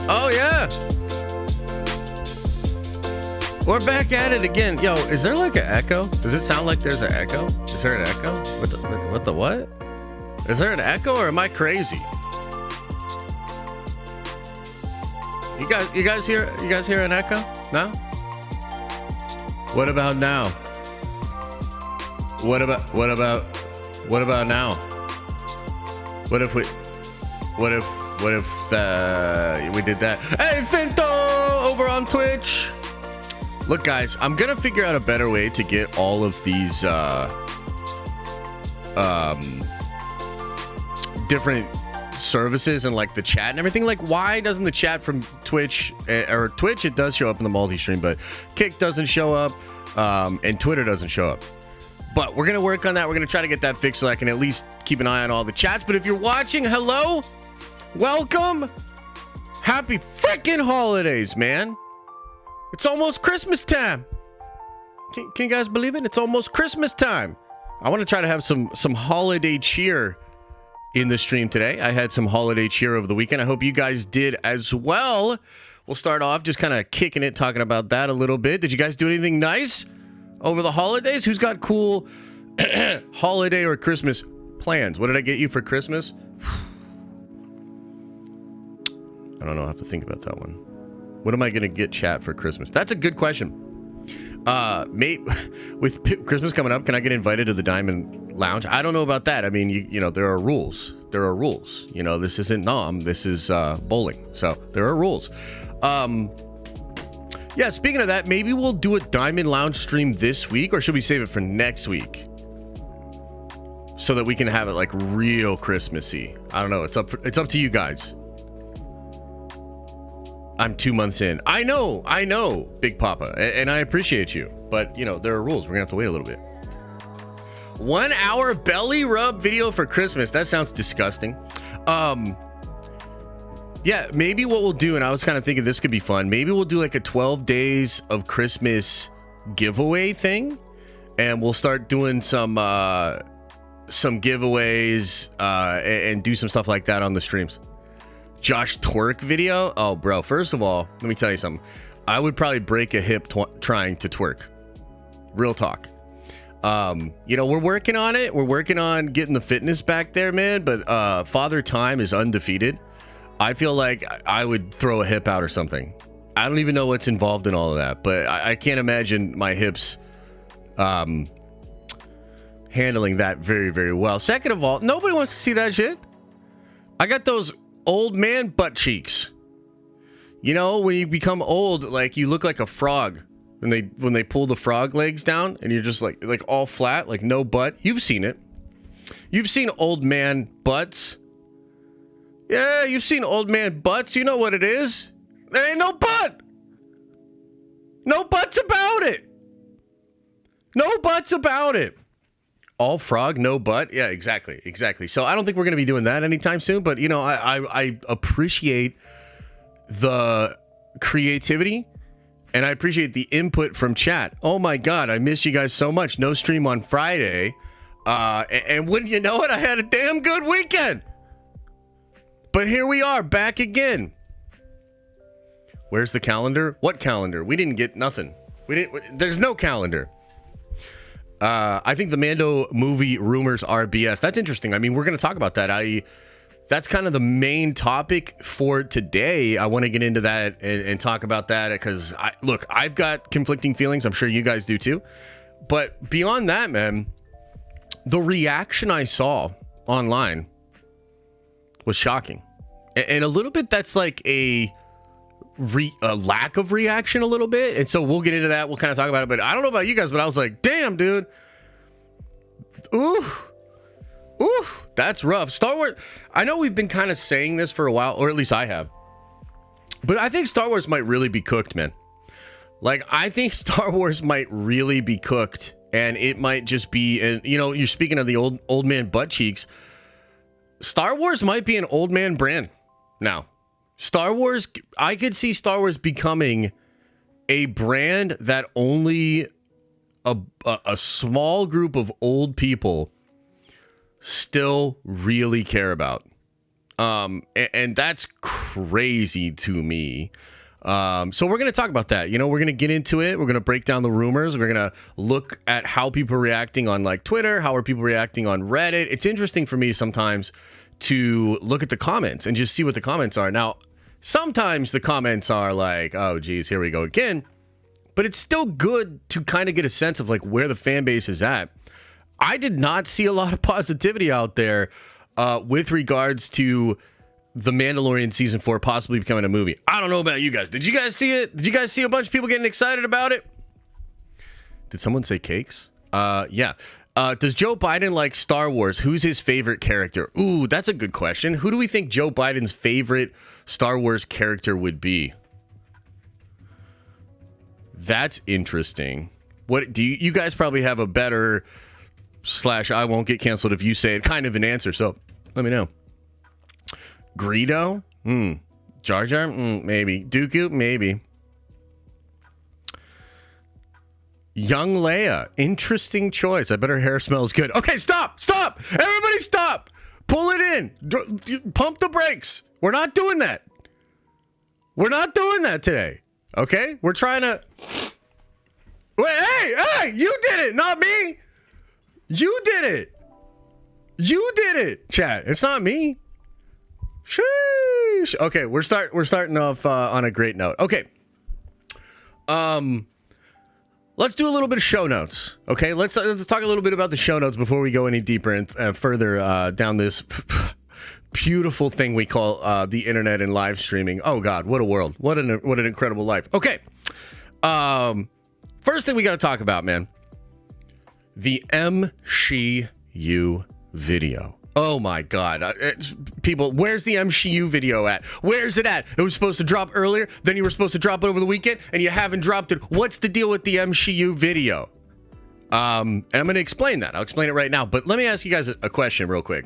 Oh, yeah. We're back at it again. Yo, is there like an echo? Does it sound like there's an echo? Is there an echo? What the what? Is there an echo or am I crazy? You guys hear an echo? No? What about now? What about now? What if we did that? Hey, Finto over on Twitch. Look, guys, I'm gonna figure out a better way to get all of these different services and like the chat and everything. Like, why doesn't the chat from Twitch or Twitch, it does show up in the multi-stream, but Kick doesn't show up, and Twitter doesn't show up. But we're gonna work on that. We're gonna try to get that fixed so I can at least keep an eye on all the chats. But if you're watching, hello, welcome, happy freaking holidays, man. It's almost Christmas time. Can you guys believe it? It's almost Christmas time. I want to try to have some holiday cheer in the stream today. I had some holiday cheer over the weekend. I hope you guys did as well. We'll start off just kind of kicking it, talking about that a little bit. Did you guys do anything nice over the holidays? Who's got cool holiday or Christmas plans? What did I get you for Christmas? I don't know. I have to think about that one. What am I going to get chat for Christmas? That's a good question. Mate, with Christmas coming up, can I get invited to the Diamond Lounge? I don't know about that. I mean, you know, there are rules. There are rules. You know, this isn't Nom. This is bowling. So there are rules. Yeah, speaking of that, maybe we'll do a Diamond Lounge stream this week, or should we save it for next week? So that we can have it like real Christmassy. I don't know. It's up to you guys. I'm 2 months in. I know, Big Papa, and I appreciate you. But, you know, there are rules. We're going to have to wait a little bit. 1 hour belly rub video for Christmas. That sounds disgusting. Yeah, maybe what we'll do, and I was kind of thinking this could be fun. Maybe we'll do like a 12 days of Christmas giveaway thing. And we'll start doing some giveaways and do some stuff like that on the streams. Josh twerk video. Oh, bro. First of all, let me tell you something. I would probably break a hip trying to twerk. Real talk. You know, we're working on it. We're working on getting the fitness back there, man. But Father Time is undefeated. I feel like I would throw a hip out or something. I don't even know what's involved in all of that. But I can't imagine my hips handling that very, very well. Second of all, nobody wants to see that shit. I got those old man butt cheeks. You know, when you become old, like you look like a frog when they pull the frog legs down and you're just like all flat, like no butt. You've seen it. You've seen old man butts. Yeah, you've seen old man butts. You know what it is. There ain't no butt. No butts about it. No butts about it. All frog, no butt. Yeah, exactly. So I don't think we're going to be doing that anytime soon. But, you know, I appreciate the creativity and I appreciate the input from chat. Oh, my God. I miss you guys so much. No stream on Friday. And wouldn't you know it, I had a damn good weekend. But here we are back again. Where's the calendar? What calendar? We didn't get nothing. There's no calendar. I think the Mando movie rumors are BS. That's interesting. I mean, we're going to talk about that. That's kind of the main topic for today. I want to get into that and talk about that because, look, I've got conflicting feelings. I'm sure you guys do too. But beyond that, man, the reaction I saw online was shocking. And a little bit that's like a lack of reaction a little bit. And so we'll get into that. We'll kind of talk about it. But I don't know about you guys, but I was like, damn, dude. Ooh, that's rough. Star Wars. I know we've been kind of saying this for a while, or at least I have. But I think Star Wars might really be cooked, man. Like, I think Star Wars might really be cooked. And it might just be, and you know, you're speaking of the old man butt cheeks. Star Wars might be an old man brand now. Star Wars, I could see Star Wars becoming a brand that only a small group of old people still really care about. And that's crazy to me. So we're going to talk about that. You know, we're going to get into it. We're going to break down the rumors. We're going to look at how people are reacting on like Twitter. How are people reacting on Reddit? It's interesting for me sometimes to look at the comments and just see what the comments are. Now, sometimes the comments are like, oh, geez, here we go again. But it's still good to kind of get a sense of like where the fan base is at. I did not see a lot of positivity out there with regards to The Mandalorian Season 4 possibly becoming a movie. I don't know about you guys. Did you guys see it? Did you guys see a bunch of people getting excited about it? Did someone say cakes? Yeah. Does Joe Biden like Star Wars? Who's his favorite character? Ooh, that's a good question. Who do we think Joe Biden's favorite Star Wars character would be? That's interesting. What do you guys probably have a better / I won't get canceled if you say it kind of an answer, so let me know. Greedo? Jar Jar? Maybe. Dooku? Maybe. Young Leia. Interesting choice. I bet her hair smells good. Okay, stop! Stop! Everybody stop! Pull it in. Pump the brakes. We're not doing that. We're not doing that today. Okay? We're trying to... Wait, hey! You did it, not me! You did it! You did it, chat. It's not me. Sheesh. Okay, we're starting off on a great note. Okay. Let's do a little bit of show notes. Okay, let's talk a little bit about the show notes before we go any deeper and further down this beautiful thing we call the internet and live streaming. Oh God, what a world! What an incredible life. Okay, first thing we got to talk about, man, the MCU video. Oh my God. People, where's the MCU video at? Where's it at? It was supposed to drop earlier, then you were supposed to drop it over the weekend, and you haven't dropped it. What's the deal with the MCU video? And I'm going to explain that. I'll explain it right now. But let me ask you guys a question real quick.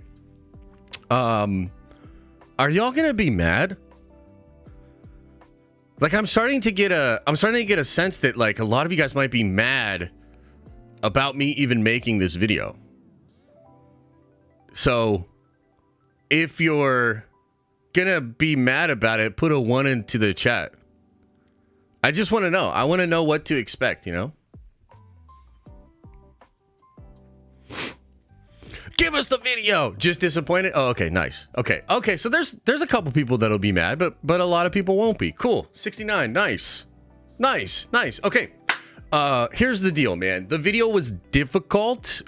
Are y'all going to be mad? Like, I'm starting to get a sense that like a lot of you guys might be mad about me even making this video. So, if you're gonna be mad about it, put a 1 into the chat. I just want to know. I want to know what to expect, you know? Give us the video. Just disappointed? Oh, okay, nice. Okay, so there's a couple people that'll be mad, but a lot of people won't be. Cool. 69. Nice. Okay. Here's the deal, man. The video was difficult.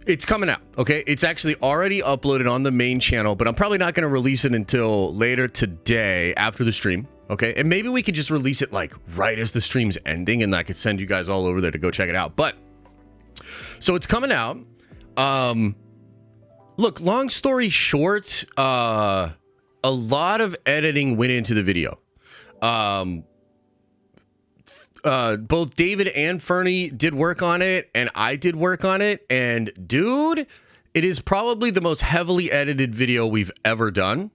It's coming out, okay? It's actually already uploaded on the main channel, but I'm probably not going to release it until later today after the stream, okay? And maybe we could just release it like right as the stream's ending, and I could send you guys all over there to go check it out. But so it's coming out. Look, long story short, a lot of editing went into the video. Both David and Fernie did work on it, and I did work on it, and dude, it is probably the most heavily edited video we've ever done.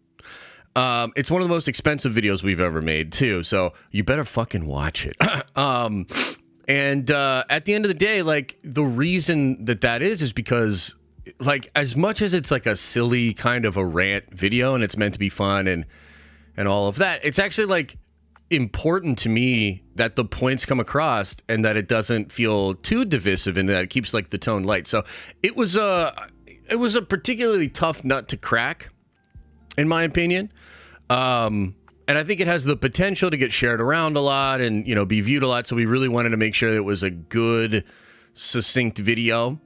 It's one of the most expensive videos we've ever made too, so you better fucking watch it. And at the end of the day, like, the reason that is because, like, as much as it's like a silly kind of a rant video and it's meant to be fun and all of that, it's actually like important to me that the points come across and that it doesn't feel too divisive and that it keeps like the tone light. So it was a particularly tough nut to crack, in my opinion. And I think it has the potential to get shared around a lot and, you know, be viewed a lot. So we really wanted to make sure that it was a good, succinct video.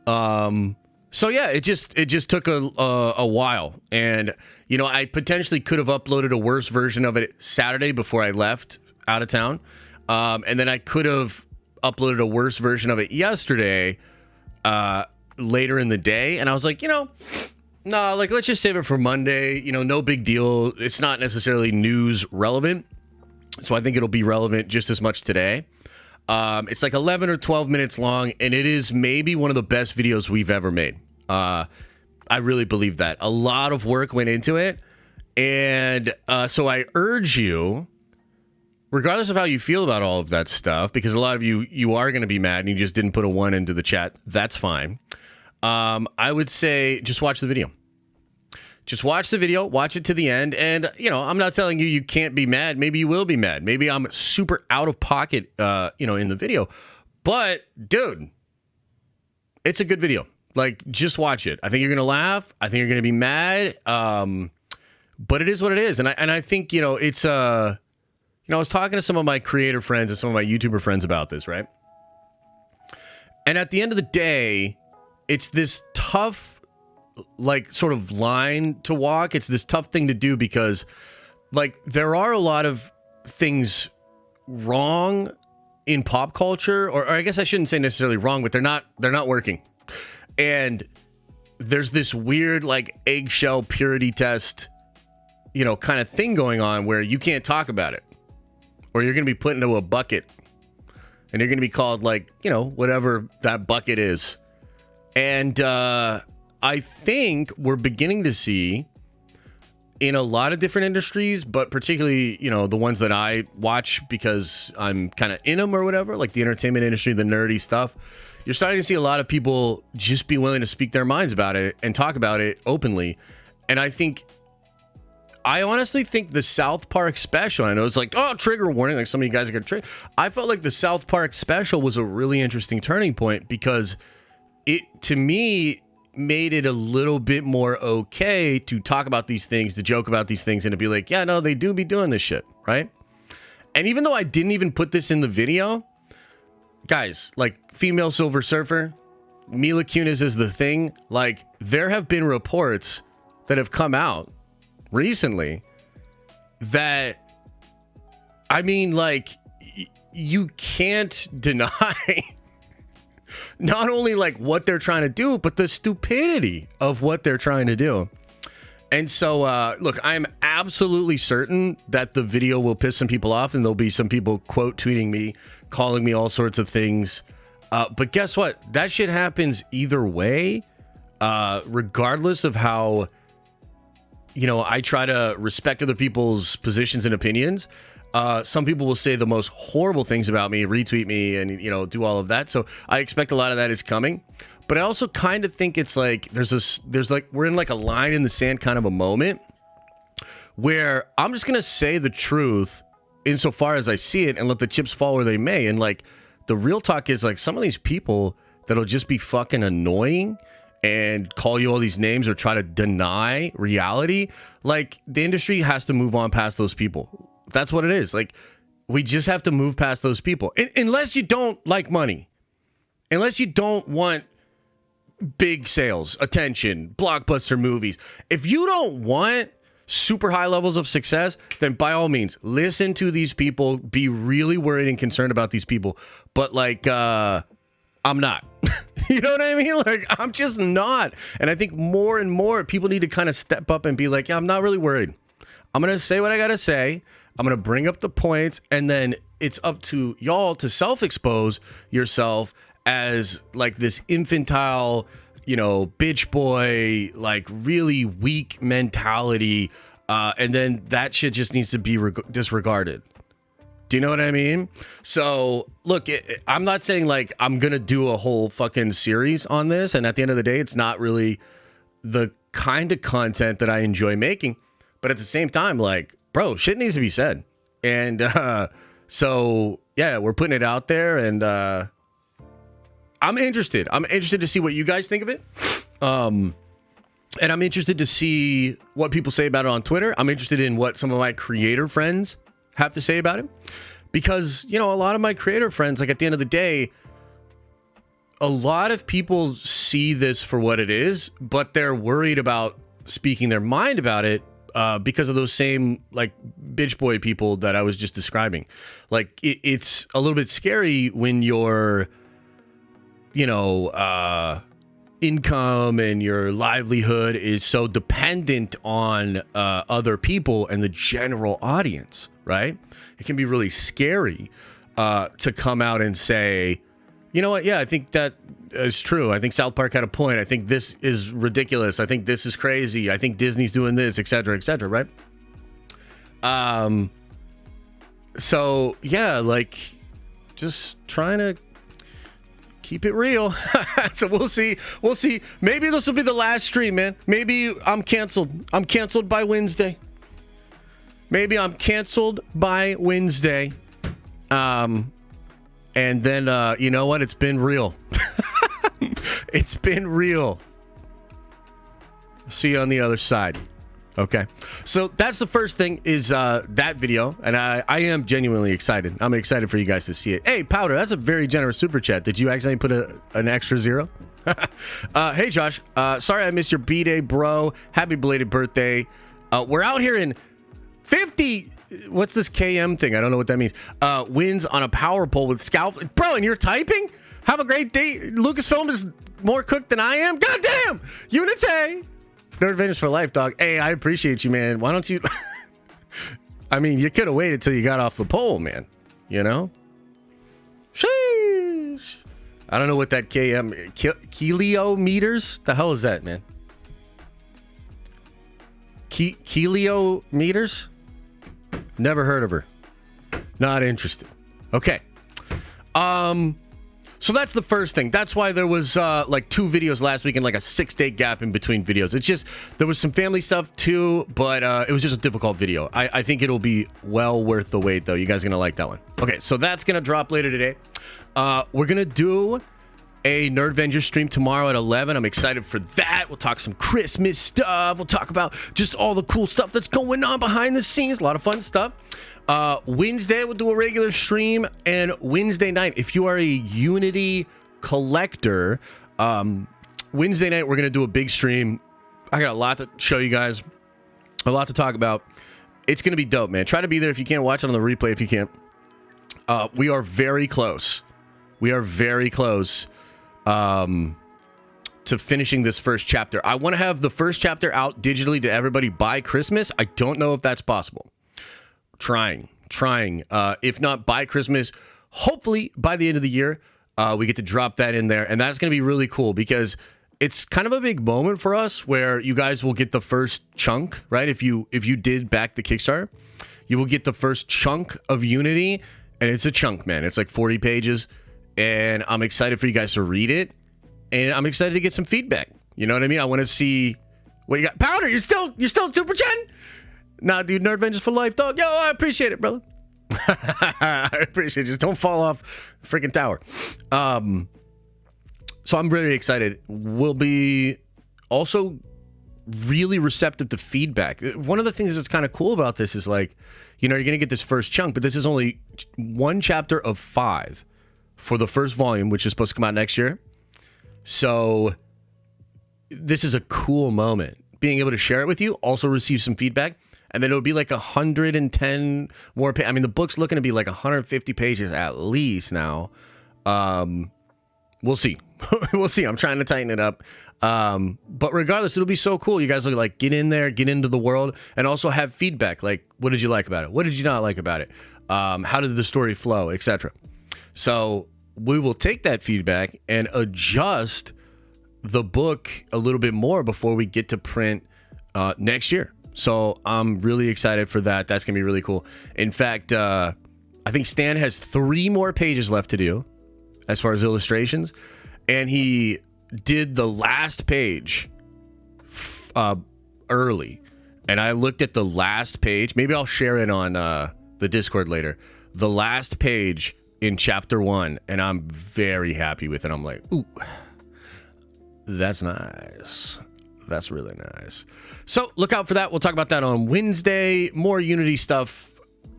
So yeah, it just took a while, and you know, I potentially could have uploaded a worse version of it Saturday before I left out of town, and then I could have uploaded a worse version of it yesterday, later in the day, and I was like, you know, nah, like let's just save it for Monday. You know, no big deal. It's not necessarily news relevant, so I think it'll be relevant just as much today. It's like 11 or 12 minutes long, and it is maybe one of the best videos we've ever made. I really believe that. A lot of work went into it, and so I urge you, regardless of how you feel about all of that stuff, because a lot of you are going to be mad and you just didn't put a 1 into the chat. That's fine. I would say just watch the video. Just watch the video, watch it to the end. And, you know, I'm not telling you can't be mad. Maybe you will be mad. Maybe I'm super out of pocket, in the video. But, dude, it's a good video. Like, just watch it. I think you're going to laugh. I think you're going to be mad. But it is what it is. And I think, it's, I was talking to some of my creator friends and some of my YouTuber friends about this, right? And at the end of the day, it's this tough, like, sort of line to walk. It's this tough thing to do because, like, there are a lot of things wrong in pop culture, or I guess I shouldn't say necessarily wrong, but they're not working. And there's this weird, like, eggshell purity test, kind of thing going on where you can't talk about it, or you're going to be put into a bucket and you're going to be called, like, whatever that bucket is. And I think we're beginning to see in a lot of different industries, but particularly, the ones that I watch because I'm kind of in them or whatever, like the entertainment industry, the nerdy stuff. You're starting to see a lot of people just be willing to speak their minds about it and talk about it openly. And I honestly think the South Park special, I know it's like, oh, trigger warning, like some of you guys are going to trigger. I felt like the South Park special was a really interesting turning point because it, to me, made it a little bit more okay to talk about these things, to joke about these things, and to be like, yeah, no, they do be doing this shit, right? And even though I didn't even put this in the video, guys, like female Silver Surfer, Mila Kunis is the thing. Like, there have been reports that have come out recently that, I mean, like, you can't deny not only like what they're trying to do, but the stupidity of what they're trying to do. And so, look, I'm absolutely certain that the video will piss some people off, and there'll be some people quote tweeting me, calling me all sorts of things. But guess what? That shit happens either way, regardless of how, I try to respect other people's positions and opinions. Some people will say the most horrible things about me, retweet me, and, do all of that. So I expect a lot of that is coming. But I also kind of think it's like we're in like a line in the sand kind of a moment where I'm just going to say the truth insofar as I see it and let the chips fall where they may. And like the real talk is like some of these people that'll just be fucking annoying and call you all these names or try to deny reality. Like the industry has to move on past those people. That's what it is. Like, we just have to move past those people. Unless you don't like money. Unless you don't want big sales, attention, blockbuster movies. If you don't want super high levels of success, then by all means, listen to these people. Be really worried and concerned about these people. But, like, I'm not. You know what I mean? Like, I'm just not. And I think more and more people need to kind of step up and be like, yeah, I'm not really worried. I'm going to say what I got to say. I'm going to bring up the points, and then it's up to y'all to self-expose yourself as like this infantile, bitch boy, like really weak mentality. And then that shit just needs to be disregarded. Do you know what I mean? So look, I'm not saying like I'm going to do a whole fucking series on this. And at the end of the day, it's not really the kind of content that I enjoy making. But at the same time, like, bro, shit needs to be said. And so, yeah, we're putting it out there. And I'm interested. I'm interested to see what you guys think of it. And I'm interested to see what people say about it on Twitter. I'm interested in what some of my creator friends have to say about it. Because, a lot of my creator friends, like at the end of the day, a lot of people see this for what it is, but they're worried about speaking their mind about it. Because of those same like bitch boy people that I was just describing. Like it's a little bit scary when your, income and your livelihood is so dependent on other people and the general audience, right? It can be really scary to come out and say, you know what? Yeah, I think that is true. I think South Park had a point. I think this is ridiculous. I think this is crazy. I think Disney's doing this, et cetera, right? So, yeah, like, just trying to Keep it real. So we'll see. We'll see. Maybe this will be the last stream, man. Maybe I'm canceled. I'm canceled by Wednesday. Maybe I'm canceled by Wednesday. And then, you know what? It's been real. It's been real. See you on the other side. Okay. So that's the first thing is that video. And I am genuinely excited. I'm excited for you guys to see it. Hey, Powder, that's a very generous super chat. Did you accidentally put an extra zero? Hey, Josh. Sorry I missed your B-Day, bro. Happy belated birthday. We're out here in 50... What's this KM thing? I don't know what that means. Wins on a power pole with scalp. Bro, and you're typing? Have a great day. Lucasfilm is more cooked than I am. Goddamn! Unite! Nerd Avengers for life, dog. Hey, I appreciate you, man. Why don't you... I mean, you could have waited till you got off the pole, man. You know? Sheesh. I don't know what that KM... Kelio meters? The hell is that, man? Kelio meters? Never heard of her. Not interested. Okay. So that's the first thing. That's why there was like 2 videos last week and like a 6-day gap in between videos. It's just there was some family stuff too, but it was just a difficult video. I think it'll be well worth the wait though. You guys are gonna like that one. Okay, so that's gonna drop later today. We're gonna do a Nerd Avengers stream tomorrow at 11. I'm excited for that. We'll talk some Christmas stuff. We'll talk about just all the cool stuff that's going on behind the scenes. A lot of fun stuff. Wednesday, we'll do a regular stream. And Wednesday night, if you are a Unity collector, Wednesday night, we're going to do a big stream. I got a lot to show you guys. A lot to talk about. It's going to be dope, man. Try to be there if you can't. Watch it on the replay if you can't. We are very close. We are very close to finishing this first chapter. I want to have the first chapter out digitally to everybody by Christmas. I don't know if that's possible. Trying. If not by Christmas, hopefully by the end of the year, we get to drop that in there. And that's going to be really cool because it's kind of a big moment for us where you guys will get the first chunk, right? If you did back the Kickstarter, you will get the first chunk of Unity. And it's a chunk, man. It's like 40 pages. And I'm excited for you guys to read it. And I'm excited to get some feedback. You know what I mean? I want to see what you got. Powder, you're still super chatting? Nah, dude, Nerd Avengers for life, dog. Yo, I appreciate it, brother. I appreciate it. Just don't fall off the freaking tower. So I'm really excited. We'll be also really receptive to feedback. One of the things that's kind of cool about this is like, you know, you're going to get this first chunk, but this is only 1 chapter of 5 for the first volume, which is supposed to come out next year. So this is a cool moment. Being able to share it with you, also receive some feedback, and then it'll be like 110 more I mean, the book's looking to be like 150 pages at least now. We'll see. We'll see. I'm trying to tighten it up. But regardless, it'll be so cool. You guys will like get in there, get into the world, and also have feedback. Like, what did you like about it? What did you not like about it? How did the story flow, etc. So we will take that feedback and adjust the book a little bit more before we get to print next year. So I'm really excited for that. That's gonna be really cool. In fact, I think Stan has 3 more pages left to do as far as illustrations, and he did the last page early. And I looked at the last page. Maybe I'll share it on the Discord later. The last page in chapter 1, and I'm very happy with it. I'm like, ooh, that's nice. That's really nice. So look out for that. We'll talk about that on Wednesday. More Unity stuff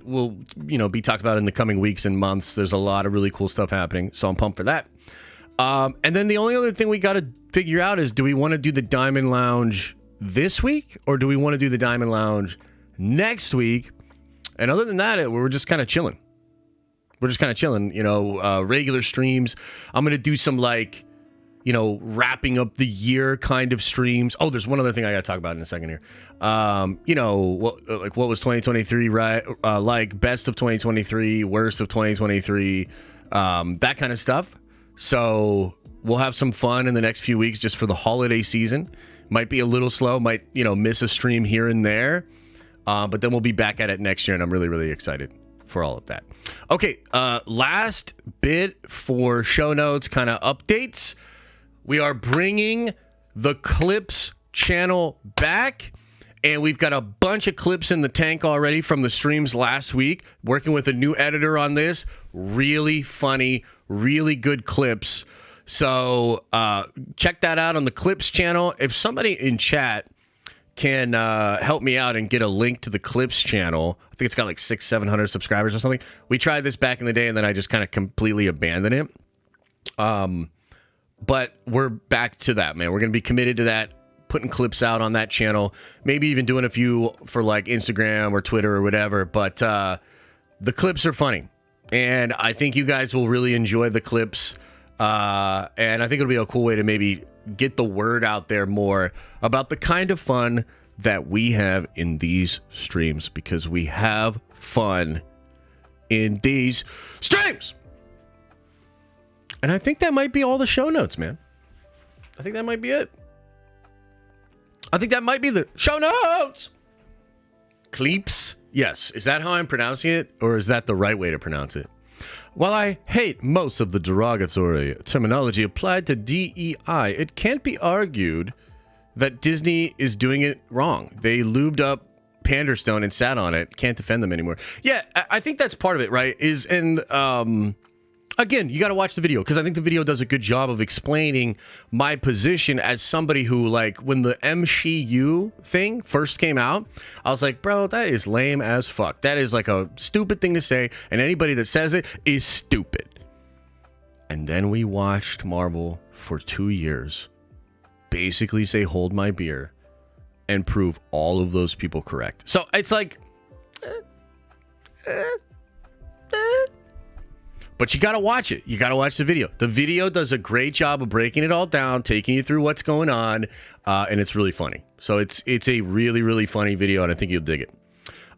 will, you know, be talked about in the coming weeks and months. There's a lot of really cool stuff happening, so I'm pumped for that. And then the only other thing we got to figure out is, do we want to do the Diamond Lounge this week, or do we want to do the Diamond Lounge next week? And other than that, we're just kind of chilling. We're just kind of chilling, you know, regular streams. I'm going to do some, like, you know, wrapping up the year kind of streams. Oh, there's one other thing I got to talk about in a second here. You know, what was 2023, right? Like best of 2023, worst of 2023, that kind of stuff. So we'll have some fun in the next few weeks just for the holiday season. Might be a little slow, might, you know, miss a stream here and there. But then we'll be back at it next year, and I'm really, really excited. for all of that. Okay, last bit for show notes, kind of updates. We are bringing the Clips channel back, and we've got a bunch of clips in the tank already from the streams last week. Working with a new editor on this. Really funny, really good clips. So check that out on the Clips channel. If somebody in chat can help me out and get a link to the Clips channel, I think it's got like 600-700 subscribers or something. We tried this back in the day, and then I just kind of completely abandoned it. But we're back to that, man. We're going to be committed to that, putting clips out on that channel, maybe even doing a few for like Instagram or Twitter or whatever. But the clips are funny, and I think you guys will really enjoy the clips. And I think it'll be a cool way to maybe get the word out there more about the kind of fun that we have in these streams, because we have fun in these streams. And I think that might be all the show notes, man. I think that might be it. I think that might be the show notes. Cleeps. Yes. Is that how I'm pronouncing it? Or is that the right way to pronounce it? While I hate most of the derogatory terminology applied to DEI, it can't be argued that Disney is doing it wrong. They lubed up Pandering and sat on it. Can't defend them anymore. Yeah, I think that's part of it, right? Again, you got to watch the video, because I think the video does a good job of explaining my position as somebody who, like, when the MCU thing first came out, I was like, bro, that is lame as fuck. That is like a stupid thing to say, and anybody that says it is stupid. And then we watched Marvel for 2 years basically say, hold my beer, and prove all of those people correct. So it's like... But you got to watch it. You got to watch the video. The video does a great job of breaking it all down, taking you through what's going on, and it's really funny. So it's a really, really funny video, and I think you'll dig it.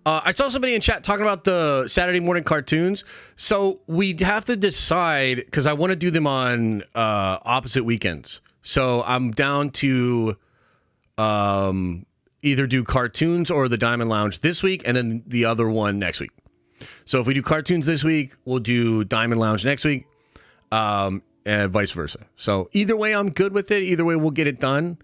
I saw somebody in chat talking about the Saturday morning cartoons. So we have to decide, because I want to do them on opposite weekends. So I'm down to either do cartoons or the Diamond Lounge this week, and then the other one next week. So if we do cartoons this week, we'll do Diamond Lounge next week, and vice versa. So either way, I'm good with it. Either way, we'll get it done.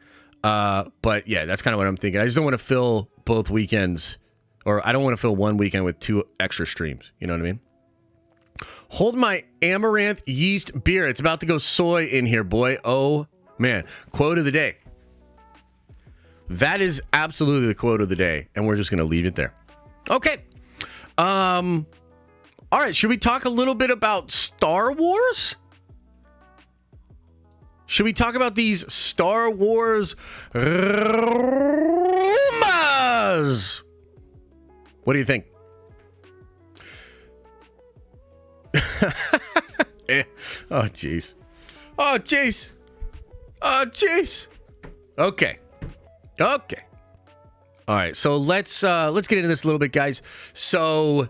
But yeah, that's kind of what I'm thinking. I just don't want to fill both weekends, or I don't want to fill one weekend with 2 extra streams. You know what I mean? Hold my amaranth yeast beer. It's about to go soy in here, boy. Oh, man. Quote of the day. That is absolutely the quote of the day, and we're just going to leave it there. Okay. All right, should we talk a little bit about Star Wars? Should we talk about these Star Wars rumors? What do you think? Oh, jeez. Oh, jeez. Oh, jeez. Okay. Okay. All right, so let's get into this a little bit, guys. So,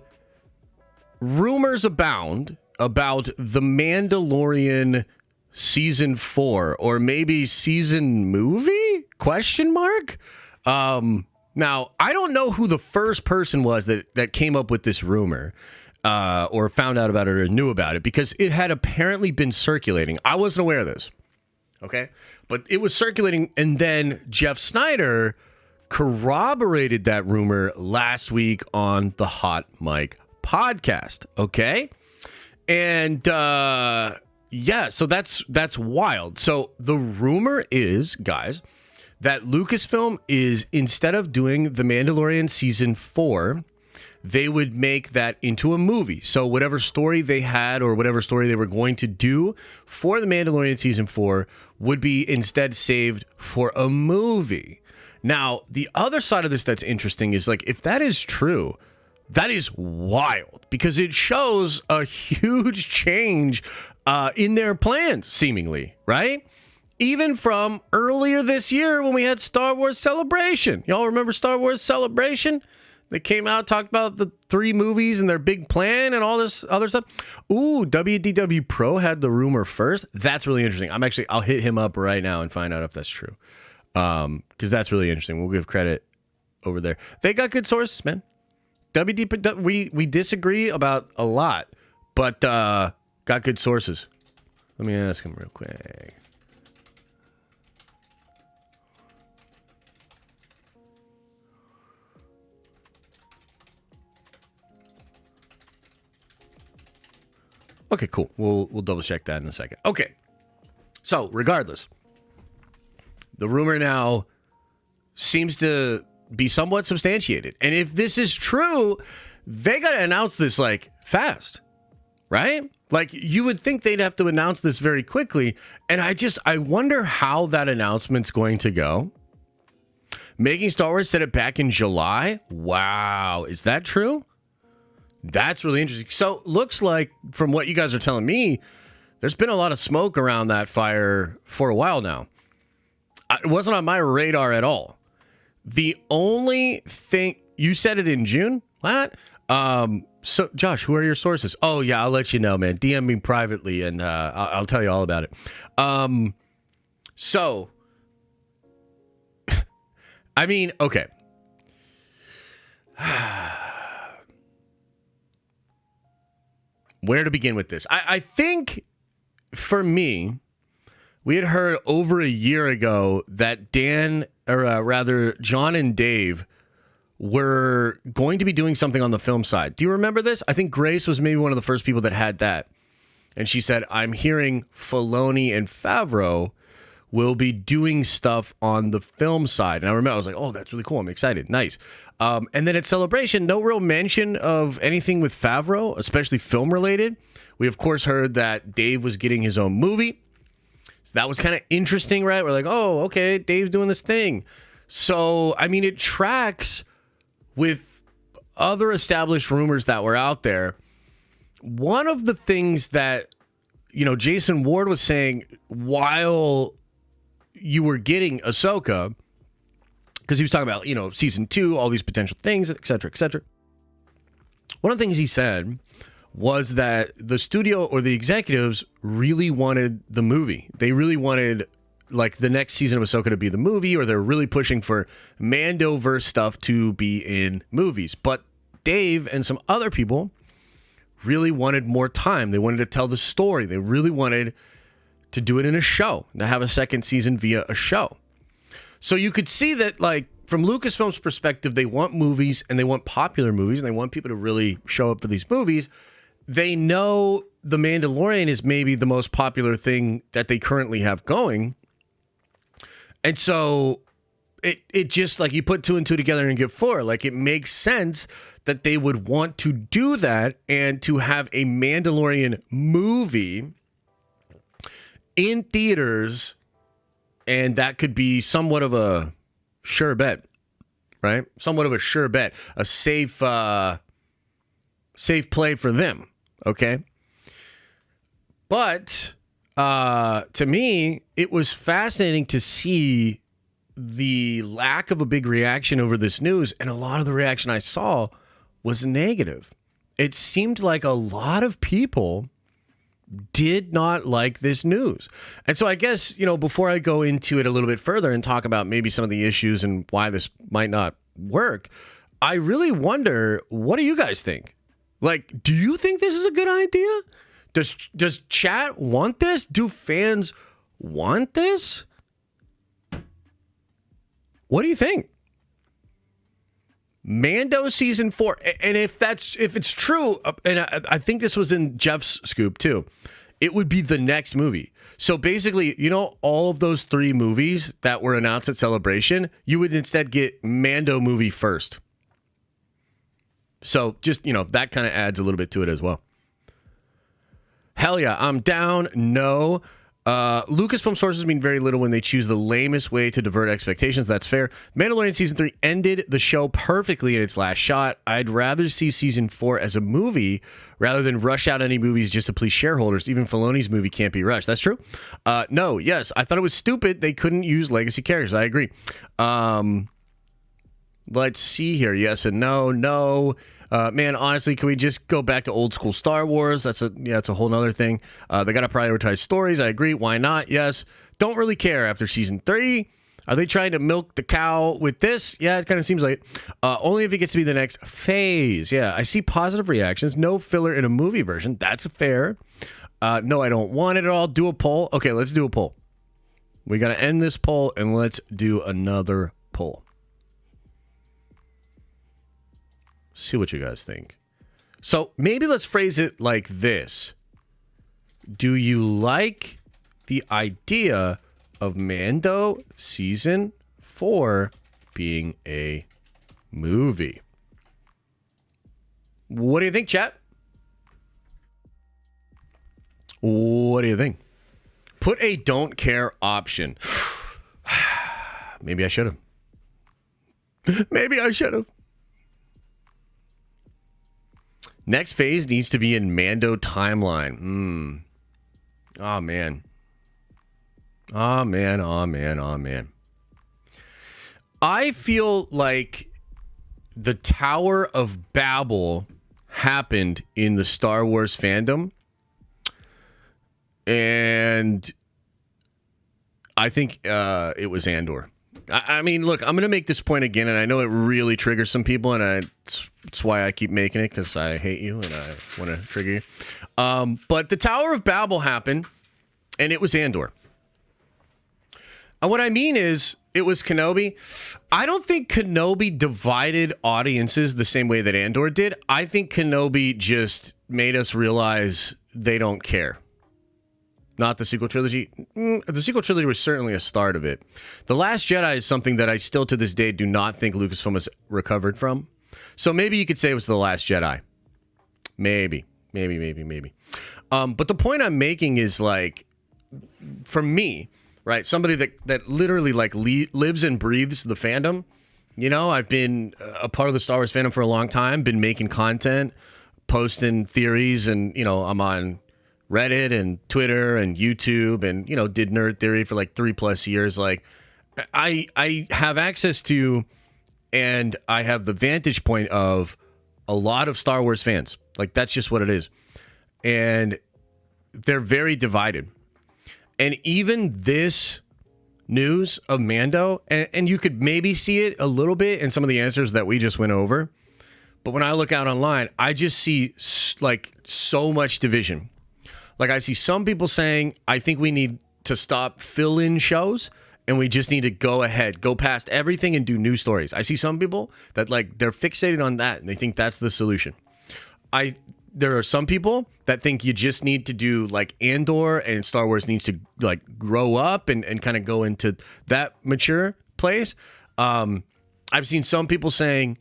rumors abound about The Mandalorian season 4, or maybe season movie? Question mark. Now, I don't know who the first person was that came up with this rumor, or found out about it or knew about it, because it had apparently been circulating. I wasn't aware of this. Okay, but it was circulating, and then Jeff Snyder corroborated that rumor last week on the Hot Mic podcast. Okay. And yeah, so that's wild. So the rumor is, guys, that Lucasfilm is, instead of doing The Mandalorian season 4, they would make that into a movie. So whatever story they had, or whatever story they were going to do for The Mandalorian season 4, would be instead saved for a movie. Now, the other side of this that's interesting is, like, if that is true, that is wild, because it shows a huge change in their plans, seemingly, right? Even from earlier this year when we had Star Wars Celebration. Y'all remember Star Wars Celebration? They came out, talked about the 3 movies and their big plan and all this other stuff. Ooh, WDW Pro had the rumor first. That's really interesting. I'll hit him up right now and find out if that's true. Because that's really interesting. We'll give credit over there. They got good sources, man. WD, we disagree about a lot, but got good sources. Let me ask him real quick. Okay, cool. We'll double check that in a second. Okay. So, regardless, the rumor now seems to be somewhat substantiated. And if this is true, they got to announce this like fast, right? Like you would think they'd have to announce this very quickly. And I wonder how that announcement's going to go. Making Star Wars said it back in July. Wow. Is that true? That's really interesting. So looks like from what you guys are telling me, there's been a lot of smoke around that fire for a while now. It wasn't on my radar at all. The only thing, you said it in June? What? So Josh, who are your sources? Oh yeah, I'll let you know, man. DM me privately and I'll tell you all about it. So, I mean, okay. Where to begin with this? I think, for me, we had heard over a year ago that John and Dave were going to be doing something on the film side. Do you remember this? I think Grace was maybe one of the first people that had that. And she said, I'm hearing Filoni and Favreau will be doing stuff on the film side. And I remember, I was like, oh, that's really cool. I'm excited. Nice. And then at Celebration, no real mention of anything with Favreau, especially film related. We, of course, heard that Dave was getting his own movie. So that was kind of interesting, right? We're like, oh, okay, Dave's doing this thing. So, I mean, it tracks with other established rumors that were out there. One of the things that, Jason Ward was saying while you were getting Ahsoka, because he was talking about, season 2, all these potential things, et cetera, et cetera. One of the things he said was that the studio or the executives really wanted the movie. They really wanted, like, the next season of Ahsoka to be the movie, or they're really pushing for Mandoverse stuff to be in movies. But Dave and some other people really wanted more time. They wanted to tell the story. They really wanted to do it in a show, to have a second season via a show. So you could see that, like, from Lucasfilm's perspective, they want movies and they want popular movies and they want people to really show up for these movies. They know The Mandalorian is maybe the most popular thing that they currently have going. And so it just, like, you put 2 and 2 together and get 4. Like, it makes sense that they would want to do that and to have a Mandalorian movie in theaters. And that could be somewhat of a sure bet, right? Somewhat of a sure bet, a safe play for them, okay? But to me, it was fascinating to see the lack of a big reaction over this news, and a lot of the reaction I saw was negative. It seemed like a lot of people did not like this news. And so I guess, before I go into it a little bit further and talk about maybe some of the issues and why this might not work, I really wonder, what do you guys think? Like, do you think this is a good idea? Does chat want this? Do fans want this? What do you think? Mando season 4, and if it's true, and I think this was in Jeff's scoop too, it would be the next movie. So basically, all of those 3 movies that were announced at Celebration, you would instead get Mando movie first. So just, that kind of adds a little bit to it as well. Hell yeah, I'm down. No. Lucasfilm sources mean very little when they choose the lamest way to divert expectations. That's fair. Mandalorian Season 3 ended the show perfectly in its last shot. I'd rather see Season 4 as a movie rather than rush out any movies just to please shareholders. Even Filoni's movie can't be rushed. That's true. No, yes. I thought it was stupid they couldn't use legacy characters. I agree. Let's see here. Yes and no. No. Man, honestly, can we just go back to old school Star Wars? That's a whole nother thing. They got to prioritize stories. I agree. Why not? Yes. Don't really care after season 3. Are they trying to milk the cow with this? Yeah, it kind of seems like it. Only if it gets to be the next phase. Yeah, I see positive reactions. No filler in a movie version. That's fair. No, I don't want it at all. Do a poll. Okay, let's do a poll. We got to end this poll and let's do another poll. See what you guys think. So maybe let's phrase it like this. Do you like the idea of Mando season 4 being a movie? What do you think, chat? What do you think? Put a don't care option. Maybe I should have. Maybe I should have. Next phase needs to be in Mando timeline. Oh, man. Oh, man. Oh, man. Oh, man. I feel like the Tower of Babel happened in the Star Wars fandom. And I think it was Andor. I mean, look, I'm going to make this point again, and I know it really triggers some people, and it's why I keep making it, because I hate you and I want to trigger you. But the Tower of Babel happened, and it was Andor. And what I mean is, it was Kenobi. I don't think Kenobi divided audiences the same way that Andor did. I think Kenobi just made us realize they don't care. Not the sequel trilogy. The sequel trilogy was certainly a start of it. The Last Jedi is something that I still to this day do not think Lucasfilm has recovered from. So maybe you could say it was The Last Jedi. Maybe. But the point I'm making is, like, for me, right, somebody that literally like lives and breathes the fandom. You know, I've been a part of the Star Wars fandom for a long time, been making content, posting theories, and, you know, I'm on Reddit and Twitter and YouTube, and, you know, did Nerd Theory for like 3+ years. Like, I have access to, and I have the vantage point of a lot of Star Wars fans. Like, that's just what it is. And they're very divided. And even this news of Mando, and you could maybe see it a little bit in some of the answers that we just went over. But when I look out online, I just see like so much division. Like, I see some people saying, I think we need to stop fill-in shows and we just need to go ahead, go past everything and do new stories. I see some people that, like, they're fixated on that and they think that's the solution. There are some people that think you just need to do, like, Andor, and Star Wars needs to, like, grow up and kind of go into that mature place. I've seen some people saying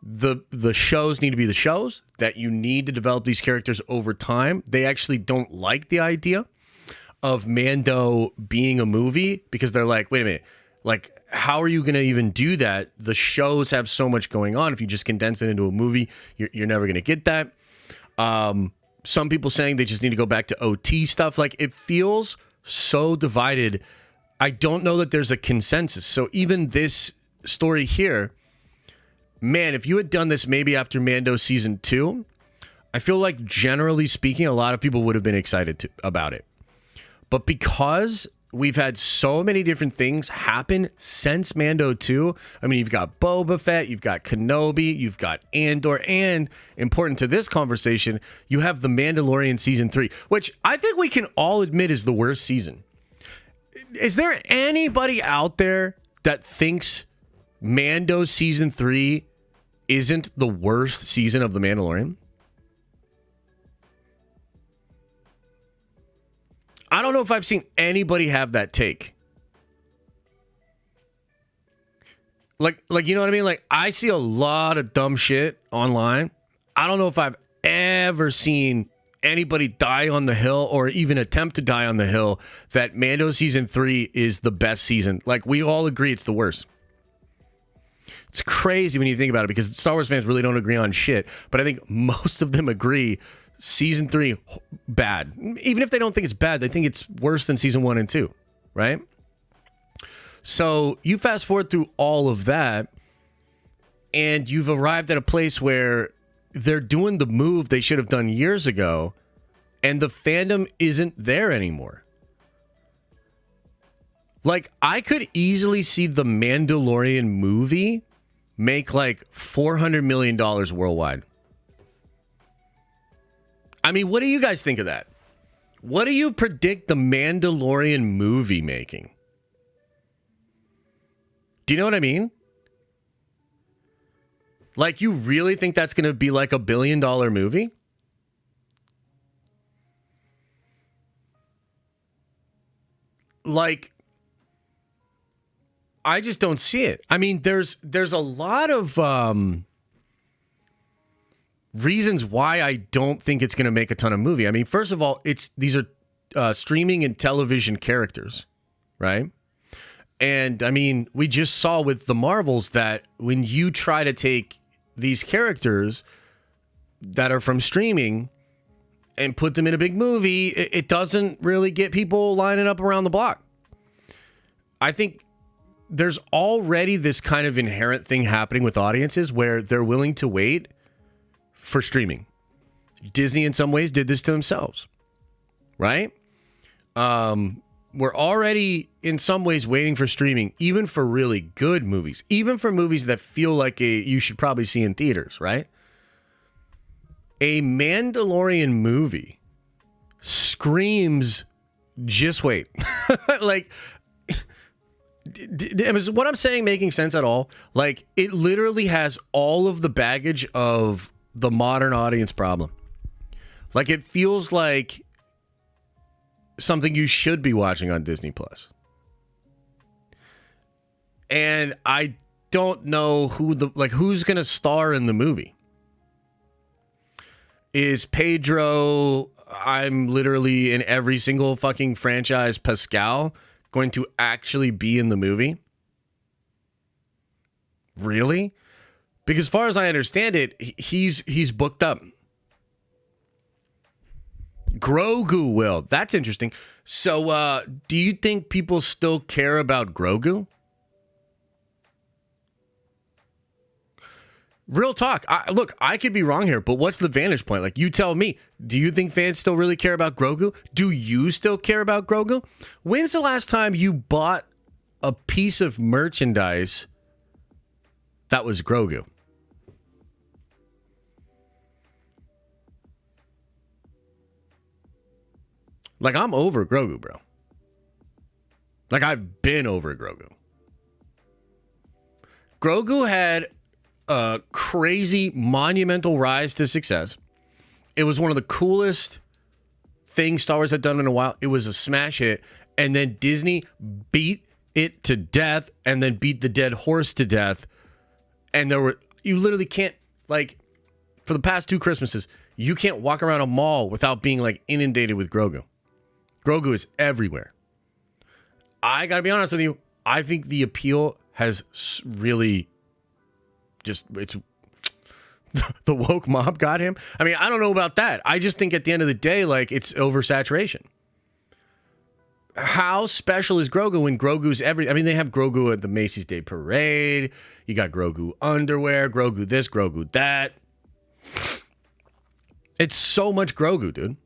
the shows need to be the shows, that you need to develop these characters over time. They actually don't like the idea of Mando being a movie because they're like, wait a minute, like, how are you going to even do that? The shows have so much going on. If you just condense it into a movie, you're never going to get that. Some people saying they just need to go back to OT stuff. Like, it feels so divided. I don't know that there's a consensus. So even this story here, man, if you had done this maybe after Mando season 2, I feel like generally speaking, a lot of people would have been excited about it. But because we've had so many different things happen since Mando 2, I mean, you've got Boba Fett, you've got Kenobi, you've got Andor, and important to this conversation, you have The Mandalorian season 3, which I think we can all admit is the worst season. Is there anybody out there that thinks Mando season 3 isn't the worst season of The Mandalorian? I don't know if I've seen anybody have that take. Like, you know what I mean? Like, I see a lot of dumb shit online. I don't know if I've ever seen anybody die on the hill or even attempt to die on the hill that Mando season 3 is the best season. Like, we all agree it's the worst. It's crazy when you think about it, because Star Wars fans really don't agree on shit. But I think most of them agree season 3 bad. Even if they don't think it's bad, they think it's worse than season 1 and 2, right? So you fast forward through all of that, and you've arrived at a place where they're doing the move they should have done years ago, and the fandom isn't there anymore. Like, I could easily see the Mandalorian movie make like $400 million worldwide. I mean, what do you guys think of that? What do you predict the Mandalorian movie making? Do you know what I mean? Like, you really think that's going to be like $1 billion movie? Like, I just don't see it. I mean, there's a lot of reasons why I don't think it's going to make a ton of movie. I mean, first of all, these are streaming and television characters, right? And I mean, we just saw with the Marvels that when you try to take these characters that are from streaming and put them in a big movie, it doesn't really get people lining up around the block. I think there's already this kind of inherent thing happening with audiences where they're willing to wait for streaming. Disney in some ways did this to themselves, right? We're already in some ways waiting for streaming, even for really good movies, even for movies that feel like you should probably see in theaters, right? A Mandalorian movie screams, just wait. Like, is what I'm saying making sense at all? Like, it literally has all of the baggage of the modern audience problem. Like, it feels like something you should be watching on Disney Plus. And I don't know who's going to star in the movie. Is Pedro, I'm literally in every single fucking franchise, Pascal, going to actually be in the movie? Really? Because as far as I understand it, he's booked up. Grogu will. That's interesting. So, do you think people still care about Grogu? Real talk. Look, I could be wrong here, but what's the vantage point? Like, you tell me. Do you think fans still really care about Grogu? Do you still care about Grogu? When's the last time you bought a piece of merchandise that was Grogu? Like, I'm over Grogu, bro. Like, I've been over Grogu. Grogu had a crazy, monumental rise to success. It was one of the coolest things Star Wars had done in a while. It was a smash hit. And then Disney beat it to death and then beat the dead horse to death. And you literally can't, like, for the past 2 Christmases, you can't walk around a mall without being, like, inundated with Grogu. Grogu is everywhere. I gotta be honest with you. I think the appeal has really it's the woke mob got him. I mean, I don't know about that. I just think at the end of the day, like, it's oversaturation. How special is Grogu when Grogu's I mean, they have Grogu at the Macy's Day Parade. You got Grogu underwear, Grogu this, Grogu that. It's so much Grogu, dude.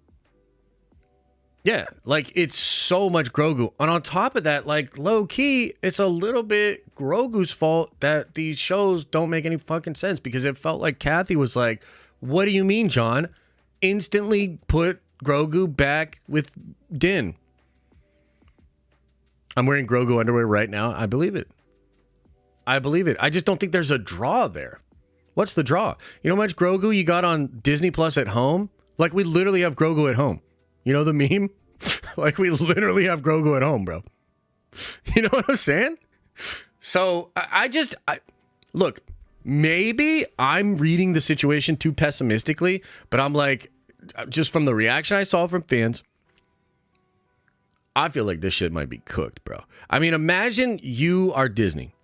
Yeah, like, it's so much Grogu. And on top of that, like, low-key, it's a little bit Grogu's fault that these shows don't make any fucking sense, because it felt like Kathy was like, what do you mean, John? Instantly put Grogu back with Din. I'm wearing Grogu underwear right now. I believe it. I believe it. I just don't think there's a draw there. What's the draw? You know how much Grogu you got on Disney Plus at home? Like, we literally have Grogu at home. You know the meme? Like, we literally have Grogu at home, bro. You know what I'm saying? So I look, maybe I'm reading the situation too pessimistically, but I'm like, just from the reaction I saw from fans, I feel like this shit might be cooked, bro. I mean, imagine you are Disney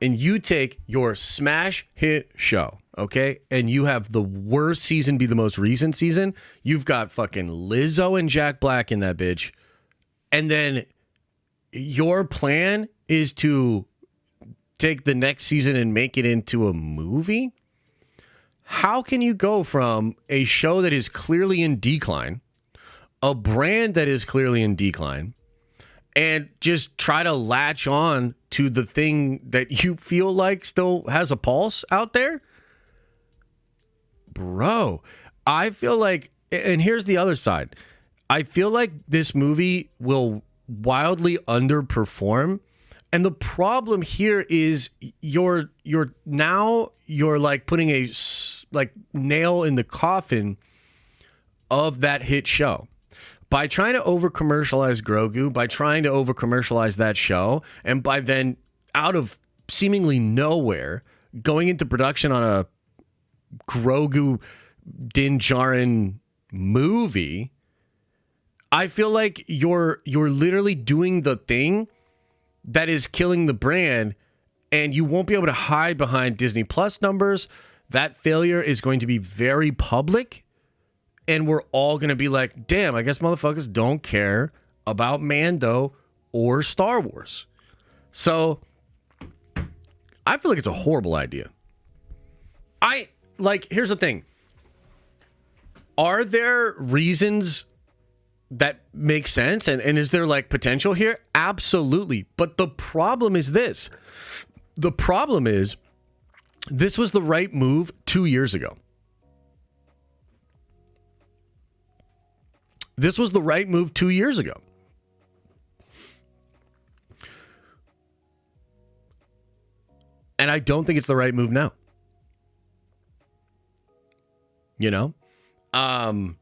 and you take your smash hit show, okay, and you have the worst season be the most recent season. You've got fucking Lizzo and Jack Black in that bitch. And then your plan is to take the next season and make it into a movie? How can you go from a show that is clearly in decline, a brand that is clearly in decline, and just try to latch on to the thing that you feel like still has a pulse out there. Bro, I feel like, and here's the other side. I feel like this movie will wildly underperform. And the problem here is you're like putting a like nail in the coffin of that hit show. By trying to over-commercialize Grogu, by trying to over-commercialize that show, and by then, out of seemingly nowhere, going into production on a Grogu Din Djarin movie, I feel like you're literally doing the thing that is killing the brand, and you won't be able to hide behind Disney Plus numbers. That failure is going to be very public. And we're all going to be like, damn, I guess motherfuckers don't care about Mando or Star Wars. So I feel like it's a horrible idea. Here's the thing. Are there reasons that make sense? And is there like potential here? Absolutely. But the problem is this. The problem is this was the right move 2 years ago. This was the right move 2 years ago. And I don't think it's the right move now. You know? And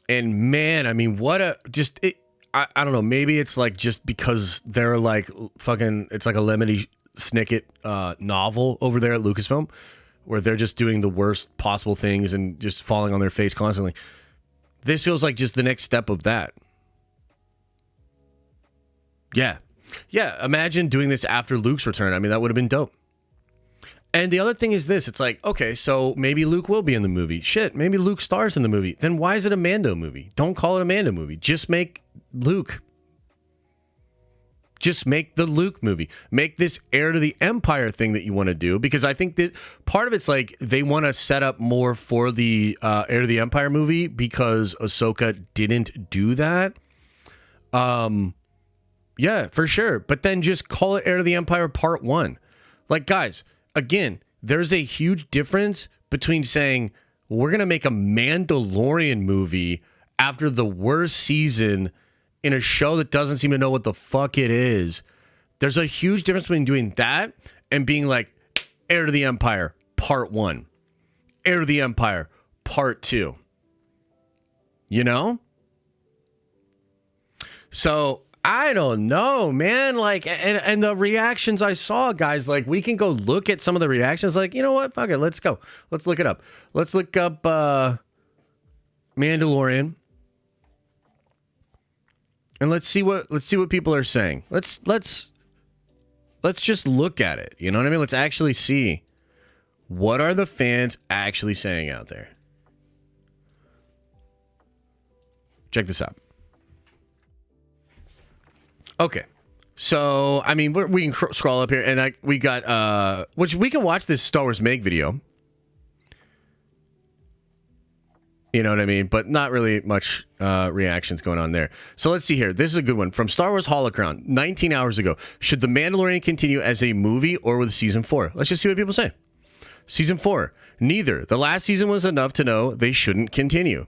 man, I mean, I don't know, maybe it's like just because they're like fucking, it's like a Lemony Snicket novel over there at Lucasfilm, where they're just doing the worst possible things and just falling on their face constantly. This feels like just the next step of that. Yeah. Yeah, imagine doing this after Luke's return. I mean, that would have been dope. And the other thing is this. It's like, okay, so maybe Luke will be in the movie. Shit, maybe Luke stars in the movie. Then why is it a Mando movie? Don't call it a Mando movie. Just make Luke. Just make the Luke movie. Make this heir to the Empire thing that you want to do, because I think that part of it's like they want to set up more for the heir to the Empire movie because Ahsoka didn't do that. Yeah, for sure. But then just call it Heir to the Empire Part 1. Like, guys, again, there's a huge difference between saying we're going to make a Mandalorian movie after the worst season in a show that doesn't seem to know what the fuck it is. There's a huge difference between doing that and being like, Heir to the Empire, Part 1. Heir to the Empire, Part 2. You know? So, I don't know, man. Like, and the reactions I saw, guys, like, we can go look at some of the reactions. Like, you know what? Fuck it. Let's go. Let's look it up. Let's look up Mandalorian. And let's see what people are saying. Let's just look at it. You know what I mean? Let's actually see what are the fans actually saying out there. Check this out. Okay. So, I mean, we can scroll up here and we got which we can watch this Star Wars Meg video. You know what I mean? But not really much reactions going on there. So let's see here. This is a good one. From Star Wars Holocron, 19 hours ago. Should The Mandalorian continue as a movie or with Season 4? Let's just see what people say. Season 4. Neither. The last season was enough to know they shouldn't continue.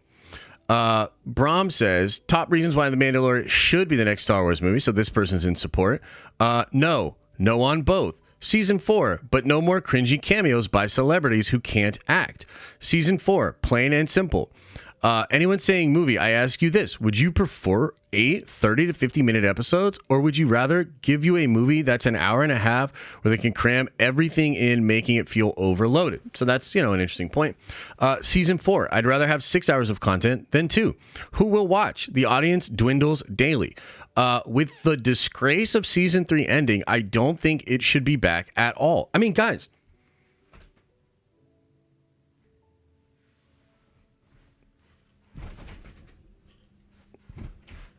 Brahm says, top reasons why The Mandalorian should be the next Star Wars movie. So this person's in support. No. No on both. Season 4, but no more cringy cameos by celebrities who can't act. Season 4, plain and simple. Anyone saying movie, I ask you this. Would you prefer 8 30 to 50 minute episodes, or would you rather give you a movie that's an hour and a half where they can cram everything in, making it feel overloaded? So that's, an interesting point. Season 4, I'd rather have 6 hours of content than 2. Who will watch? The audience dwindles daily. With the disgrace of season 3 ending, I don't think it should be back at all. I mean, guys,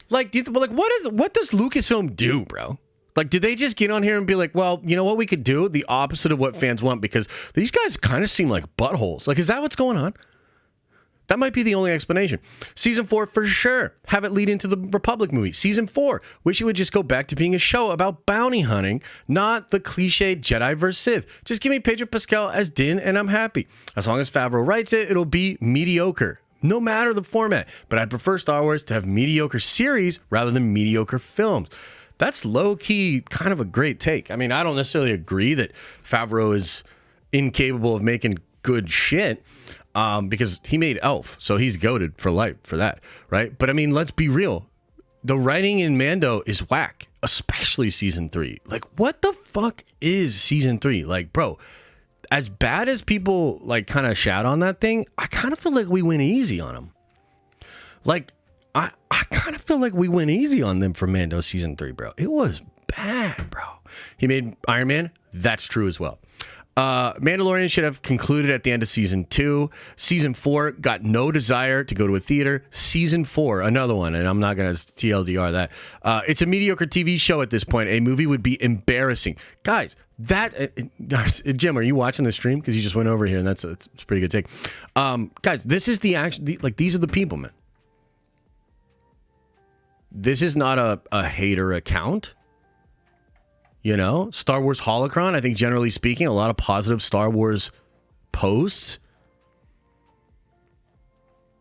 like, what does Lucasfilm do, bro? Like, did they just get on here and be like, well, you know what we could do? The opposite of what fans want, because these guys kind of seem like buttholes. Like, is that what's going on? That might be the only explanation. Season 4, for sure, have it lead into the Republic movie. Season 4, wish it would just go back to being a show about bounty hunting, not the cliched Jedi vs. Sith. Just give me Pedro Pascal as Din and I'm happy. As long as Favreau writes it, it'll be mediocre, no matter the format. But I'd prefer Star Wars to have mediocre series rather than mediocre films. That's low-key kind of a great take. I mean, I don't necessarily agree that Favreau is incapable of making good shit, because he made Elf, so he's goated for life for that, right? But I mean, let's be real. The writing in Mando is whack, especially season 3. Like, what the fuck is season 3? Like, bro, as bad as people like kind of shout on that thing, I kind of feel like we went easy on them. Like, I kind of feel like we went easy on them for Mando season 3, bro. It was bad, bro. He made Iron Man. That's true as well. Mandalorian should have concluded at the end of season 2. Season 4 got no desire to go to a theater. Season 4, another one, and I'm not going to TLDR that. It's a mediocre TV show at this point. A movie would be embarrassing. Guys, Jim, are you watching the stream? Because you just went over here, and it's a pretty good take. Guys, this is the action. Like, these are the people, man. This is not a hater account. You know, Star Wars Holocron, I think generally speaking, a lot of positive Star Wars posts.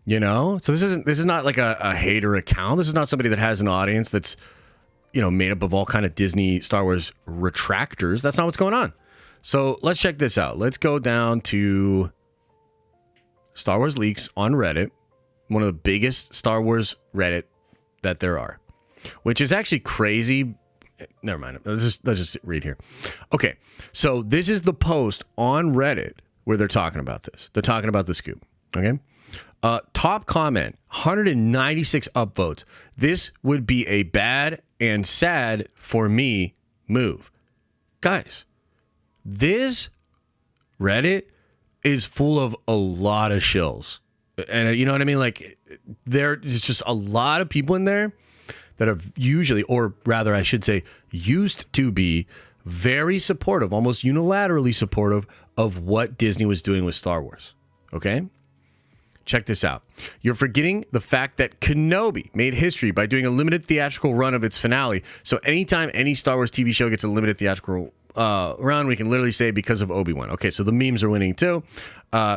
You know, so this is not like a hater account. This is not somebody that has an audience that's, you know, made up of all kind of Disney Star Wars retractors. That's not what's going on. So let's check this out. Let's go down to Star Wars leaks on Reddit, one of the biggest Star Wars Reddit that there are, which is actually crazy. Never mind. Let's just read here. Okay, so this is the post on Reddit where they're talking about this. They're talking about the scoop. Okay. Top comment, 196 upvotes. This would be a bad and sad for me move. Guys, this Reddit is full of a lot of shills. And you know what I mean? Like, there's just a lot of people in there that are usually, or rather I should say, used to be very supportive, almost unilaterally supportive of what Disney was doing with Star Wars. Okay? Check this out. You're forgetting the fact that Kenobi made history by doing a limited theatrical run of its finale. So anytime any Star Wars TV show gets a limited theatrical run, we can literally say because of Obi-Wan. Okay, so the memes are winning too.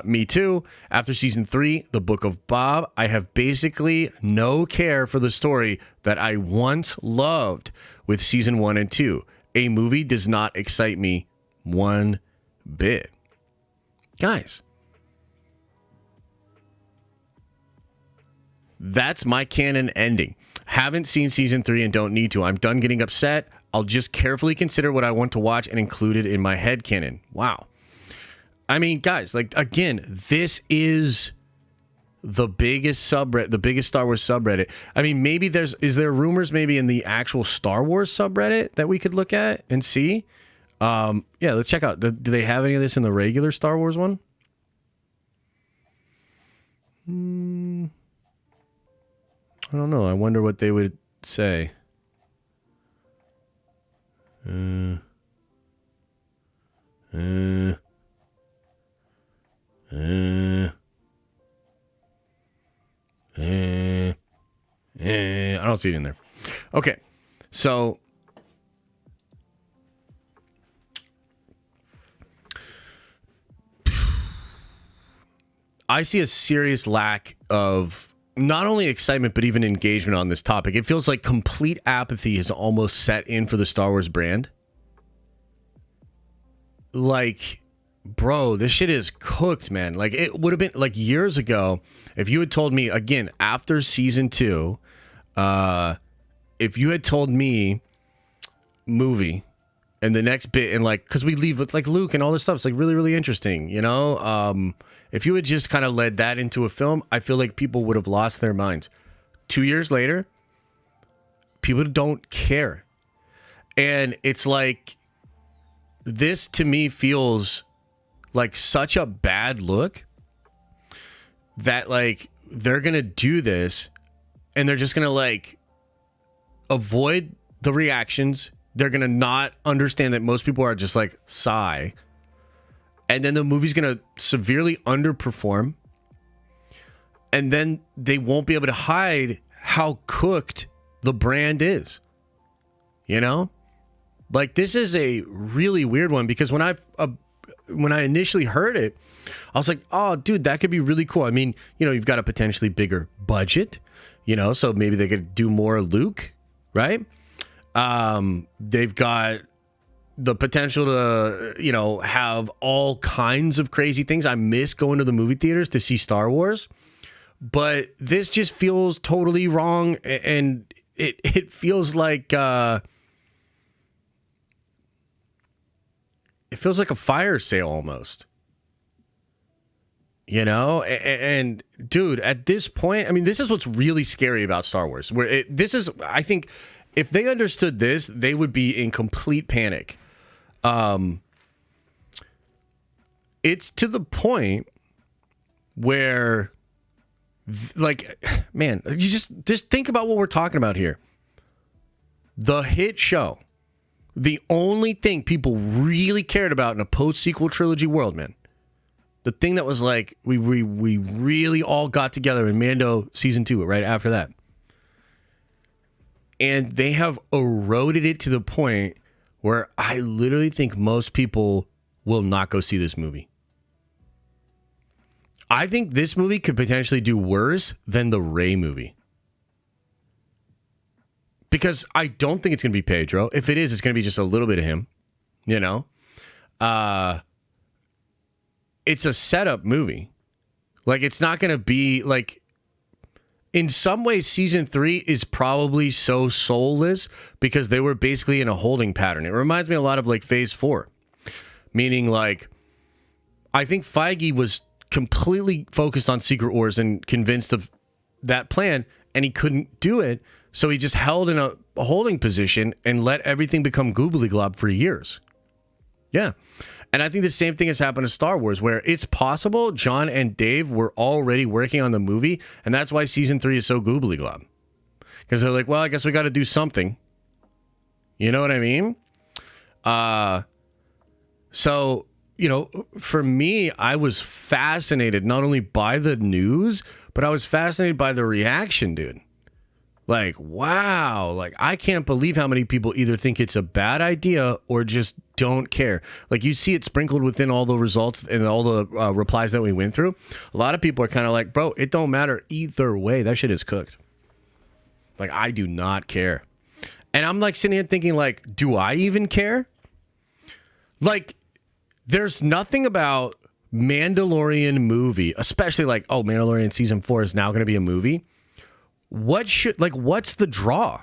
Me too. After season 3, The Book of Bob, I have basically no care for the story that I once loved with season 1 and 2. A movie does not excite me one bit. Guys, that's my canon ending. Haven't seen season 3 and don't need to. I'm done getting upset. I'll just carefully consider what I want to watch and include it in my headcanon. Wow. I mean, guys, like, again, this is the biggest subreddit, the biggest Star Wars subreddit. I mean, maybe is there rumors maybe in the actual Star Wars subreddit that we could look at and see? Yeah, let's check out. Do they have any of this in the regular Star Wars one? I don't know. I wonder what they would say. I don't see it in there. Okay, so I see a serious lack of not only excitement, but even engagement on this topic. It feels like complete apathy has almost set in for the Star Wars brand. Like, bro, this shit is cooked, man. Like, it would have been like years ago if you had told me, again, after season 2, if you had told me movie and the next bit, and like, because we leave with like Luke and all this stuff, it's like really, really interesting, you know? If you had just kind of led that into a film, I feel like people would have lost their minds. 2 years later, people don't care. And it's like, this to me feels like such a bad look that like they're going to do this and they're just going to like avoid the reactions. They're going to not understand that most people are just like sigh. And then the movie's going to severely underperform. and then they won't be able to hide how cooked the brand is. You know? Like, this is a really weird one, because when I initially heard it, I was like, oh, dude, that could be really cool. I mean, you know, you've got a potentially bigger budget, you know, so maybe they could do more Luke, right? They've got the potential to, you know, have all kinds of crazy things. I miss going to the movie theaters to see Star Wars, but this just feels totally wrong, and it feels like it feels like a fire sale almost. You know, and dude, at this point, I mean, this is what's really scary about Star Wars. I think if they understood this, they would be in complete panic. It's to the point where, like, man, you just think about what we're talking about here. The hit show, the only thing people really cared about in a post-sequel trilogy world, man. The thing that was like, we really all got together in Mando season 2, right after that. And they have eroded it to the point where I literally think most people will not go see this movie. I think this movie could potentially do worse than the Rey movie. Because I don't think it's going to be Pedro. If it is, it's going to be just a little bit of him, you know? It's a setup movie. Like, it's not going to be like, in some ways, season 3 is probably so soulless because they were basically in a holding pattern. It reminds me a lot of like phase 4, meaning like, I think Feige was completely focused on Secret Wars and convinced of that plan, and he couldn't do it. So he just held in a holding position and let everything become goobly glob for years. Yeah. And I think the same thing has happened to Star Wars, where it's possible John and Dave were already working on the movie, and that's why season 3 is so goobly glob. Because they're like, well, I guess we got to do something. You know what I mean? So, you know, for me, I was fascinated not only by the news, but I was fascinated by the reaction, dude. Like, wow, like, I can't believe how many people either think it's a bad idea or just don't care. Like, you see it sprinkled within all the results and all the replies that we went through. A lot of people are kind of like, bro, it don't matter either way. That shit is cooked. Like, I do not care. And I'm like sitting here thinking, like, do I even care? Like, there's nothing about Mandalorian movie, especially like, oh, Mandalorian season 4 is now going to be a movie. What's the draw?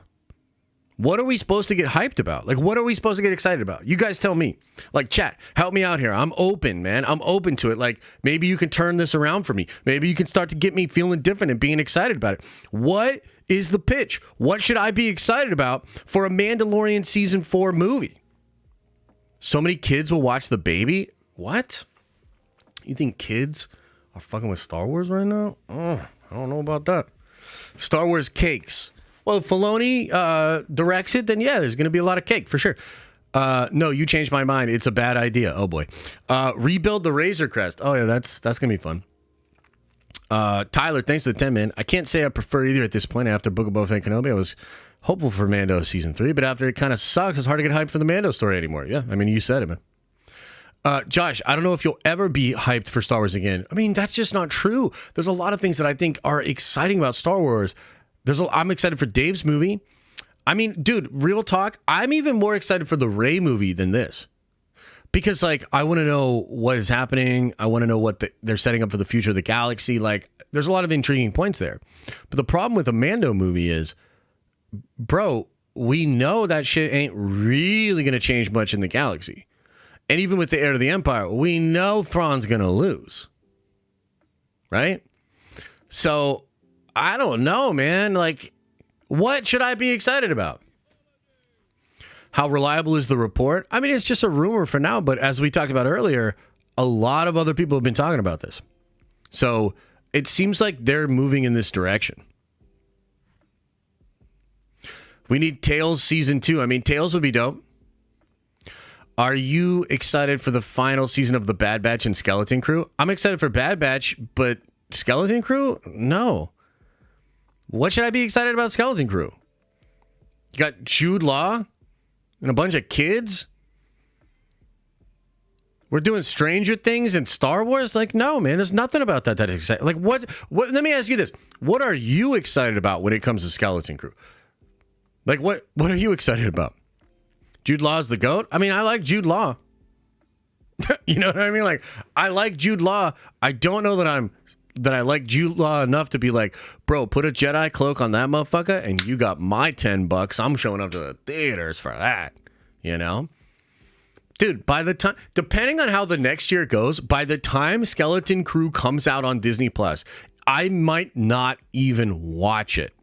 What are we supposed to get hyped about? Like, what are we supposed to get excited about? You guys tell me. Like, chat, help me out here. I'm open, man. I'm open to it. Like, maybe you can turn this around for me. Maybe you can start to get me feeling different and being excited about it. What is the pitch? What should I be excited about for a Mandalorian season 4 movie? So many kids will watch the baby? What? You think kids are fucking with Star Wars right now? Oh, I don't know about that. Star Wars cakes. Well, if Filoni directs it, then yeah, there's going to be a lot of cake for sure. No, you changed my mind. It's a bad idea. Oh boy. Rebuild the Razor Crest. Oh yeah, that's going to be fun. Tyler, thanks for the 10, man. I can't say I prefer either at this point. After Book of Boba Fett and Kenobi, I was hopeful for Mando season 3, but after it kind of sucks, it's hard to get hyped for the Mando story anymore. Yeah, I mean, you said it, man. Josh, I don't know if you'll ever be hyped for Star Wars again. I mean, that's just not true. There's a lot of things that I think are exciting about Star Wars. I'm excited for Dave's movie. I mean, dude, real talk, I'm even more excited for the Rey movie than this. Because, like, I want to know what is happening. I want to know what they're setting up for the future of the galaxy. Like, there's a lot of intriguing points there. But the problem with a Mando movie is, bro, we know that shit ain't really going to change much in the galaxy. And even with the Heir to the Empire, we know Thrawn's going to lose. Right? So, I don't know, man. Like, what should I be excited about? How reliable is the report? I mean, it's just a rumor for now, but as we talked about earlier, a lot of other people have been talking about this. So, it seems like they're moving in this direction. We need Tales season 2. I mean, Tales would be dope. Are you excited for the final season of The Bad Batch and Skeleton Crew? I'm excited for Bad Batch, but Skeleton Crew? No. What should I be excited about Skeleton Crew? You got Jude Law and a bunch of kids? We're doing Stranger Things and Star Wars? Like, no, man, there's nothing about that exciting. Like, what? Let me ask you this. What are you excited about when it comes to Skeleton Crew? Like, what are you excited about? Jude Law's the GOAT? I mean, I like Jude Law. You know what I mean? Like, I like Jude Law. I don't know that I like Jude Law enough to be like, bro, put a Jedi cloak on that motherfucker and you got my $10. I'm showing up to the theaters for that. You know? Dude, by the time, depending on how the next year goes, by the time Skeleton Crew comes out on Disney Plus, I might not even watch it.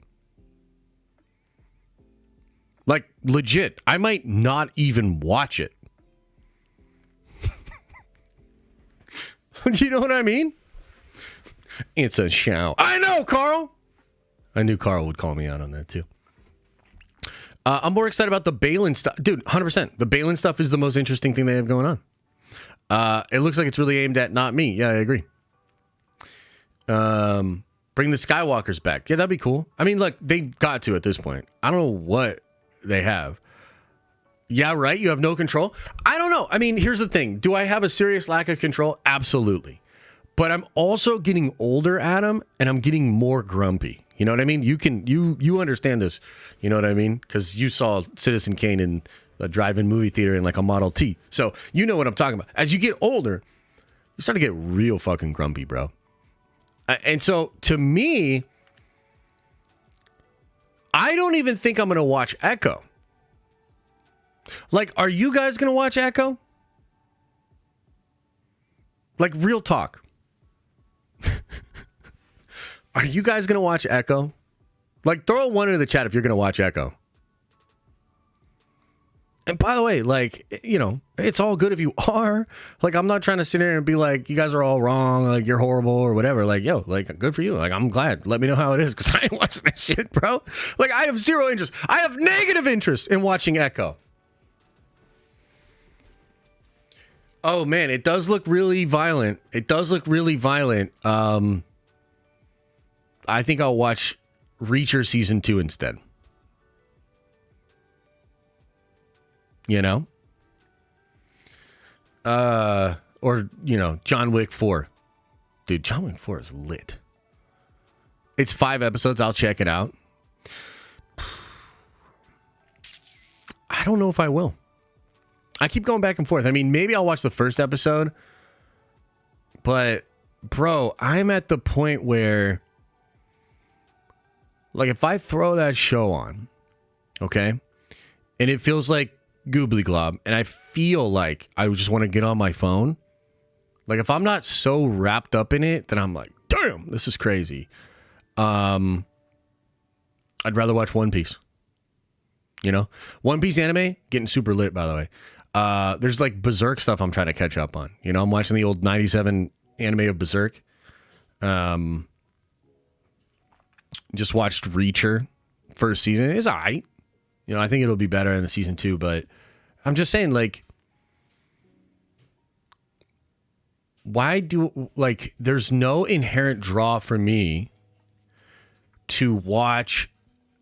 Like, legit, I might not even watch it. You know what I mean? It's a show. I know, Carl. I knew Carl would call me out on that, too. I'm more excited about the Balin stuff. Dude, 100%. The Balin stuff is the most interesting thing they have going on. It looks like it's really aimed at not me. Yeah, I agree. Bring the Skywalkers back. Yeah, that'd be cool. I mean, look, they got to at this point. I don't know what they have. Yeah, right? You have no control? I don't know. I mean, here's the thing. Do I have a serious lack of control? Absolutely. But I'm also getting older, Adam, and I'm getting more grumpy. You know what I mean? You understand this. You know what I mean? Because you saw Citizen Kane in a drive-in movie theater in like a Model T. So you know what I'm talking about. As you get older, you start to get real fucking grumpy, bro. And so to me, I don't even think I'm going to watch Echo. Like, are you guys going to watch Echo? Like, real talk. Are you guys going to watch Echo? Like, throw a one into the chat if you're going to watch Echo. And by the way, like, you know, it's all good if you are. Like, I'm not trying to sit here and be like, you guys are all wrong, like, you're horrible or whatever. Like, yo, like, good for you. Like, I'm glad. Let me know how it is, because I ain't watching that shit, bro. Like, I have zero interest. I have negative interest in watching Echo. Oh, man, it does look really violent. It does look really violent. I think I'll watch Reacher Season 2 instead. You know? Or, you know, John Wick 4. Dude, John Wick 4 is lit. It's 5 episodes. I'll check it out. I don't know if I will. I keep going back and forth. I mean, maybe I'll watch the first episode. But, bro, I'm at the point where, like, if I throw that show on, okay, and it feels like Goobly Glob, and I feel like I just want to get on my phone, like, if I'm not so wrapped up in it, then I'm like, damn, this is crazy. I'd rather watch One Piece. You know? One Piece anime, getting super lit, by the way. There's, like, Berserk stuff I'm trying to catch up on. You know, I'm watching the old 97 anime of Berserk. Just watched Reacher first season. It's all right. You know, I think it'll be better in the season 2, but I'm just saying, like, there's no inherent draw for me to watch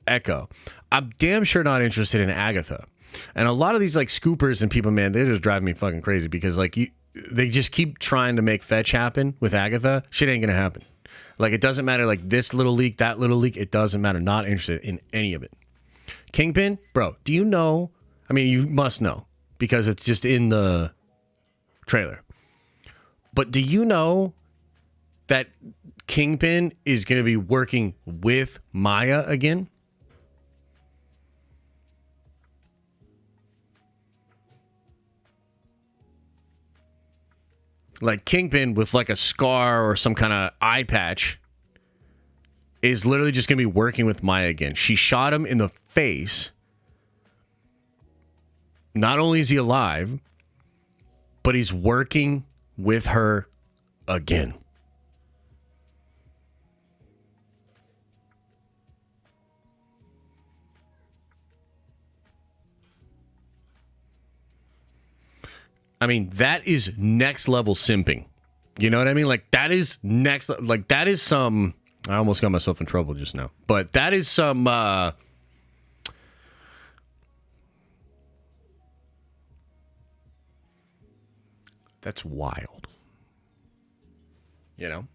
Echo. I'm damn sure not interested in Agatha. And a lot of these, like, scoopers and people, man, they're just driving me fucking crazy because, like, they just keep trying to make fetch happen with Agatha. Shit ain't gonna happen. Like, it doesn't matter, like, this little leak, that little leak. It doesn't matter. Not interested in any of it. Kingpin, bro, do you know? I mean, you must know because it's just in the trailer. But do you know that Kingpin is going to be working with Maya again? Like, Kingpin with, like, a scar or some kind of eye patch is literally just going to be working with Maya again. She shot him in the face. Not only is he alive, but he's working with her again. I mean, that is next level simping You know what I mean? Like, that is next. Like, that is some. I almost got myself in trouble just now. But that is some. That's wild. You know?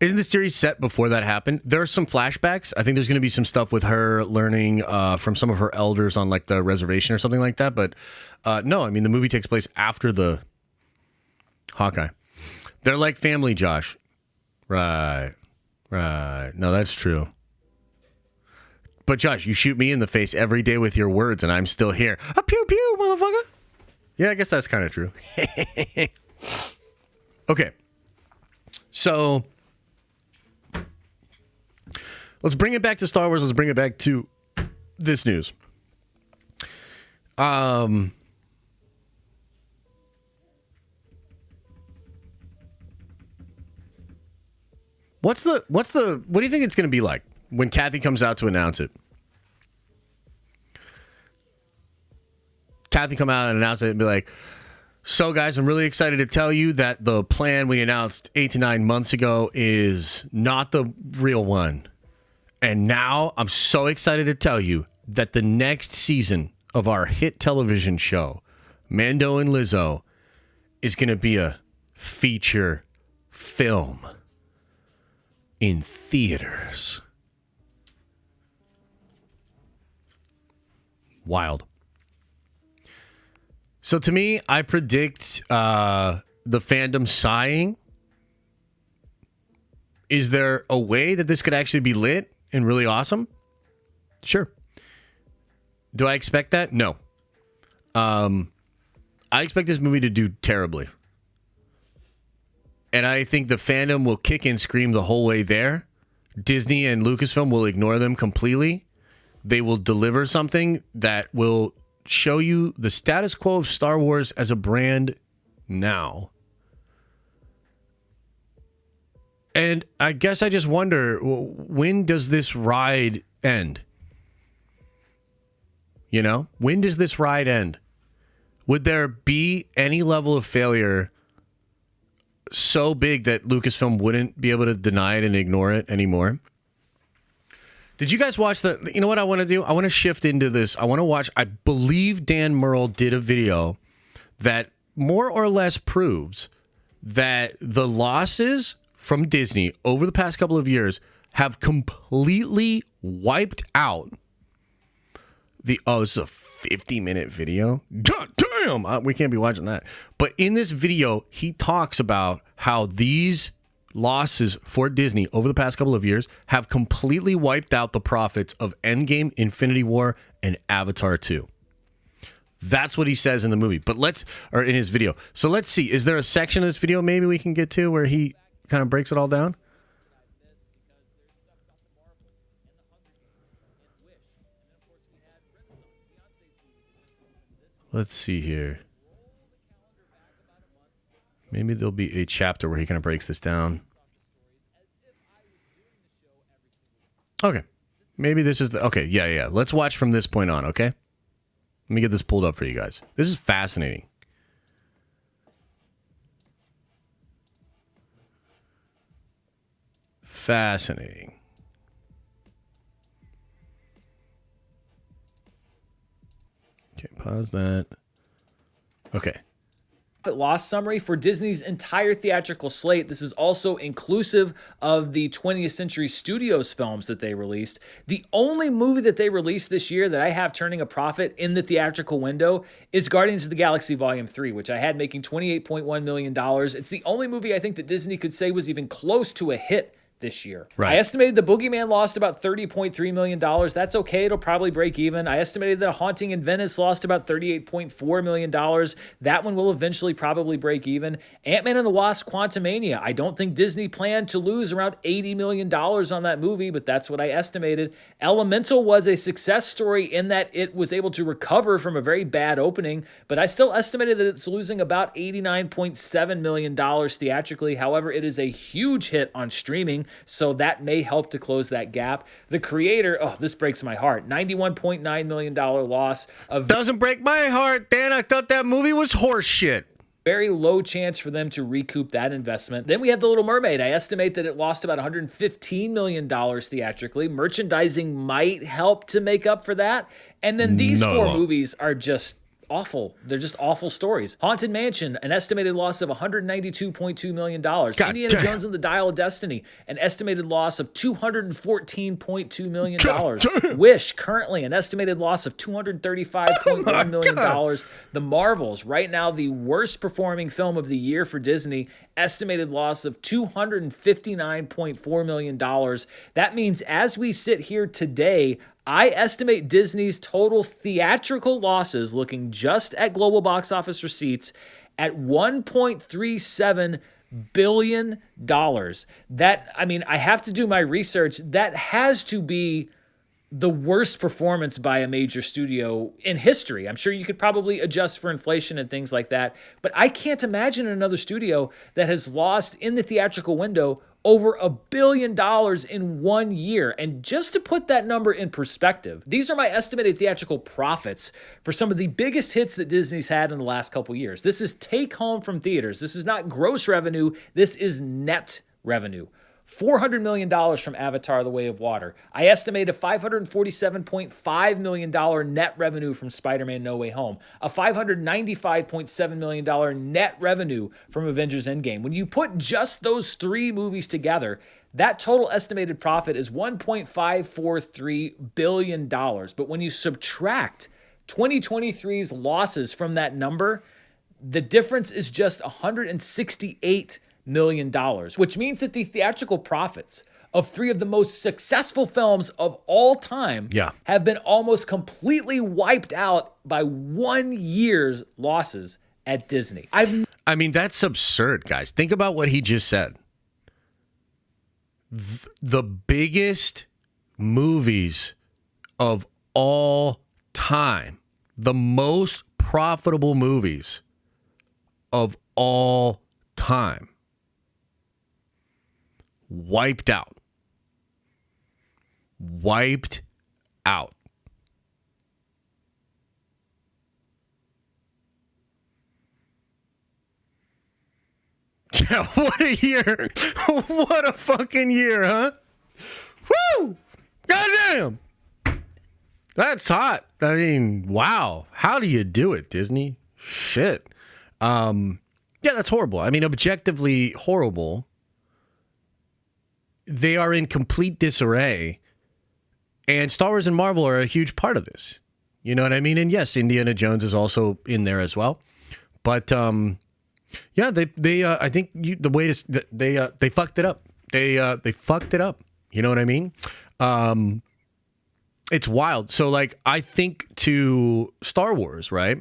Isn't the series set before that happened? There are some flashbacks. I think there's going to be some stuff with her learning from some of her elders on like the reservation or something like that. But no, I mean, the movie takes place after the Hawkeye. They're like family, Josh. Right. No, that's true. But Josh, you shoot me in the face every day with your words and I'm still here. A pew pew, motherfucker. Yeah, I guess that's kind of true. Okay. So let's bring it back to Star Wars. Let's bring it back to this news. What do you think it's going to be like when Kathy comes out to announce it? Kathy come out and announce it and be like, so guys, I'm really excited to tell you that the plan we announced 8 to 9 months ago is not the real one. And now I'm so excited to tell you that the next season of our hit television show, Mando and Lizzo, is going to be a feature film in theaters. Wild. So to me, I predict the fandom sighing. Is there a way that this could actually be lit and really awesome? Sure. Do I expect that? No. I expect this movie to do terribly. And I think the fandom will kick and scream the whole way there. Disney and Lucasfilm will ignore them completely. They will deliver something that will show you the status quo of Star Wars as a brand now. And I guess I just wonder, when does this ride end? You know, when does this ride end? Would there be any level of failure so big that Lucasfilm wouldn't be able to deny it and ignore it anymore? Did you guys watch you know what I want to do? I want to shift into this. I want to watch, I believe Dan Murrell did a video that more or less proves that the losses from Disney over the past couple of years have completely wiped out this is a 50-minute video. God damn, we can't be watching that. But in this video, he talks about how these losses for Disney over the past couple of years have completely wiped out the profits of Endgame, Infinity War, and Avatar 2. That's what he says in the movie. But or in his video. So let's see. Is there a section of this video maybe we can get to where he kind of breaks it all down? Let's see here. Maybe there'll be a chapter where he kind of breaks this down. Okay. Maybe this is okay. Yeah. Let's watch from this point on, okay? Let me get this pulled up for you guys. This is fascinating. Fascinating. Okay, pause that. Okay. Loss summary for Disney's entire theatrical slate. This is also inclusive of the 20th Century Studios films that they released. The only movie that they released this year that I have turning a profit in the theatrical window is Guardians of the Galaxy Volume 3, which I had making $28.1 million. It's the only movie I think that Disney could say was even close to a hit this year. Right. I estimated The Boogeyman lost about $30.3 million. That's okay. It'll probably break even. I estimated that Haunting in Venice lost about $38.4 million. That one will eventually probably break even. Ant-Man and the Wasp: Quantumania. I don't think Disney planned to lose around $80 million on that movie, but that's what I estimated. Elemental was a success story in that it was able to recover from a very bad opening, but I still estimated that it's losing about $89.7 million theatrically. However, it is a huge hit on streaming, so that may help to close that gap. The Creator, this breaks my heart, $91.9 million loss. Doesn't break my heart, Dan. I thought that movie was horse shit. Very low chance for them to recoup that investment. Then we have The Little Mermaid. I estimate that it lost about $115 million theatrically. Merchandising might help to make up for that. And then these four movies are just awful. They're just awful stories. Haunted Mansion, an estimated loss of $192.2 million. Indiana Jones and the Dial of Destiny, an estimated loss of $214.2 million. Wish, currently, an estimated loss of $235.1 million. The Marvels, right now the worst performing film of the year for Disney, estimated loss of $259.4 million. That means as we sit here today, I estimate Disney's total theatrical losses, looking just at global box office receipts, at $1.37 billion. That, I mean, I have to do my research. That has to be the worst performance by a major studio in history. I'm sure you could probably adjust for inflation and things like that, but I can't imagine another studio that has lost in the theatrical window over $1 billion in 1 year. And just to put that number in perspective, these are my estimated theatrical profits for some of the biggest hits that Disney's had in the last couple years. This is take home from theaters. This is not gross revenue. This is net revenue. $400 million from Avatar: The Way of Water. I estimate a $547.5 million net revenue from Spider-Man: No Way Home. A $595.7 million net revenue from Avengers: Endgame. When you put just those three movies together, that total estimated profit is $1.543 billion. But when you subtract 2023's losses from that number, the difference is just $168 million, which means that the theatrical profits of three of the most successful films of all time have been almost completely wiped out by 1 year's losses at Disney. I mean, that's absurd, guys. Think about what he just said. The biggest movies of all time, the most profitable movies of all time, wiped out. Wiped out. Yeah, what a year. What a fucking year, huh? Woo! Goddamn! That's hot. I mean, wow. How do you do it, Disney? Shit. Yeah, that's horrible. I mean, objectively horrible. They are in complete disarray, and Star Wars and Marvel are a huge part of this. You know what I mean? And yes, Indiana Jones is also in there as well. But yeah, they I think the way they fucked it up. They fucked it up. You know what I mean? It's wild. So like, I think to Star Wars, right?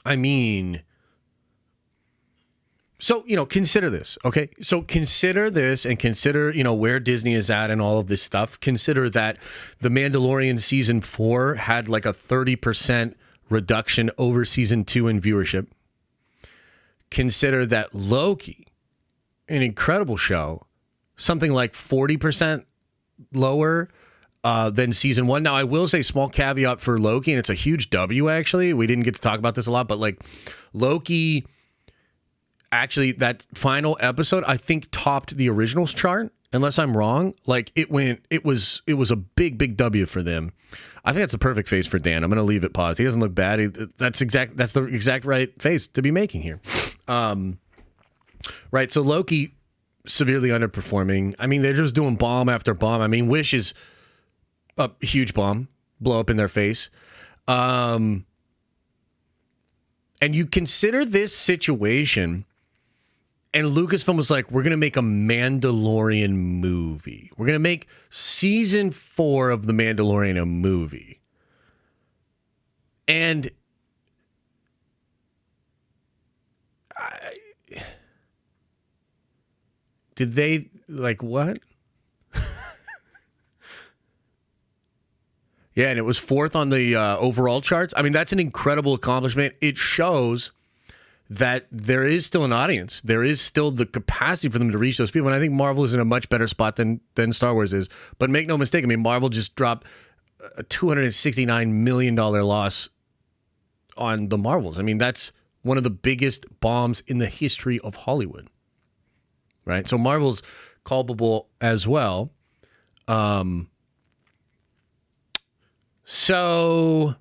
I mean, so, you know, consider this, okay? So consider this and consider, you know, where Disney is at and all of this stuff. Consider that The Mandalorian Season 4 had like a 30% reduction over Season 2 in viewership. Consider that Loki, an incredible show, something like 40% lower than Season 1. Now, I will say, small caveat for Loki, and it's a huge W, actually. We didn't get to talk about this a lot, but like Loki... Actually, that final episode, I think, topped the originals chart, unless I'm wrong. Like, it was a big W for them. I think that's a perfect face for Dan. I'm going to leave it paused. He doesn't look bad. That's the exact right face to be making here. Right, so Loki, severely underperforming. I mean, they're just doing bomb after bomb. I mean, Wish is a huge bomb, blow up in their face. And you consider this situation... And Lucasfilm was like, we're going to make a Mandalorian movie. We're going to make Season 4 of The Mandalorian a movie. And did they, like, what? Yeah, and it was fourth on the overall charts. I mean, that's an incredible accomplishment. It shows... that there is still an audience. There is still the capacity for them to reach those people. And I think Marvel is in a much better spot than Star Wars is. But make no mistake, I mean, Marvel just dropped a $269 million loss on the Marvels. I mean, that's one of the biggest bombs in the history of Hollywood. Right? So Marvel's culpable as well. So,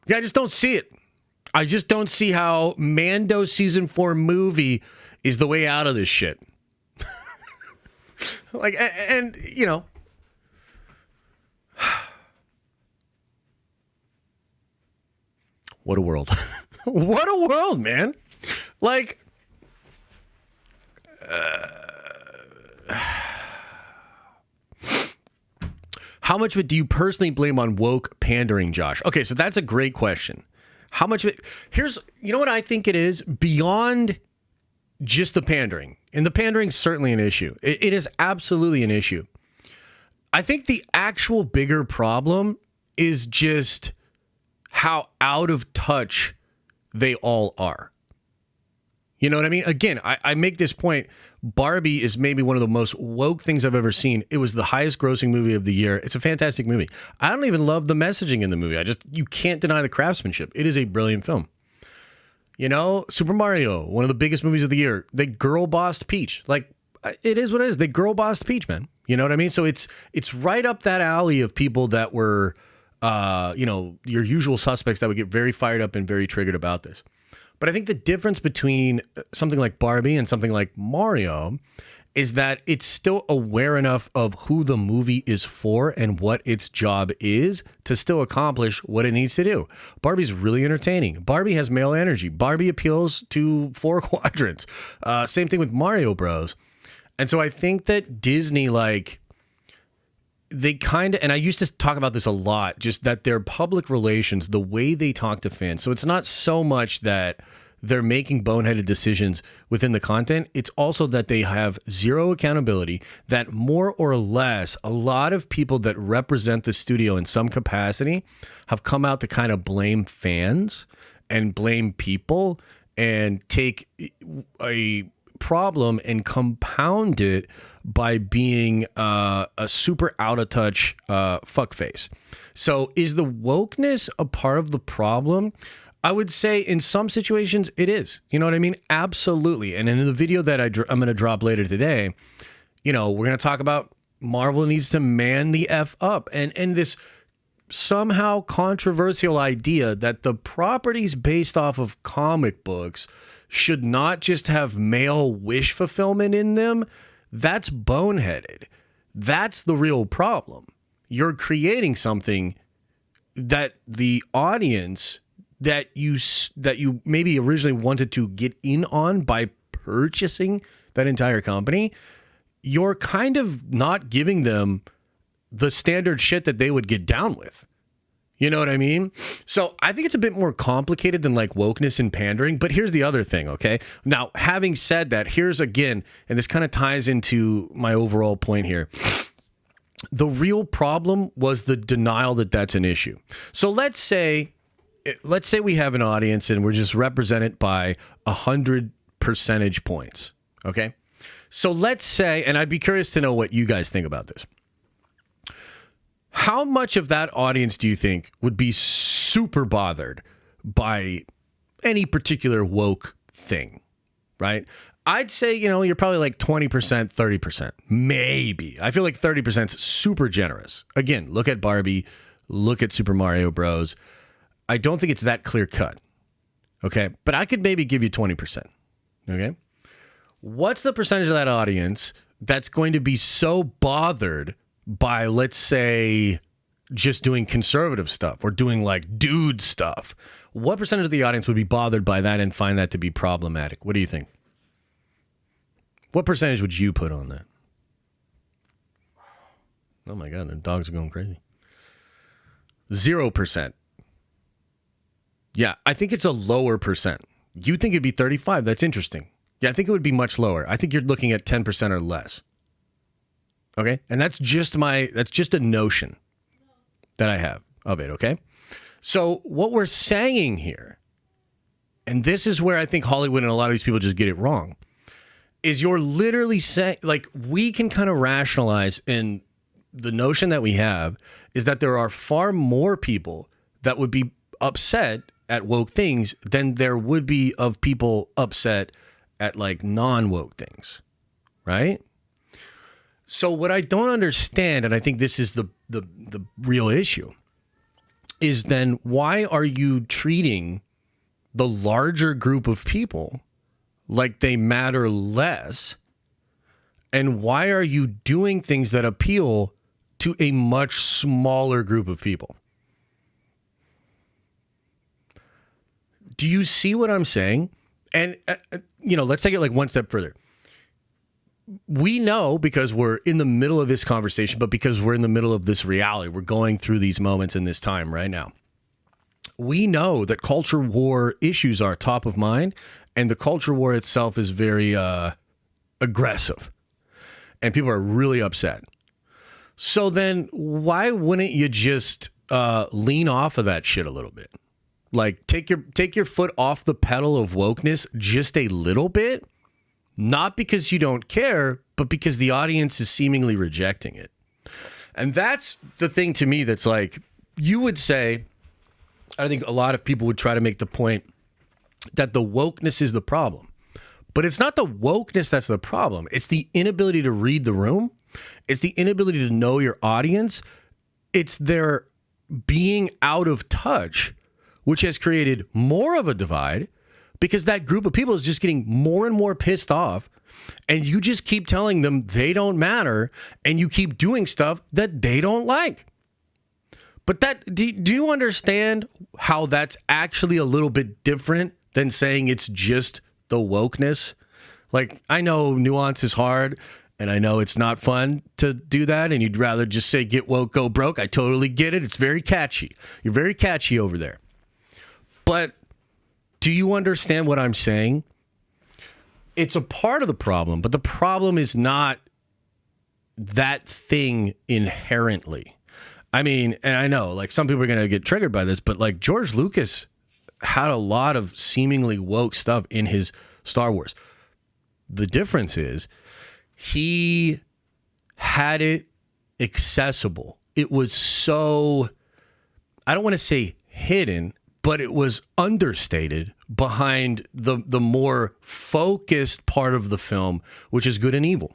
yeah, I just don't see it. I just don't see how Mando season 4 movie is the way out of this shit. Like, and you know, what a world. What a world, man. Like, how much of it do you personally blame on woke pandering, Josh? Okay, so that's a great question. How much of it? Here's, you know what I think it is? Beyond just the pandering. And the pandering is certainly an issue. It is absolutely an issue. I think the actual bigger problem is just how out of touch they all are. You know what I mean? Again, I make this point. Barbie is maybe one of the most woke things I've ever seen. It was the highest grossing movie of the year. It's a fantastic movie. I don't even love the messaging in the movie. You can't deny the craftsmanship. It is a brilliant film. You know, Super Mario, one of the biggest movies of the year. They girl bossed Peach. Like, it is what it is. They girl bossed Peach, man. You know what I mean? So it's right up that alley of people that were, you know, your usual suspects that would get very fired up and very triggered about this. But I think the difference between something like Barbie and something like Mario is that it's still aware enough of who the movie is for and what its job is to still accomplish what it needs to do. Barbie's really entertaining. Barbie has male energy. Barbie appeals to 4 quadrants. Same thing with Mario Bros. And so I think that Disney, like, they kind of, and I used to talk about this a lot, just that their public relations, the way they talk to fans. So it's not so much that they're making boneheaded decisions within the content. It's also that they have zero accountability, that more or less a lot of people that represent the studio in some capacity have come out to kind of blame fans and blame people and take a problem and compound it by being a super out of touch fuckface. So is the wokeness a part of the problem? I would say in some situations it is. You know what I mean? Absolutely. And in the video that I'm going to drop later today, you know, we're going to talk about Marvel needs to man the F up. And this somehow controversial idea that the properties based off of comic books should not just have male wish fulfillment in them. That's boneheaded. That's the real problem. You're creating something that the audience that you maybe originally wanted to get in on by purchasing that entire company, you're kind of not giving them the standard shit that they would get down with. You know what I mean? So I think it's a bit more complicated than like wokeness and pandering. But here's the other thing, okay? Now, having said that, here's again, and this kind of ties into my overall point here. The real problem was the denial that that's an issue. So let's say we have an audience and we're just represented by 100 percentage points, okay? So let's say, and I'd be curious to know what you guys think about this. How much of that audience do you think would be super bothered by any particular woke thing, right? I'd say, you know, you're probably like 20%, 30%, maybe. I feel like 30% is super generous. Again, look at Barbie, look at Super Mario Bros. I don't think it's that clear cut, okay? But I could maybe give you 20%, okay? What's the percentage of that audience that's going to be so bothered by, let's say, just doing conservative stuff or doing like dude stuff? What percentage of the audience would be bothered by that and find that to be problematic? What do you think? What percentage would you put on that? Oh my God, the dogs are going crazy. 0%. Yeah, I think it's a lower percent. You think it'd be 35? That's interesting. Yeah, I think it would be much lower. I think you're looking at 10% or less. Okay? And that's just a notion that I have of it, okay? So what we're saying here, and this is where I think Hollywood and a lot of these people just get it wrong, is you're literally saying, like, we can kind of rationalize, and the notion that we have is that there are far more people that would be upset at woke things than there would be of people upset at like non-woke things, right? So what I don't understand, and I think this is the real issue, is then why are you treating the larger group of people like they matter less? And why are you doing things that appeal to a much smaller group of people? Do you see what I'm saying? And, let's take it like one step further. We know, because we're in the middle of this conversation, but because we're in the middle of this reality, we're going through these moments in this time right now. We know that culture war issues are top of mind, and the culture war itself is very aggressive, and people are really upset. So then why wouldn't you just lean off of that shit a little bit? Like take your foot off the pedal of wokeness just a little bit, not because you don't care, but because the audience is seemingly rejecting it. And that's the thing to me that's like, you would say, I think a lot of people would try to make the point that the wokeness is the problem. But it's not the wokeness that's the problem. It's the inability to read the room. It's the inability to know your audience. It's their being out of touch, which has created more of a divide, because that group of people is just getting more and more pissed off, and you just keep telling them they don't matter, and you keep doing stuff that they don't like. But do you understand how that's actually a little bit different than saying it's just the wokeness? Like, I know nuance is hard, and I know it's not fun to do that, and you'd rather just say get woke, go broke. I totally get it. It's very catchy. You're very catchy over there. But do you understand what I'm saying? It's a part of the problem, but the problem is not that thing inherently. I mean, and I know, like, some people are going to get triggered by this, but like George Lucas had a lot of seemingly woke stuff in his Star Wars. The difference is he had it accessible. It was so, I don't want to say hidden, but it was understated behind the more focused part of the film, which is good and evil.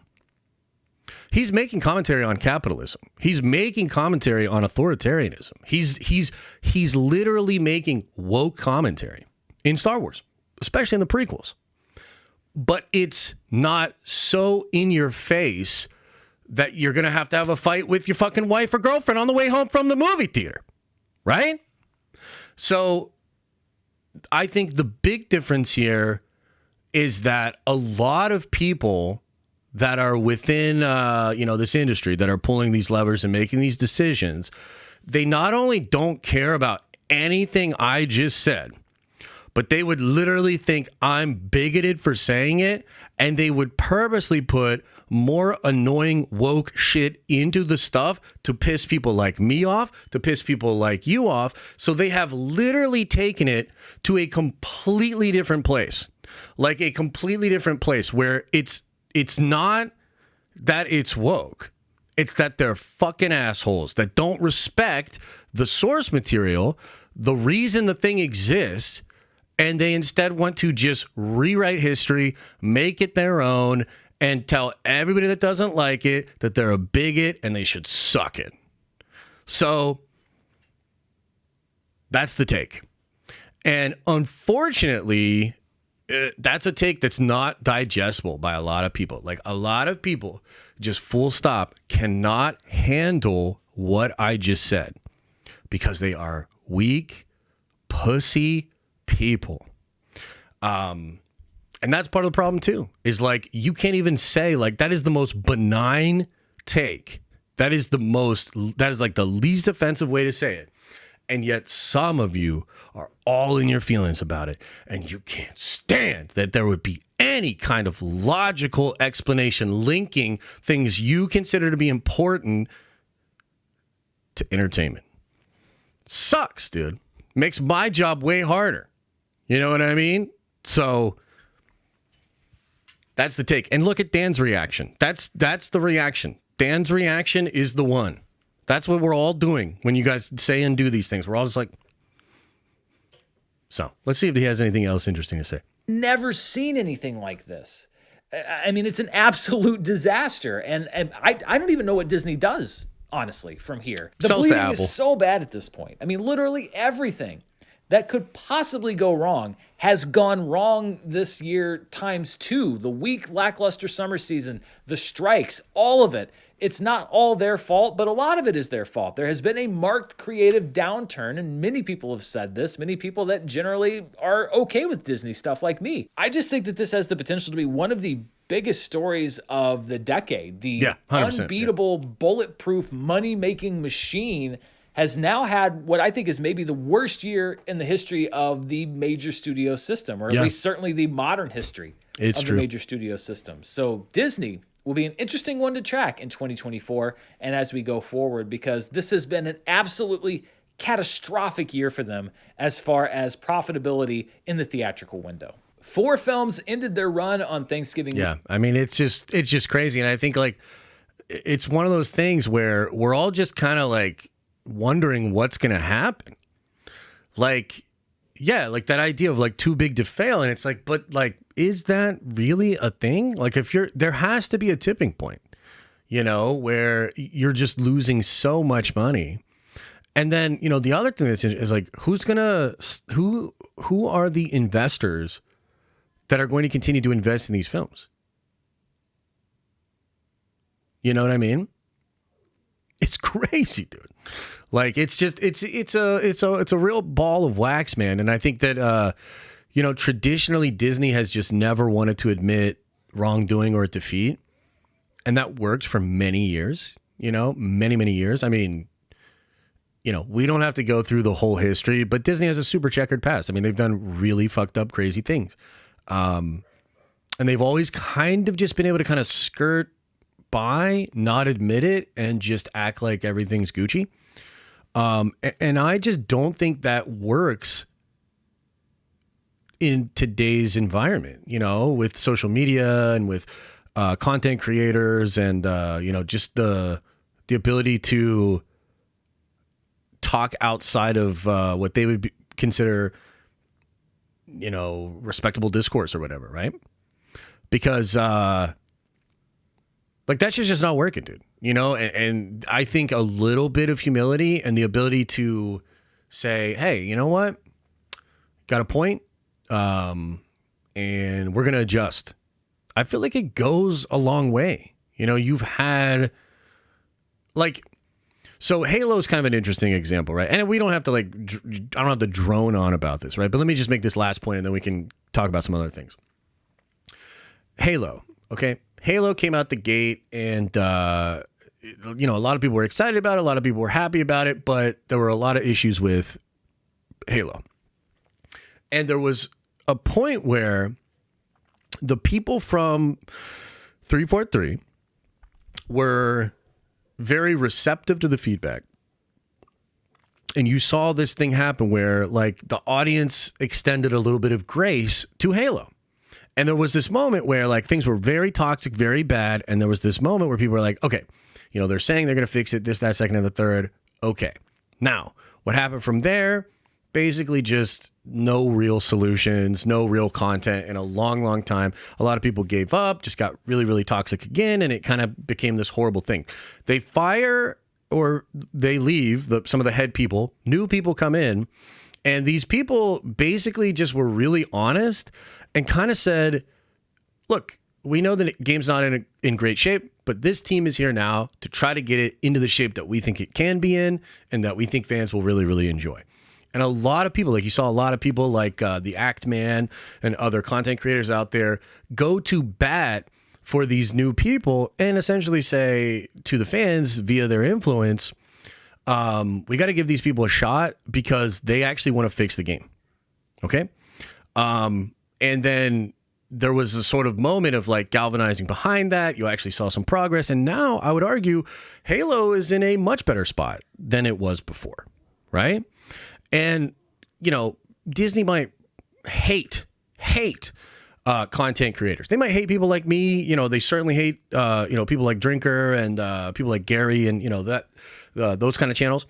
He's making commentary on capitalism. He's making commentary on authoritarianism. He's literally making woke commentary in Star Wars, especially in the prequels. But it's not so in your face that you're going to have a fight with your fucking wife or girlfriend on the way home from the movie theater, right? So I think the big difference here is that a lot of people that are within, this industry that are pulling these levers and making these decisions, they not only don't care about anything I just said, but they would literally think I'm bigoted for saying it, and they would purposely put more annoying woke shit into the stuff to piss people like me off, to piss people like you off. So they have literally taken it to a completely different place. Like a completely different place where it's not that it's woke. It's that they're fucking assholes that don't respect the source material, the reason the thing exists, and they instead want to just rewrite history, make it their own, and tell everybody that doesn't like it that they're a bigot and they should suck it. So that's the take. And unfortunately, that's a take that's not digestible by a lot of people. Like, a lot of people, just full stop, cannot handle what I just said because they are weak, pussy people. And that's part of the problem too, is like, you can't even say, like, that is the most benign take. That is like the least offensive way to say it. And yet some of you are all in your feelings about it, and you can't stand that there would be any kind of logical explanation linking things you consider to be important to entertainment. Sucks, dude. Makes my job way harder. You know what I mean? So that's the take. And look at Dan's reaction. That's the reaction. Dan's reaction is the one. That's what we're all doing when you guys say and do these things. We're all just like, So let's see if he has anything else interesting to say. Never seen anything like this. I mean, it's an absolute disaster. And I don't even know what Disney does, honestly, from here. The Sells to bleeding Apple. is so bad at this point. I mean, literally everything that could possibly go wrong has gone wrong this year times 2. The weak, lackluster summer season, the strikes, all of it. It's not all their fault, but a lot of it is their fault. There has been a marked creative downturn, and many people have said this, many people that generally are okay with Disney stuff like me. I just think that this has the potential to be one of the biggest stories of the decade. The 100%, unbeatable, bulletproof, money-making machine has now had what I think is maybe the worst year in the history of the major studio system, or at least certainly the modern history of the major studio system. So Disney will be an interesting one to track in 2024 and as we go forward, because this has been an absolutely catastrophic year for them as far as profitability in the theatrical window. 4 films ended their run on Thanksgiving. Yeah, I mean, it's just crazy. And I think, like, it's one of those things where we're all just kind of, like, wondering what's going to happen. Like, yeah, like that idea of, like, too big to fail. And it's like, but, like, is that really a thing? Like, there has to be a tipping point, you know, where you're just losing so much money. And then, you know, the other thing is like, who are the investors that are going to continue to invest in these films? You know what I mean? It's crazy, dude. Like, it's just, it's a real ball of wax, man. And I think that, you know, traditionally Disney has just never wanted to admit wrongdoing or defeat. And that worked for many years, you know, many years. I mean, you know, we don't have to go through the whole history, but Disney has a super checkered past. I mean, they've done really fucked up, crazy things. And they've always kind of just been able to kind of skirt by, not admit it, and just act like everything's Gucci. And I just don't think that works in today's environment, you know, with social media and with content creators and, you know, just the ability to talk outside of what they would consider, you know, respectable discourse or whatever, right? Because, like, that's just not working, dude. You know, and I think a little bit of humility and the ability to say, hey, you know what? Got a point. And we're going to adjust. I feel like it goes a long way. You know, you've had, like, so Halo is kind of an interesting example, right? And we don't have to, like, I don't have to drone on about this, right? But let me just make this last point and then we can talk about some other things. Halo, okay? Halo came out the gate and, you know, a lot of people were excited about it. A lot of people were happy about it, but there were a lot of issues with Halo. And there was a point where the people from 343 were very receptive to the feedback. And you saw this thing happen where, like, the audience extended a little bit of grace to Halo. And there was this moment where, like, things were very toxic, very bad. And there was this moment where people were like, okay, you know, they're saying they're going to fix it, this, that, second, and the third. Okay. Now, what happened from there? Basically just no real solutions, no real content in a long time. A lot of people gave up, just got really, really toxic again. And it kind of became this horrible thing. They fire or they leave some of the head people, new people come in. And these people basically just were really honest and kind of said, look, we know that the game's not in great shape, but this team is here now to try to get it into the shape that we think it can be in and that we think fans will really, really enjoy. And a lot of people, like you saw a lot of people like the Act Man and other content creators out there go to bat for these new people and essentially say to the fans via their influence, we got to give these people a shot because they actually want to fix the game. Okay. And then there was a sort of moment of, like, galvanizing behind that. You actually saw some progress. And now I would argue Halo is in a much better spot than it was before. Right. And, you know, Disney might hate content creators. They might hate people like me. You know, they certainly hate, you know, people like Drinker and people like Gary and, you know, that those kind of channels.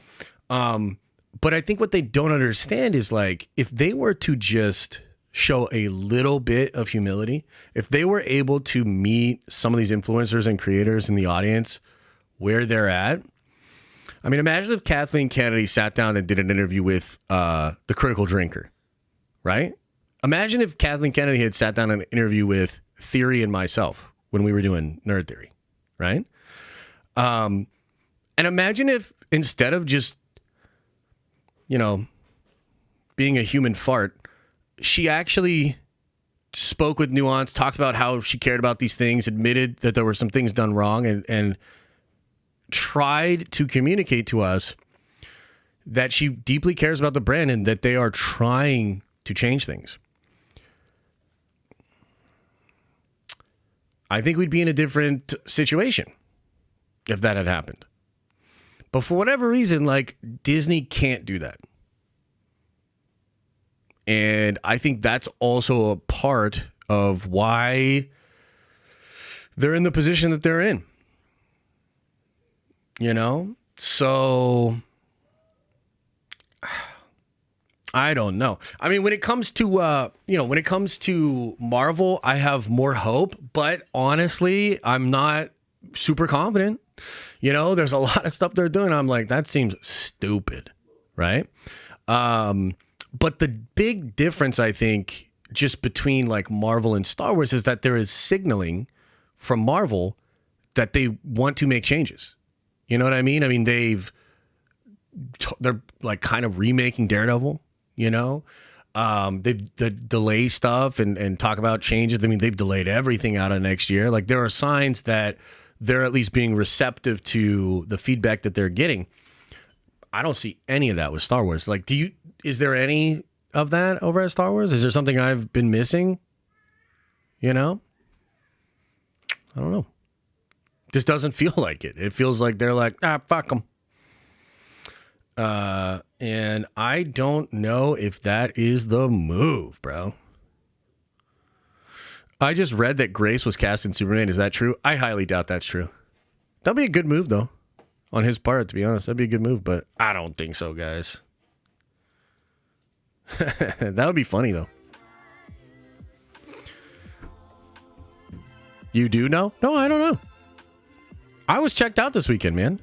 But I think what they don't understand is like, if they were to just show a little bit of humility, if they were able to meet some of these influencers and creators in the audience where they're at. I mean, imagine if Kathleen Kennedy sat down and did an interview with the Critical Drinker, right? Imagine if Kathleen Kennedy had sat down and an interview with Theory and myself when we were doing Nerd Theory, right? And imagine if instead of just, you know, being a human fart, she actually spoke with nuance, talked about how she cared about these things, admitted that there were some things done wrong, and tried to communicate to us that she deeply cares about the brand and that they are trying to change things. I think we'd be in a different situation if that had happened. But for whatever reason, like, Disney can't do that. And I think that's also a part of why they're in the position that they're in. You know? So I don't know. I mean, when it comes to when it comes to Marvel, I have more hope, but honestly, I'm not super confident. You know, there's a lot of stuff they're doing. I'm like, that seems stupid, right? But the big difference, I think, just between like Marvel and Star Wars is that there is signaling from Marvel that they want to make changes. You know what I mean? I mean, they're like kind of remaking Daredevil, you know? They delay stuff and talk about changes. I mean, they've delayed everything out of next year. Like, there are signs that they're at least being receptive to the feedback that they're getting. I don't see any of that with Star Wars. Like, is there any of that over at Star Wars? Is there something I've been missing? You know? I don't know. Just doesn't feel like it. It feels like they're like, fuck them. And I don't know if that is the move, bro. I just read that Grace was cast in Superman. Is that true? I highly doubt that's true. That'd be a good move, though. On his part, to be honest. That'd be a good move, but I don't think so, guys. That would be funny, though. You do know? No, I don't know. I was checked out this weekend, man.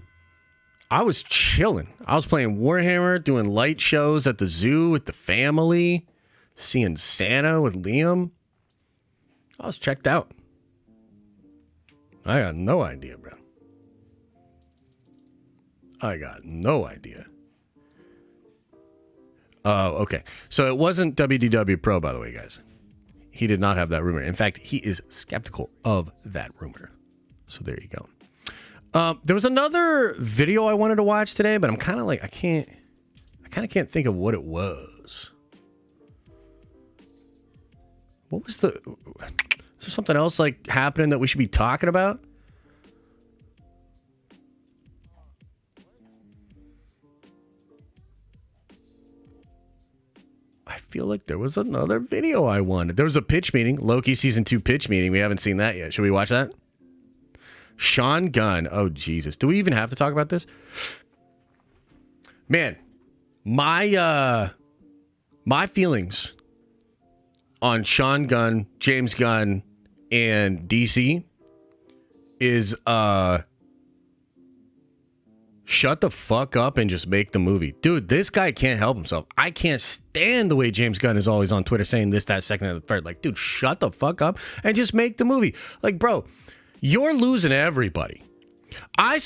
I was chilling. I was playing Warhammer, doing light shows at the zoo with the family, seeing Santa with Liam. I was checked out. I got no idea, bro. I got no idea. Oh, okay. So it wasn't WDW Pro, by the way, guys. He did not have that rumor. In fact, he is skeptical of that rumor. So there you go. There was another video I wanted to watch today, but I'm kind of like, I kind of can't think of what it was. What was is there something else like happening that we should be talking about? I feel like there was another video I wanted. There was a pitch meeting, Loki season 2 pitch meeting. We haven't seen that yet. Should we watch that? Sean Gunn. Oh, Jesus. Do we even have to talk about this? Man, my feelings on Sean Gunn, James Gunn, and DC is shut the fuck up and just make the movie. Dude, this guy can't help himself. I can't stand the way James Gunn is always on Twitter saying this, that, second, and the third. Like, dude, shut the fuck up and just make the movie. Like, bro, you're losing everybody. I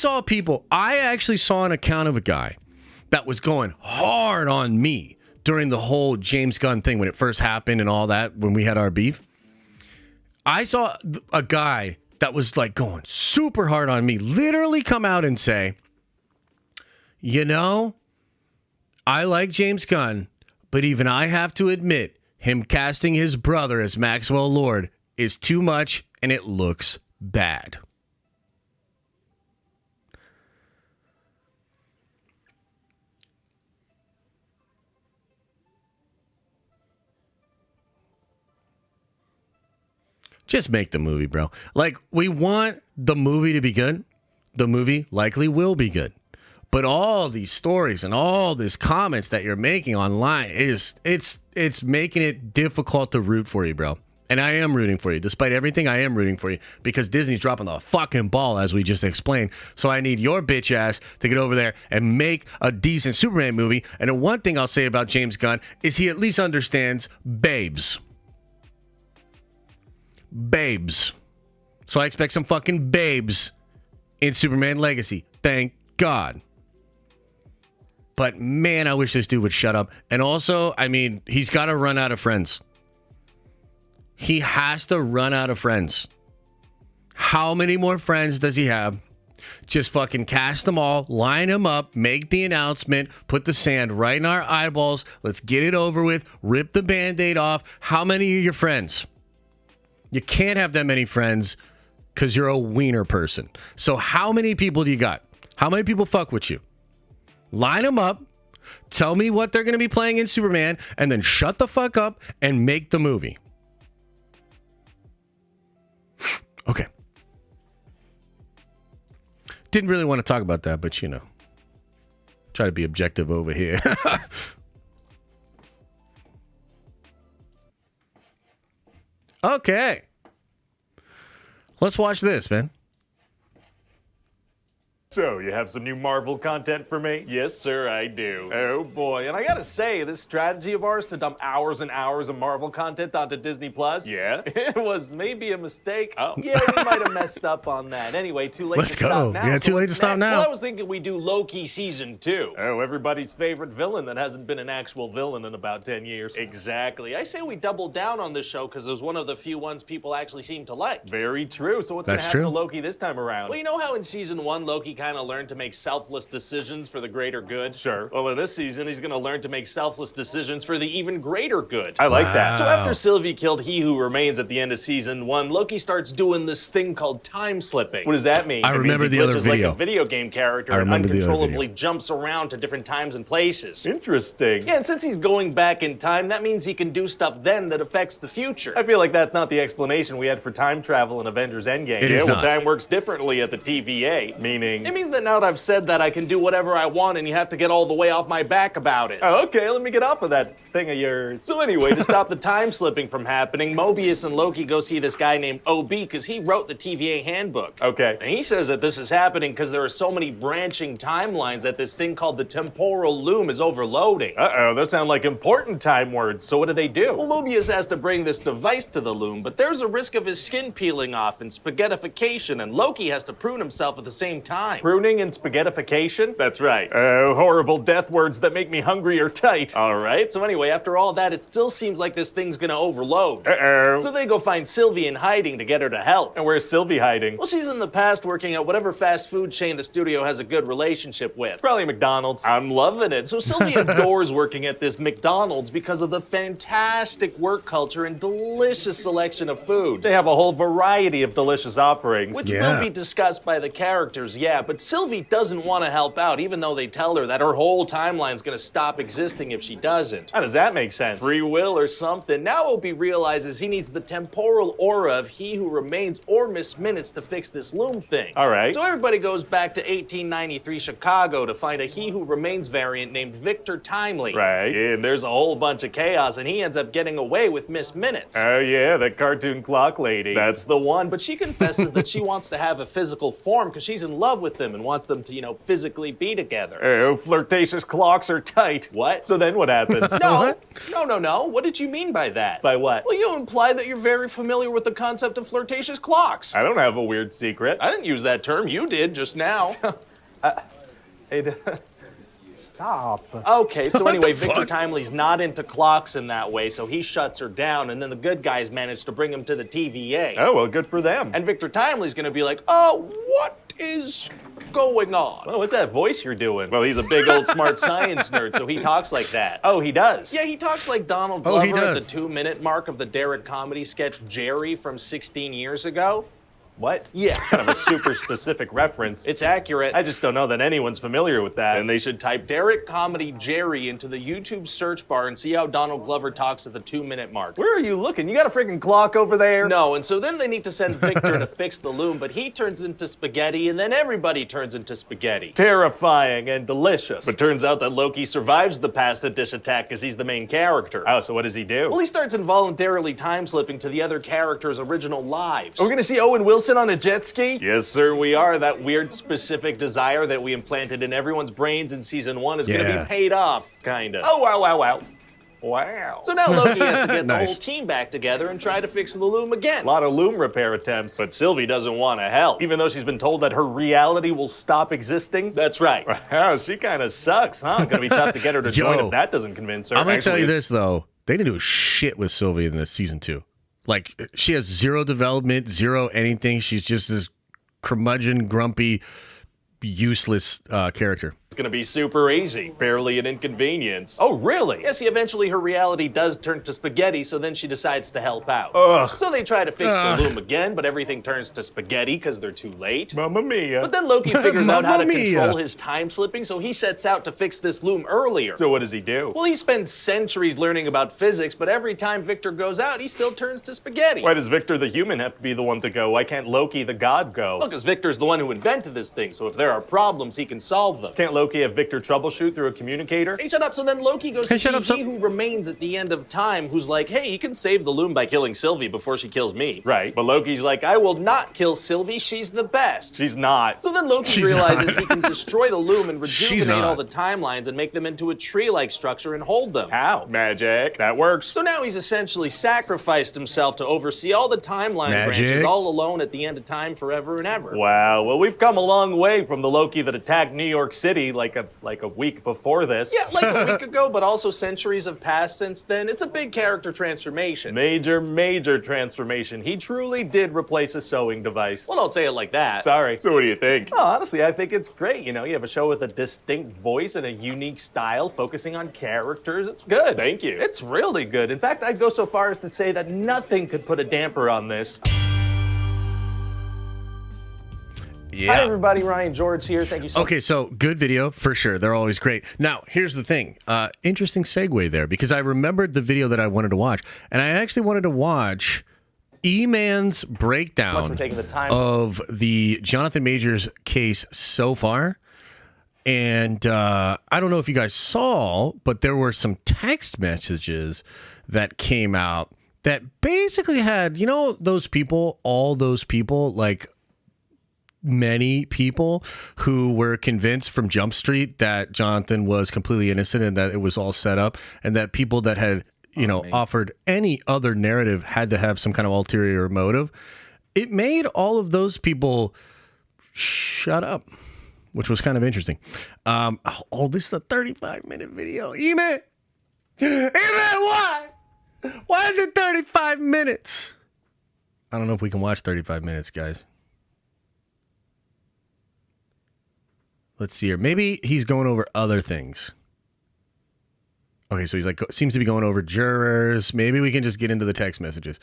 actually saw an account of a guy that was going hard on me during the whole James Gunn thing when it first happened and all that, when we had our beef. I saw a guy that was like going super hard on me literally come out and say, you know, I like James Gunn, but even I have to admit him casting his brother as Maxwell Lord is too much and it looks bad. Just make the movie, bro. Like, we want the movie to be good. The movie likely will be good. But all these stories and all these comments that you're making online it's making it difficult to root for you, bro. And I am rooting for you. Despite everything, I am rooting for you because Disney's dropping the fucking ball, as we just explained. So I need your bitch ass to get over there and make a decent Superman movie. And the one thing I'll say about James Gunn is he at least understands babes. Babes. So I expect some fucking babes in Superman Legacy. Thank God. But man, I wish this dude would shut up. And also, I mean, he's got to run out of friends. He has to run out of friends. How many more friends does he have? Just fucking cast them all, line them up, make the announcement, put the sand right in our eyeballs. Let's get it over with. Rip the Band-Aid off. How many are your friends? You can't have that many friends because you're a wiener person. So how many people do you got? How many people fuck with you? Line them up. Tell me what they're going to be playing in Superman, and then shut the fuck up and make the movie. Okay. Didn't really want to talk about that, but you know, try to be objective over here. Okay. Let's watch this, man. So, you have some new Marvel content for me? Yes, sir, I do. Oh boy, and I gotta say, this strategy of ours to dump hours and hours of Marvel content onto Disney Plus, yeah, it was maybe a mistake. Oh. Yeah, we might have messed up on that. Anyway, too late to stop now. Yeah, too late to stop now. Well, I was thinking we do Loki Season 2. Oh, everybody's favorite villain that hasn't been an actual villain in about 10 years. Exactly. I say we double down on this show because it was one of the few ones people actually seem to like. Very true. So what's gonna happen to Loki this time around? Well, you know how in Season 1, Loki kind of learned to make selfless decisions for the greater good? Sure. Well, in this season, he's going to learn to make selfless decisions for the even greater good. I like that. So after Sylvie killed He Who Remains at the end of Season 1, Loki starts doing this thing called time slipping. What does that mean? I remember the other video. Like a video game character and uncontrollably jumps around to different times and places. Interesting. Yeah, and since he's going back in time, that means he can do stuff then that affects the future. I feel like that's not the explanation we had for time travel in Avengers Endgame. It is not. Time works differently at the TVA. Meaning? It means that now that I've said that, I can do whatever I want and you have to get all the way off my back about it. Oh, okay, let me get off of that thing of yours. So anyway, to stop the time slipping from happening, Mobius and Loki go see this guy named OB because he wrote the TVA handbook. Okay. And he says that this is happening because there are so many branching timelines that this thing called the temporal loom is overloading. Uh-oh, those sound like important time words. So what do? Well, Mobius has to bring this device to the loom, but there's a risk of his skin peeling off and spaghettification, and Loki has to prune himself at the same time. Pruning and spaghettification? That's right. Oh, horrible death words that make me hungry or tight. All right, so anyway, after all that, it still seems like this thing's gonna overload. Uh-oh. So they go find Sylvie in hiding to get her to help. And where's Sylvie hiding? Well, she's in the past working at whatever fast food chain the studio has a good relationship with. Probably McDonald's. I'm loving it. So Sylvie adores working at this McDonald's because of the fantastic work culture and delicious selection of food. They have a whole variety of delicious offerings. Which will be discussed by the characters, but Sylvie doesn't want to help out, even though they tell her that her whole timeline's gonna stop existing if she doesn't. How does that make sense? Free will or something. Now Opie realizes he needs the temporal aura of He Who Remains or Miss Minutes to fix this loom thing. All right. So everybody goes back to 1893 Chicago to find a He Who Remains variant named Victor Timely. Right. And there's a whole bunch of chaos, and he ends up getting away with Miss Minutes. Oh yeah, that cartoon clock lady. That's the one, but she confesses that she wants to have a physical form because she's in love with them and wants them to, physically be together. Oh, flirtatious clocks are tight. What? So then what happens? No. What did you mean by that? By what? Well, you imply that you're very familiar with the concept of flirtatious clocks. I don't have a weird secret. I didn't use that term. You did just now. Stop. Okay, so anyway, Victor Timely's not into clocks in that way, so he shuts her down, and then the good guys manage to bring him to the TVA. Oh, well, good for them. And Victor Timely's gonna be like, oh, what is going on? Well, what's that voice you're doing? Well, he's a big old smart science nerd, so he talks like that. Oh, he does? Yeah, he talks like Donald Glover at the 2-minute mark of the Derek comedy sketch Jerry from 16 years ago. What? Yeah, kind of a super specific reference. It's accurate. I just don't know that anyone's familiar with that. And they should type Derek Comedy Jerry into the YouTube search bar and see how Donald Glover talks at the 2-minute mark. Where are you looking? You got a freaking clock over there? No, and so then they need to send Victor to fix the loom, but he turns into spaghetti, and then everybody turns into spaghetti. Terrifying and delicious. But turns out that Loki survives the pasta dish attack because he's the main character. Oh, so what does he do? Well, he starts involuntarily time-slipping to the other characters' original lives. We're gonna see Owen Wilson on a jet ski? Yes, sir, we are. That weird specific desire that we implanted in everyone's brains in season 1 is gonna be paid off, kinda. Oh, wow, wow, wow. Wow. So now Loki has to get the whole team back together and try to fix the loom again. A lot of loom repair attempts, but Sylvie doesn't want to help, even though she's been told that her reality will stop existing. That's right. Wow, she kind of sucks, huh? Gonna be tough to get her to join if that doesn't convince her. I'm gonna tell you this, though. They didn't do shit with Sylvie in this season 2. Like, she has zero development, zero anything. She's just this curmudgeon, grumpy, useless character. It's gonna be super easy, barely an inconvenience. Oh, really? Yes, eventually her reality does turn to spaghetti, so then she decides to help out. Ugh. So they try to fix the loom again, but everything turns to spaghetti because they're too late. Mamma mia. But then Loki figures out how to control his time slipping, so he sets out to fix this loom earlier. So what does he do? Well, he spends centuries learning about physics, but every time Victor goes out, he still turns to spaghetti. Why does Victor the human have to be the one to go? Why can't Loki the god go? Well, because Victor's the one who invented this thing, so if there are problems, he can solve them. Can't Loki have Victor troubleshoot through a communicator? Hey, shut up. So then Loki goes to see He Who Remains at the end of time, who's like, hey, you can save the loom by killing Sylvie before she kills me. Right. But Loki's like, I will not kill Sylvie. She's the best. She's not. So then Loki realizes he can destroy the loom and rejuvenate all the timelines and make them into a tree-like structure and hold them. How? Magic. That works. So now he's essentially sacrificed himself to oversee all the timeline branches all alone at the end of time forever and ever. Wow. Well, we've come a long way from the Loki that attacked New York City like a week before this. Yeah, like a week ago, but also centuries have passed since then. It's a big character transformation. Major transformation. He truly did replace a sewing device. Well, don't say it like that. Sorry. So what do you think? Oh, honestly, I think it's great. You know, you have a show with a distinct voice and a unique style, focusing on characters. It's good. Thank you. It's really good. In fact, I'd go so far as to say that nothing could put a damper on this. Yeah. Hi, everybody. Ryan George here. Thank you so much. Okay, so good video for sure. They're always great. Now, here's the thing. Interesting segue there, because I remembered the video that I wanted to watch, and I actually wanted to watch E-Man's breakdown of the Jonathan Majors case so far. And I don't know if you guys saw, but there were some text messages that came out that basically had, you know, those people, all those people, like, many people who were convinced from Jump Street that Jonathan was completely innocent and that it was all set up, and that people that had, you know, offered any other narrative had to have some kind of ulterior motive. It made all of those people shut up, which was kind of interesting. Oh, this is a 35-minute video. E-Man, why? Why is it 35 minutes? I don't know if we can watch 35 minutes, guys. Let's see here. Maybe he's going over other things. Okay, so he's like, seems to be going over jurors. Maybe we can just get into the text messages.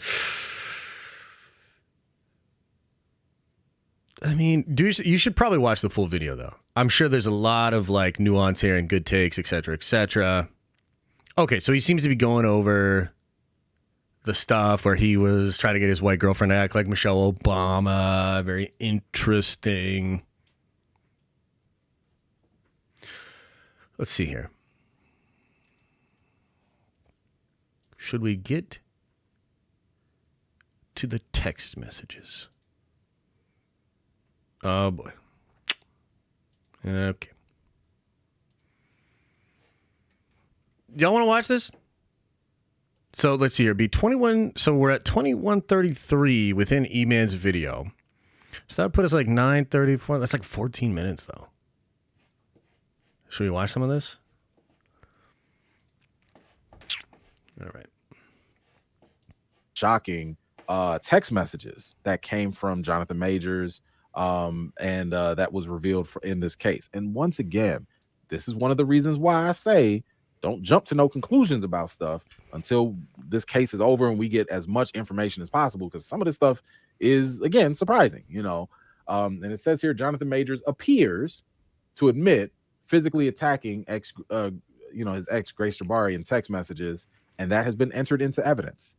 I mean, you should probably watch the full video, though. I'm sure there's a lot of like nuance here and good takes, etc., etc. Okay, so he seems to be going over the stuff where he was trying to get his white girlfriend to act like Michelle Obama. Very interesting. Let's see here. Should we get to the text messages? Oh, boy. Okay. Y'all want to watch this? So let's see here. Be 21. So we're at 21:33 within E-Man's video. So that would put us like 9:34. That's like 14 minutes, though. Should we watch some of this? All right. Shocking text messages that came from Jonathan Majors and that was revealed in this case. And once again, this is one of the reasons why I say don't jump to no conclusions about stuff until this case is over and we get as much information as possible, because some of this stuff is, again, surprising, and it says here Jonathan Majors appears to admit physically attacking his ex Grace Jabari in text messages, and that has been entered into evidence.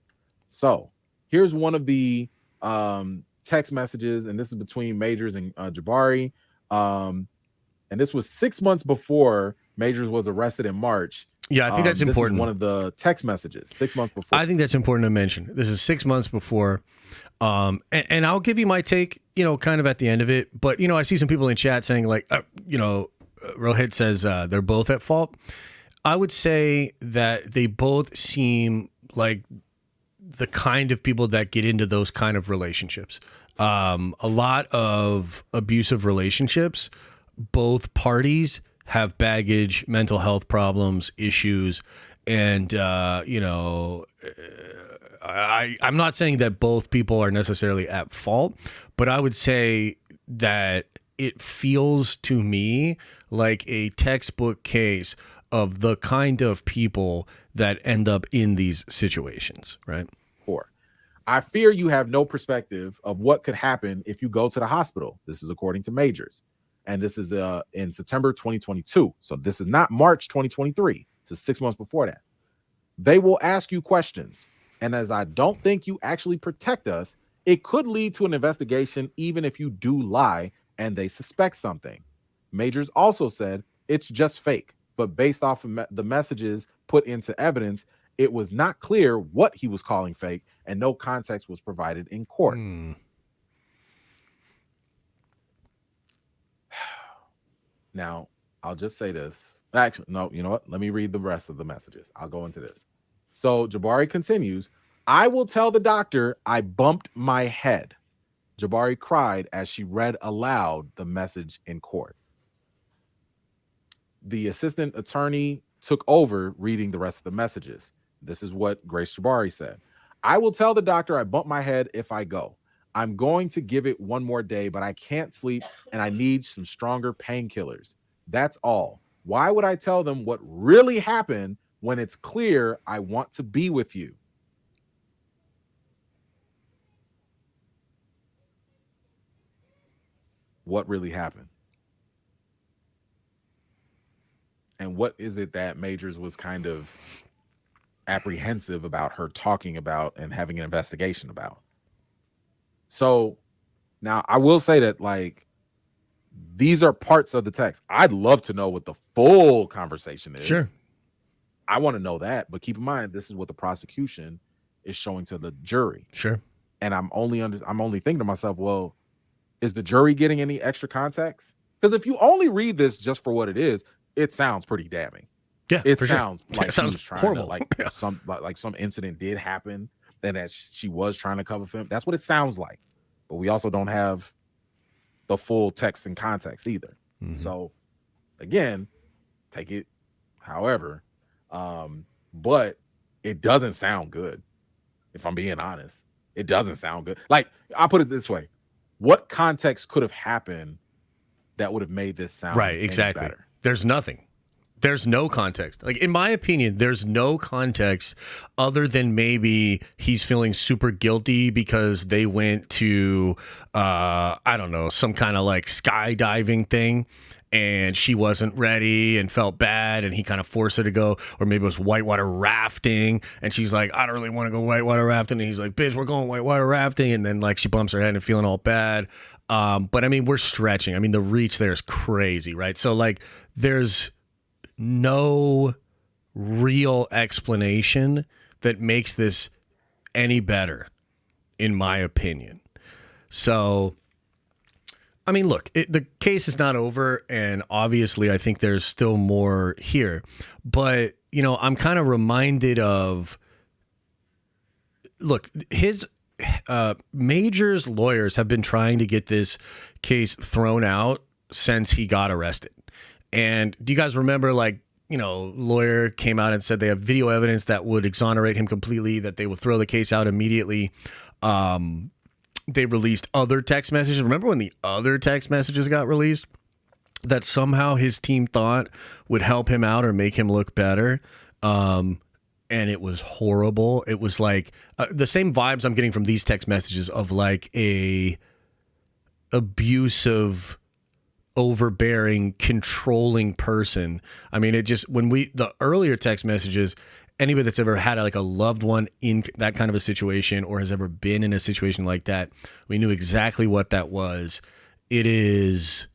So here's one of the text messages, and this is between Majors and Jabari, and this was 6 months before Majors was arrested in March. Yeah, I think that's important. This is one of the text messages 6 months before. I think that's important to mention. This is 6 months before. And I'll give you my take, kind of at the end of it. But, I see some people in chat saying like, Rohit says they're both at fault. I would say that they both seem like the kind of people that get into those kind of relationships. A lot of abusive relationships, both parties have baggage, mental health problems, issues, and I'm not saying that both people are necessarily at fault, but I would say that it feels to me like a textbook case of the kind of people that end up in these situations, right? I fear you have no perspective of what could happen if you go to the hospital. This is according to Majors. And this is in September 2022. So this is not March 2023. This is 6 months before that. They will ask you questions. And as I don't think you actually protect us, it could lead to an investigation even if you do lie and they suspect something. Majors also said it's just fake. But based off of the messages put into evidence, it was not clear what he was calling fake and no context was provided in court. Now, I'll just say this. Actually, no, you know what? Let me read the rest of the messages. I'll go into this. So Jabari continues, I will tell the doctor I bumped my head. Jabari cried as she read aloud the message in court. The assistant attorney took over reading the rest of the messages. This is what Grace Jabari said. I will tell the doctor I bumped my head if I go. I'm going to give it one more day, but I can't sleep and I need some stronger painkillers. That's all. Why would I tell them what really happened when it's clear I want to be with you? What really happened? And what is it that Majors was kind of apprehensive about her talking about and having an investigation about? So now I will say that, like, these are parts of the text. I'd love to know what the full conversation is. Sure. I want to know that, but keep in mind, this is what the prosecution is showing to the jury. Sure. And I'm only thinking to myself, well, is the jury getting any extra context? Because if you only read this just for what it is, it sounds pretty damning. Yeah, it sounds sure. like it sounds he was trying horrible. to, like some incident did happen and that she was trying to cover film. That's what it sounds like. But we also don't have the full text and context either. Mm-hmm. So again, take it however, but it doesn't sound good. If I'm being honest, it doesn't sound good. Like, I'll put it this way. What context could have happened that would have made this sound right? Exactly. better? There's nothing. There's no context. Like, in my opinion, there's no context other than maybe he's feeling super guilty because they went to, I don't know, some kind of like skydiving thing and she wasn't ready and felt bad and he kind of forced her to go. Or maybe it was whitewater rafting and she's like, I don't really want to go whitewater rafting. And he's like, bitch, we're going whitewater rafting. And then like she bumps her head and feeling all bad. But I mean, we're stretching. I mean, the reach there is crazy, right? So like there's no real explanation that makes this any better, in my opinion. So, I mean, look, the case is not over, and obviously I think there's still more here. But, you know, I'm kind of reminded of, look, his Major's lawyers have been trying to get this case thrown out since he got arrested. And do you guys remember, like, you know, lawyer came out and said they have video evidence that would exonerate him completely, that they would throw the case out immediately. They released other text messages. Remember when the other text messages got released that somehow his team thought would help him out or make him look better? And and it was horrible. It was like the same vibes I'm getting from these text messages of like a abusive, overbearing, controlling person. I mean, it just, the earlier text messages, anybody that's ever had like a loved one in that kind of a situation or has ever been in a situation like that, we knew exactly what that was. It is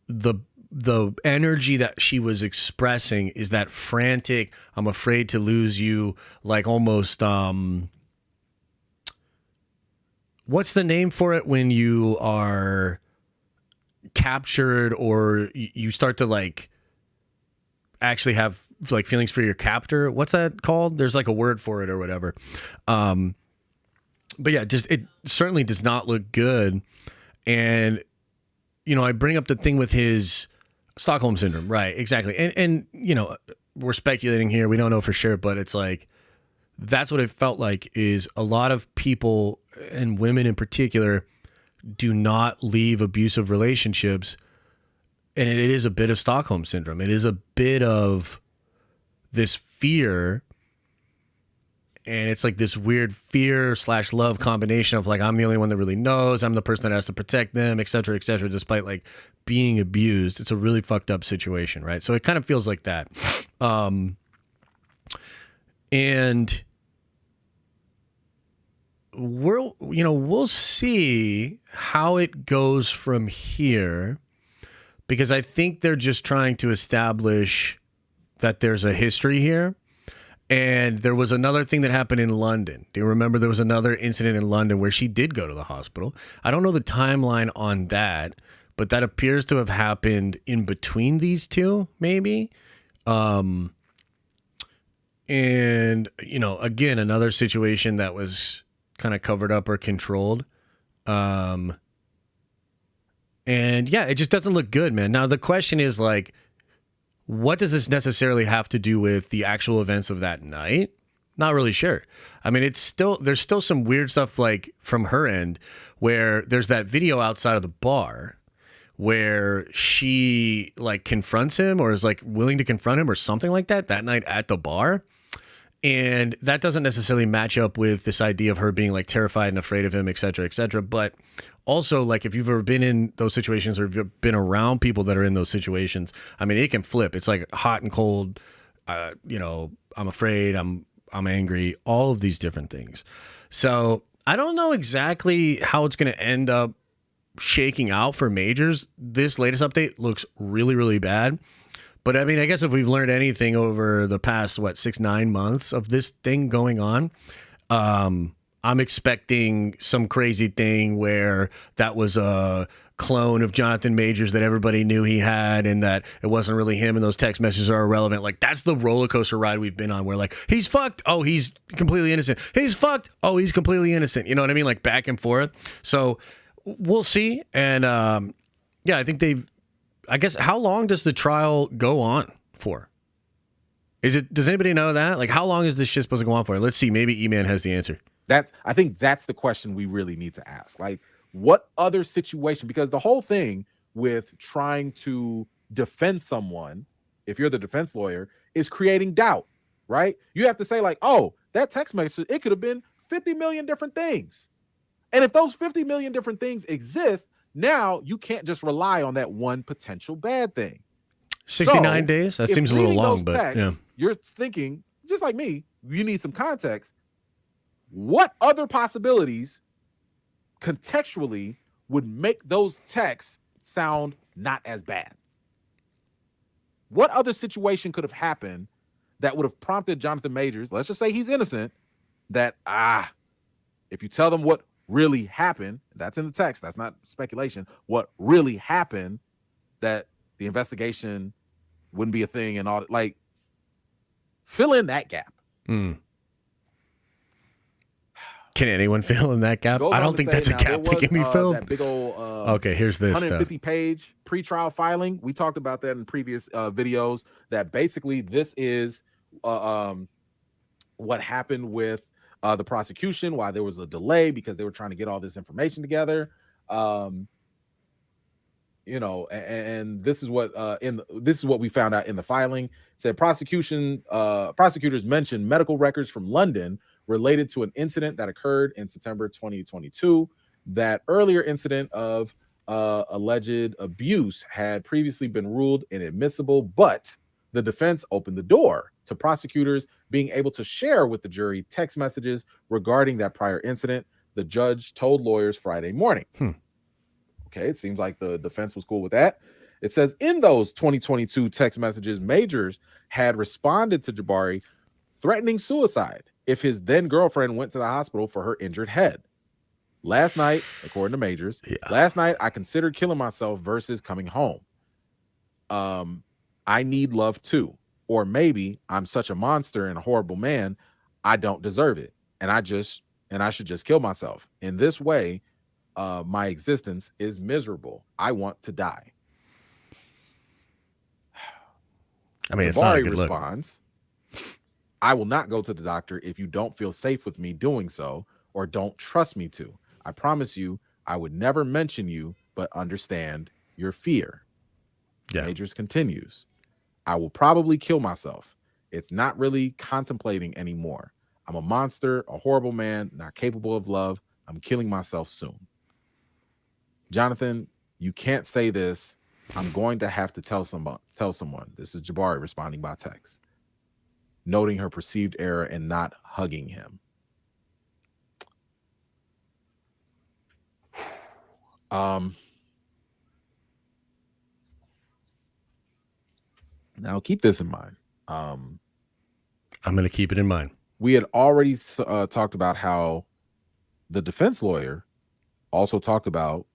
the energy that she was expressing is that frantic, I'm afraid to lose you, like almost, what's the name for it when you are captured or you start to like actually have like feelings for your captor? What's that called? There's like a word for it or whatever. But yeah, just, it certainly does not look good. And, you know, I bring up the thing with his Stockholm syndrome, right? Exactly. And you know, we're speculating here. We don't know for sure, but it's like, that's what it felt like, is a lot of people, and women in particular, do not leave abusive relationships. And it is a bit of Stockholm syndrome. It is a bit of this fear. And it's like this weird fear / love combination of like, I'm the only one that really knows. I'm the person that has to protect them, et cetera, despite like being abused. It's a really fucked up situation, right? So it kind of feels like that. And we'll see how it goes from here, because I think they're just trying to establish that there's a history here. And there was another thing that happened in London. Do you remember there was another incident in London where she did go to the hospital? I don't know the timeline on that, but that appears to have happened in between these two, maybe. And, you know, again, another situation that was kind of covered up or controlled. And yeah, it just doesn't look good, man. Now, the question is like, what does this necessarily have to do with the actual events of that night? Not really sure. I mean, there's still some weird stuff like from her end where there's that video outside of the bar where she like confronts him or is like willing to confront him or something like that night at the bar. And that doesn't necessarily match up with this idea of her being like terrified and afraid of him, et cetera, et cetera. But also, like, if you've ever been in those situations or if you've been around people that are in those situations, I mean, it can flip. It's like hot and cold, you know, I'm afraid, I'm angry, all of these different things. So I don't know exactly how it's going to end up shaking out for Majors. This latest update looks really, really bad. But I mean, I guess if we've learned anything over the past, 6-9 months of this thing going on, I'm expecting some crazy thing where that was a clone of Jonathan Majors that everybody knew he had and that it wasn't really him and those text messages are irrelevant. Like, that's the roller coaster ride we've been on where like, he's fucked. Oh, he's completely innocent. He's fucked. Oh, he's completely innocent. You know what I mean? Like back and forth. So we'll see. And yeah, I think I guess, how long does the trial go on for? Does anybody know that? Like, how long is this shit supposed to go on for? Let's see. Maybe E-Man has the answer. I think that's the question we really need to ask. Like, what other situation? Because the whole thing with trying to defend someone, if you're the defense lawyer, is creating doubt, right? You have to say like, oh, that text message, it could have been 50 million different things. And if those 50 million different things exist, now you can't just rely on that one potential bad thing. 69 days? That seems a little long, but texts, yeah. You're thinking, just like me, you need some context. What other possibilities contextually would make those texts sound not as bad? What other situation could have happened that would have prompted Jonathan Majors, let's just say he's innocent, that, if you tell them what really happened, that's in the text, that's not speculation, what really happened, that the investigation wouldn't be a thing and all, like, fill in that gap. Can anyone fill in that gap? I don't think that's a gap that can be filled. That big old okay, here's this 150-page pre-trial filing. We talked about that in previous videos, that basically this is what happened with the prosecution, why there was a delay because they were trying to get all this information together. and this is what this is what we found out in the filing. It said prosecutors mentioned medical records from London related to an incident that occurred in September 2022. That earlier incident of alleged abuse had previously been ruled inadmissible, but the defense opened the door to prosecutors being able to share with the jury text messages regarding that prior incident. The judge told lawyers Friday morning. Okay, it seems like the defense was cool with that. It says in those 2022 text messages, Majors had responded to Jabari threatening suicide if his then girlfriend went to the hospital for her injured head. Last night, according to Majors, last night I considered killing myself versus coming home. I need love too. Or maybe I'm such a monster and a horrible man, I don't deserve it. And I should just kill myself. In this way, my existence is miserable. I want to die. I mean, it's not a good responds, I will not go to the doctor if you don't feel safe with me doing so or don't trust me to. I promise you, I would never mention you, but understand your fear. Yeah. Majors continues, I will probably kill myself. It's not really contemplating anymore. I'm a monster, a horrible man, not capable of love. I'm killing myself soon. Jonathan, you can't say this. I'm going to have to tell someone. This is Jabari responding by text, noting her perceived error and not hugging him. Now keep this in mind. I'm going to keep it in mind. We had already talked about how the defense lawyer also talked about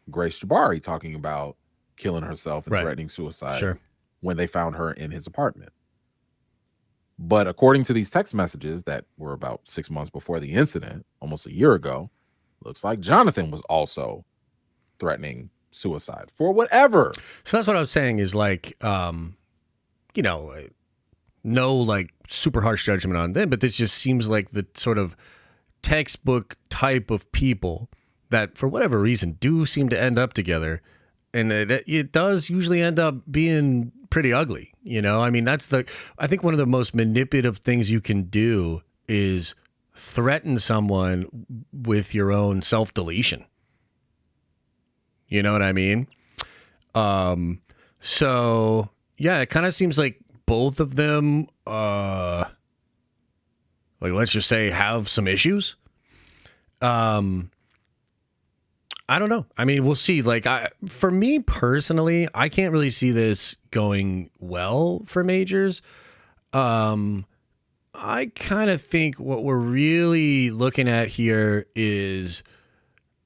Grace Jabari talking about killing herself and threatening suicide when they found her in his apartment. But according to these text messages that were about 6 months before the incident, almost a year ago, looks like Jonathan was also threatening suicide for whatever. So that's what I was saying is like, no like super harsh judgment on them, but this just seems like the sort of textbook type of people that for whatever reason do seem to end up together. And it does usually end up being pretty ugly. I mean, I think one of the most manipulative things you can do is threaten someone with your own self-deletion. You know what I mean? So yeah, it kind of seems like both of them, like let's just say have some issues. I don't know. I mean, we'll see. Like, for me personally, I can't really see this going well for Majors. I kind of think what we're really looking at here is,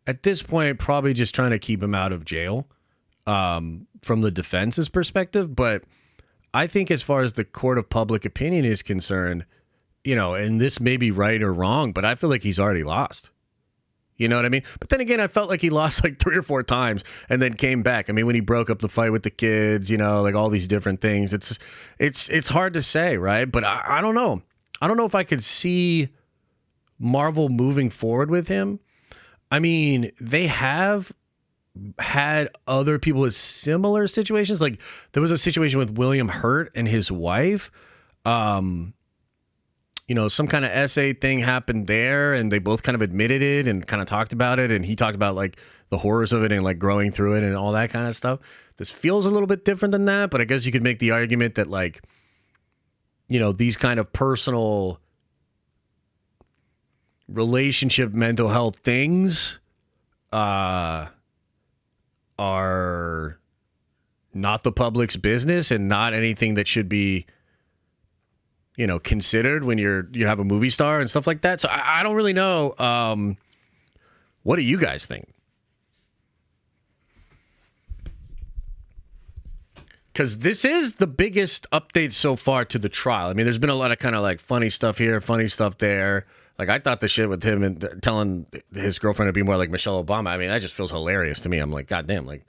at this point, probably just trying to keep him out of jail from the defense's perspective. But I think as far as the court of public opinion is concerned, and this may be right or wrong, but I feel like he's already lost. You know what I mean? But then again, I felt like he lost like 3 or 4 times and then came back. I mean, when he broke up the fight with the kids, like all these different things, it's hard to say, right? But I don't know. I don't know if I could see Marvel moving forward with him. I mean, they have had other people with similar situations. Like there was a situation with William Hurt and his wife. Some kind of essay thing happened there and they both kind of admitted it and kind of talked about it. And he talked about like the horrors of it and like growing through it and all that kind of stuff. This feels a little bit different than that, but I guess you could make the argument that like, these kind of personal relationship, mental health things, are not the public's business and not anything that should be, considered when you have a movie star and stuff like that. So I don't really know. What do you guys think? Because this is the biggest update so far to the trial. I mean, there's been a lot of kind of like funny stuff here, funny stuff there. Like I thought the shit with him and telling his girlfriend to be more like Michelle Obama. I mean, that just feels hilarious to me. I'm like, God damn, like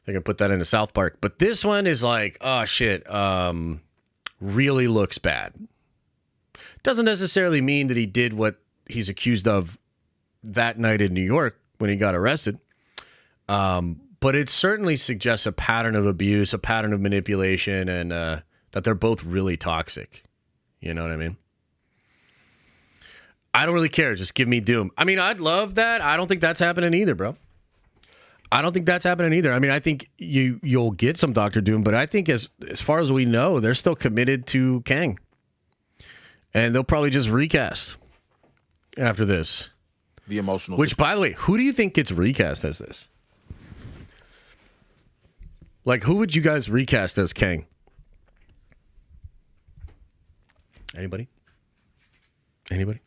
they can put that into South Park. But this one is like, oh shit. Really looks bad. Doesn't necessarily mean that he did what he's accused of that night in New York when he got arrested. But but it certainly suggests a pattern of abuse, a pattern of manipulation, and that they're both really toxic. You know what I mean? I don't really care. Just give me Doom. I mean, I'd love that. I don't think that's happening either, bro. I don't think that's happening either. I mean, I think you'll get some Doctor Doom, but I think as far as we know, they're still committed to Kang. And they'll probably just recast after this. The emotional. Which, by the way, who do you think gets recast as this? Like, who would you guys recast as Kang? Anybody? Anybody?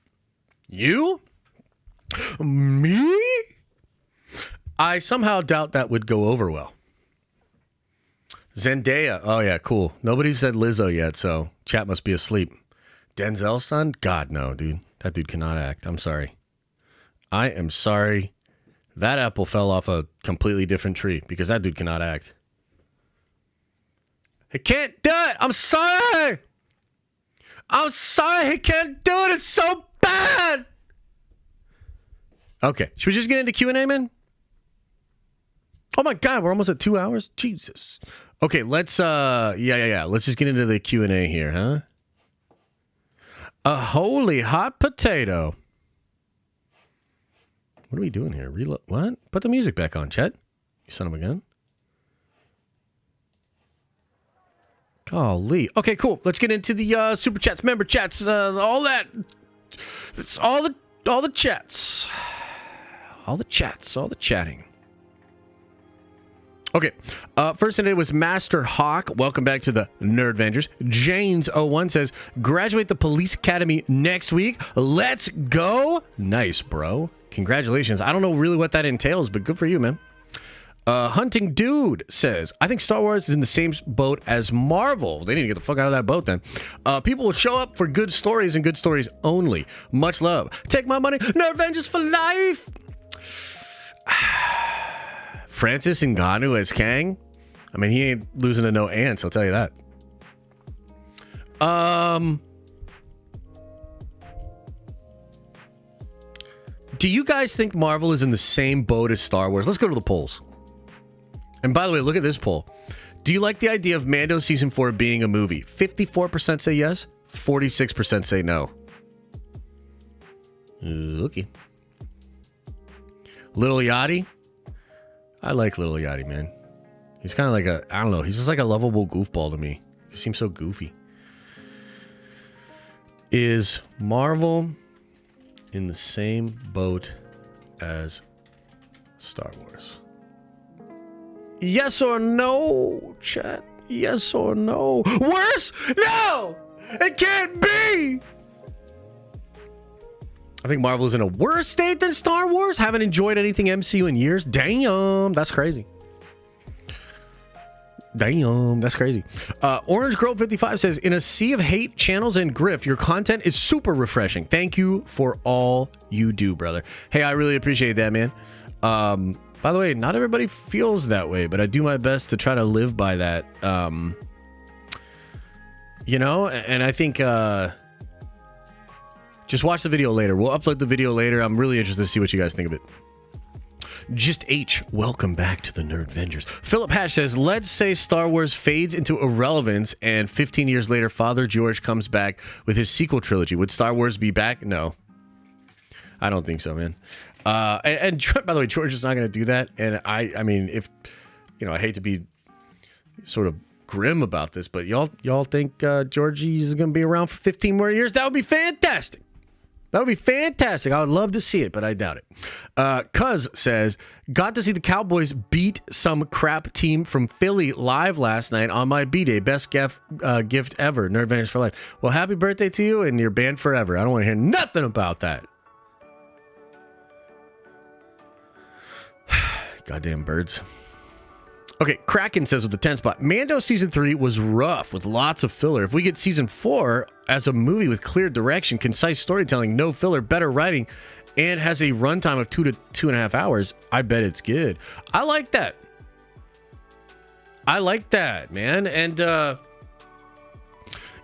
You? Me? I somehow doubt that would go over well. Zendaya. Oh, yeah, cool. Nobody said Lizzo yet, so chat must be asleep. Denzel's son? God, no, dude. That dude cannot act. I'm sorry. I am sorry. That apple fell off a completely different tree because that dude cannot act. He can't do it. I'm sorry. I'm sorry. He can't do it. It's so bad. Okay. Should we just get into Q&A, man? Oh my God, we're almost at 2 hours. Jesus. Okay, let's let's just get into the Q&A here, huh? A holy hot potato. What are we doing here? Reload. What? Put the music back on, Chet. You son of a gun. Golly. Okay, cool. Let's get into the super chats, member chats, all that. It's all the chats. All the chats, all the chatting. Okay, first today was Master Hawk. Welcome back to the Nerd Avengers. Janes01 says, graduate the police academy next week. Let's go. Nice, bro. Congratulations. I don't know really what that entails, but good for you, man. Hunting Dude says, I think Star Wars is in the same boat as Marvel. They need to get the fuck out of that boat then. People will show up for good stories and good stories only. Much love. Take my money. Nerd Avengers for life. Francis Ngannou as Kang? I mean, he ain't losing to no ants, I'll tell you that. Do you guys think Marvel is in the same boat as Star Wars? Let's go to the polls. And by the way, look at this poll. Do you like the idea of Mando Season 4 being a movie? 54% say yes, 46% say no. Okay. Lil Yachty? I like Lil Yachty, man. He's kind of like I don't know, he's just like a lovable goofball to me. He seems so goofy. Is Marvel in the same boat as Star Wars? Yes or no, chat? Yes or no? Worse? No! It can't be! I think Marvel is in a worse state than Star Wars. Haven't enjoyed anything MCU in years. Damn, that's crazy. Damn, that's crazy. Orange Girl 55 says, in a sea of hate, channels, and grift, your content is super refreshing. Thank you for all you do, brother. Hey, I really appreciate that, man. By the way, not everybody feels that way, but I do my best to try to live by that. You know, and I think... just watch the video later. We'll upload the video later. I'm really interested to see what you guys think of it. Just H, welcome back to the Nerd Avengers. Philip Hatch says, let's say Star Wars fades into irrelevance and 15 years later, Father George comes back with his sequel trilogy. Would Star Wars be back? No. I don't think so, man. And by the way, George is not going to do that. And I mean, if, you know, I hate to be sort of grim about this, but y'all think Georgie's going to be around for 15 more years? That would be fantastic. That would be fantastic. I would love to see it, but I doubt it. Cuz says, got to see the Cowboys beat some crap team from Philly live last night on my B-Day. Best gift ever. Nerd Avengers for life. Well, happy birthday to you and you're banned forever. I don't want to hear nothing about that. Goddamn birds. Okay, Kraken says with the 10 spot, Mando Season 3 was rough with lots of filler. If we get Season 4 as a movie with clear direction, concise storytelling, no filler, better writing, and has a runtime of 2 to 2.5 hours, I bet it's good. I like that. I like that, man. And,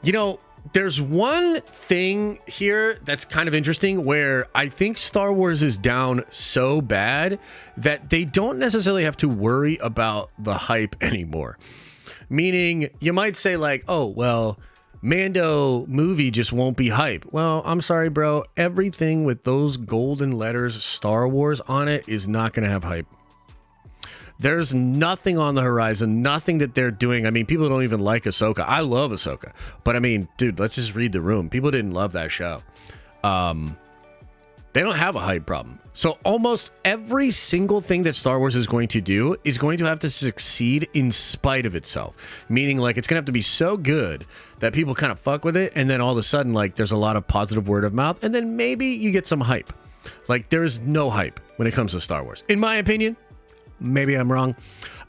you know, There's one thing here that's kind of interesting where I think Star Wars is down so bad that they don't necessarily have to worry about the hype anymore. Meaning, you might say like, oh, well, Mando movie just won't be hype. Well, I'm sorry, bro. Everything with those golden letters Star Wars on it is not going to have hype. There's nothing on the horizon, nothing that they're doing. I mean, people don't even like Ahsoka. I love Ahsoka. But I mean, dude, let's just read the room. People didn't love that show. They don't have a hype problem. So almost every single thing that Star Wars is going to do is going to have to succeed in spite of itself. Meaning, like, it's going to have to be so good that people kind of fuck with it. And then all of a sudden, like, there's a lot of positive word of mouth. And then maybe you get some hype. Like, there's no hype when it comes to Star Wars. In my opinion. Maybe I'm wrong.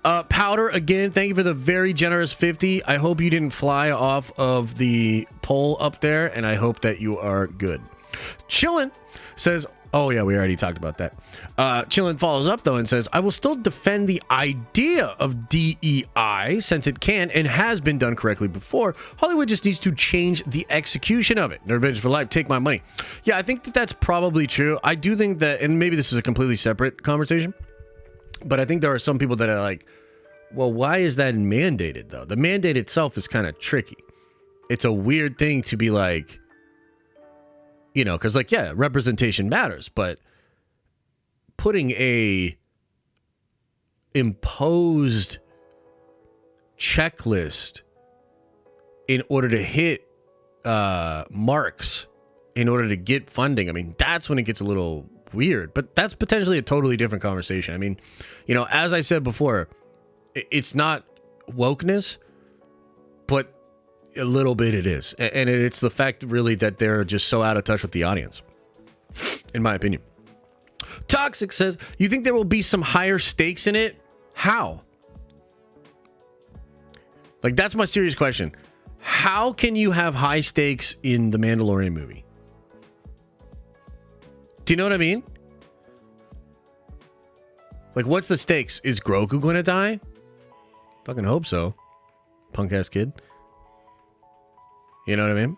Powder, again, thank you for the very generous 50. I hope you didn't fly off of the pole up there, and I hope that you are good. Chillin says, oh yeah, we already talked about that. Chillin follows up, though, and says, I will still defend the idea of DEI since it can and has been done correctly before. Hollywood just needs to change the execution of it. Avengers for life, take my money. Yeah, I think that that's probably true. I do think that, and maybe this is a completely separate conversation, but I think there are some people that are like, well, why is that mandated, though? The mandate itself is kind of tricky. It's a weird thing to be like, you know, because, like, yeah, representation matters, but putting a imposed checklist in order to hit marks, in order to get funding, I mean, that's when it gets a little weird, but that's potentially a totally different conversation. I mean, you know, as I said before, it's not wokeness, but a little bit it is. And it's the fact really that they're just so out of touch with the audience, in my opinion. Toxic says, you think there will be some higher stakes in it? How? Like, that's my serious question. How can you have high stakes in the Mandalorian movie? Do you know what I mean? Like, what's the stakes? Is Grogu going to die? Fucking hope so. Punk ass kid. You know what I mean?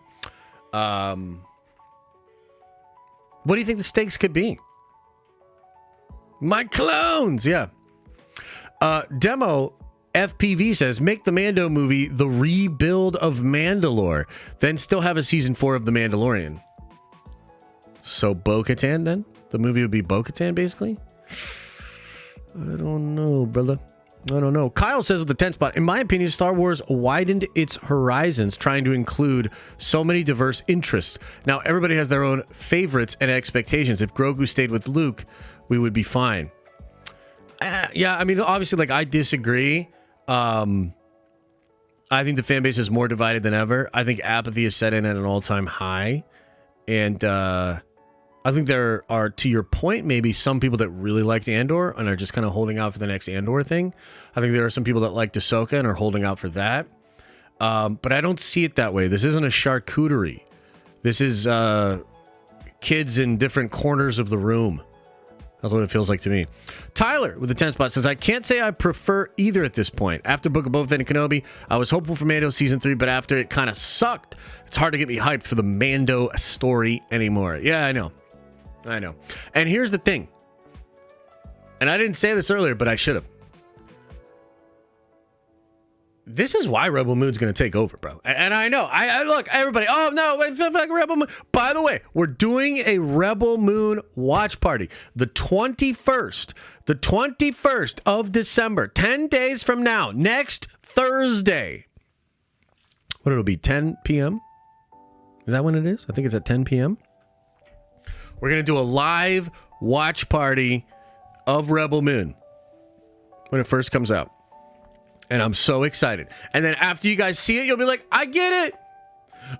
What do you think the stakes could be? My clones, yeah. Demo FPV says, make the Mando movie the rebuild of Mandalore, then still have a season 4 of The Mandalorian. So Bo-Katan then? The movie would be Bo-Katan basically? I don't know, brother. I don't know. Kyle says with the 10 spot, in my opinion, Star Wars widened its horizons trying to include so many diverse interests. Now everybody has their own favorites and expectations. If Grogu stayed with Luke, we would be fine. Yeah, I mean, obviously, like, I disagree. I think the fan base is more divided than ever. I think apathy is set in at an all-time high. And I think there are, to your point, maybe some people that really liked Andor and are just kind of holding out for the next Andor thing. I think there are some people that liked Ahsoka and are holding out for that. But I don't see it that way. This isn't a charcuterie. This is kids in different corners of the room. That's what it feels like to me. Tyler with the 10 spot says, I can't say I prefer either at this point. After Book of Boba Fett and Kenobi, I was hopeful for Mando season 3, but after it kind of sucked, it's hard to get me hyped for the Mando story anymore. Yeah, I know. And here's the thing. And I didn't say this earlier, but I should have. This is why Rebel Moon's going to take over, bro. And I know. I look, everybody. Oh, no. Wait, Rebel Moon. By the way, we're doing a Rebel Moon watch party. The 21st of December. 10 days from now. Next Thursday. What it'll be, 10 p.m.? Is that when it is? I think it's at 10 p.m. We're going to do a live watch party of Rebel Moon when it first comes out. And I'm so excited. And then after you guys see it, you'll be like, I get it.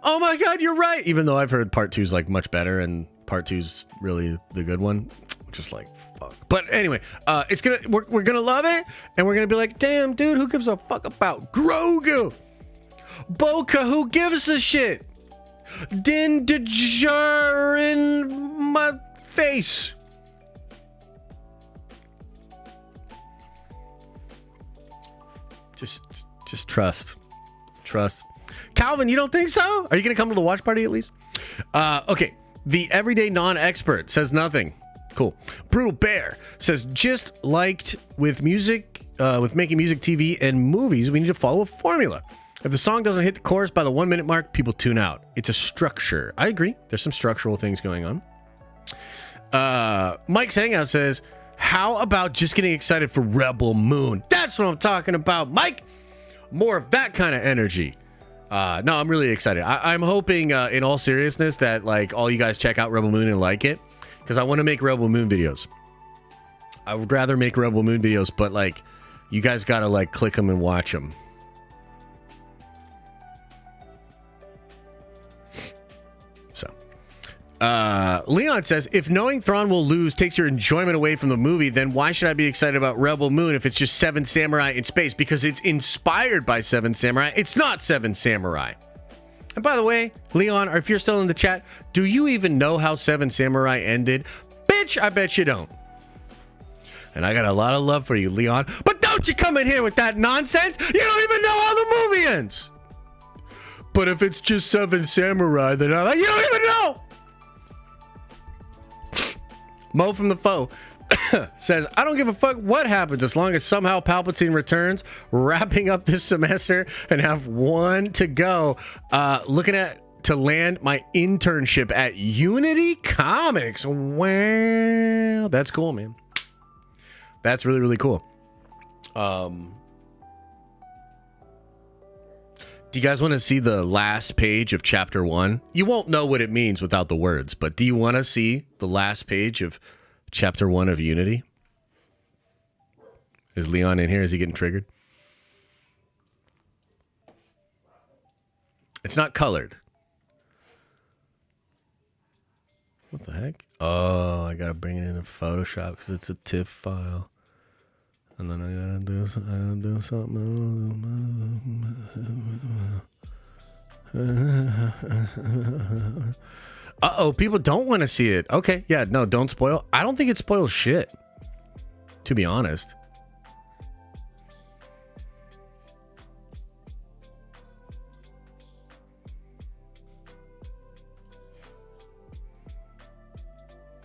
Oh my God, you're right. Even though I've heard part 2 is like much better and part 2 is really the good one. Just like, fuck. But anyway, we're gonna love it. And we're gonna be like, damn, dude, who gives a fuck about Grogu? Boca, who gives a shit? Din Djarin in my face. Just trust. Calvin, you don't think so? Are you going to come to the watch party at least? Okay. The everyday non-expert says nothing. Cool. Brutal Bear says, just liked with music, with making music, TV, and movies, we need to follow a formula. If the song doesn't hit the chorus by the 1 minute mark, people tune out. It's a structure. I agree. There's some structural things going on. Mike's Hangout says, how about just getting excited for Rebel Moon? That's what I'm talking about, Mike. More of that kind of energy. No, I'm really excited. I'm hoping, in all seriousness, that like all you guys check out Rebel Moon and like it, because I want to make Rebel Moon videos. I would rather make Rebel Moon videos, but like, you guys gotta like click them and watch them. Leon says, if knowing Thrawn will lose takes your enjoyment away from the movie, then why should I be excited about Rebel Moon if it's just Seven Samurai in space? Because it's inspired by Seven Samurai. It's not Seven Samurai. And by the way, Leon, or if you're still in the chat, do you even know how Seven Samurai ended? Bitch, I bet you don't. And I got a lot of love for you, Leon. But don't you come in here with that nonsense. You don't even know how the movie ends. But if it's just Seven Samurai, then I'm like, you don't even know. Mo from the Foe says, I don't give a fuck what happens as long as somehow Palpatine returns, wrapping up this semester and have one to go. Looking at to land my internship at Unity Comics. Wow, that's cool, man. That's really, really cool. Do you guys want to see the last page of chapter 1? You won't know what it means without the words, but do you want to see the last page of chapter 1 of Unity? Is Leon in here? Is he getting triggered? It's not colored. What the heck? Oh, I got to bring it in Photoshop because it's a TIFF file. And then I gotta do something. Uh-oh, people don't want to see it. Okay, yeah, no, don't spoil. I don't think it spoils shit, to be honest.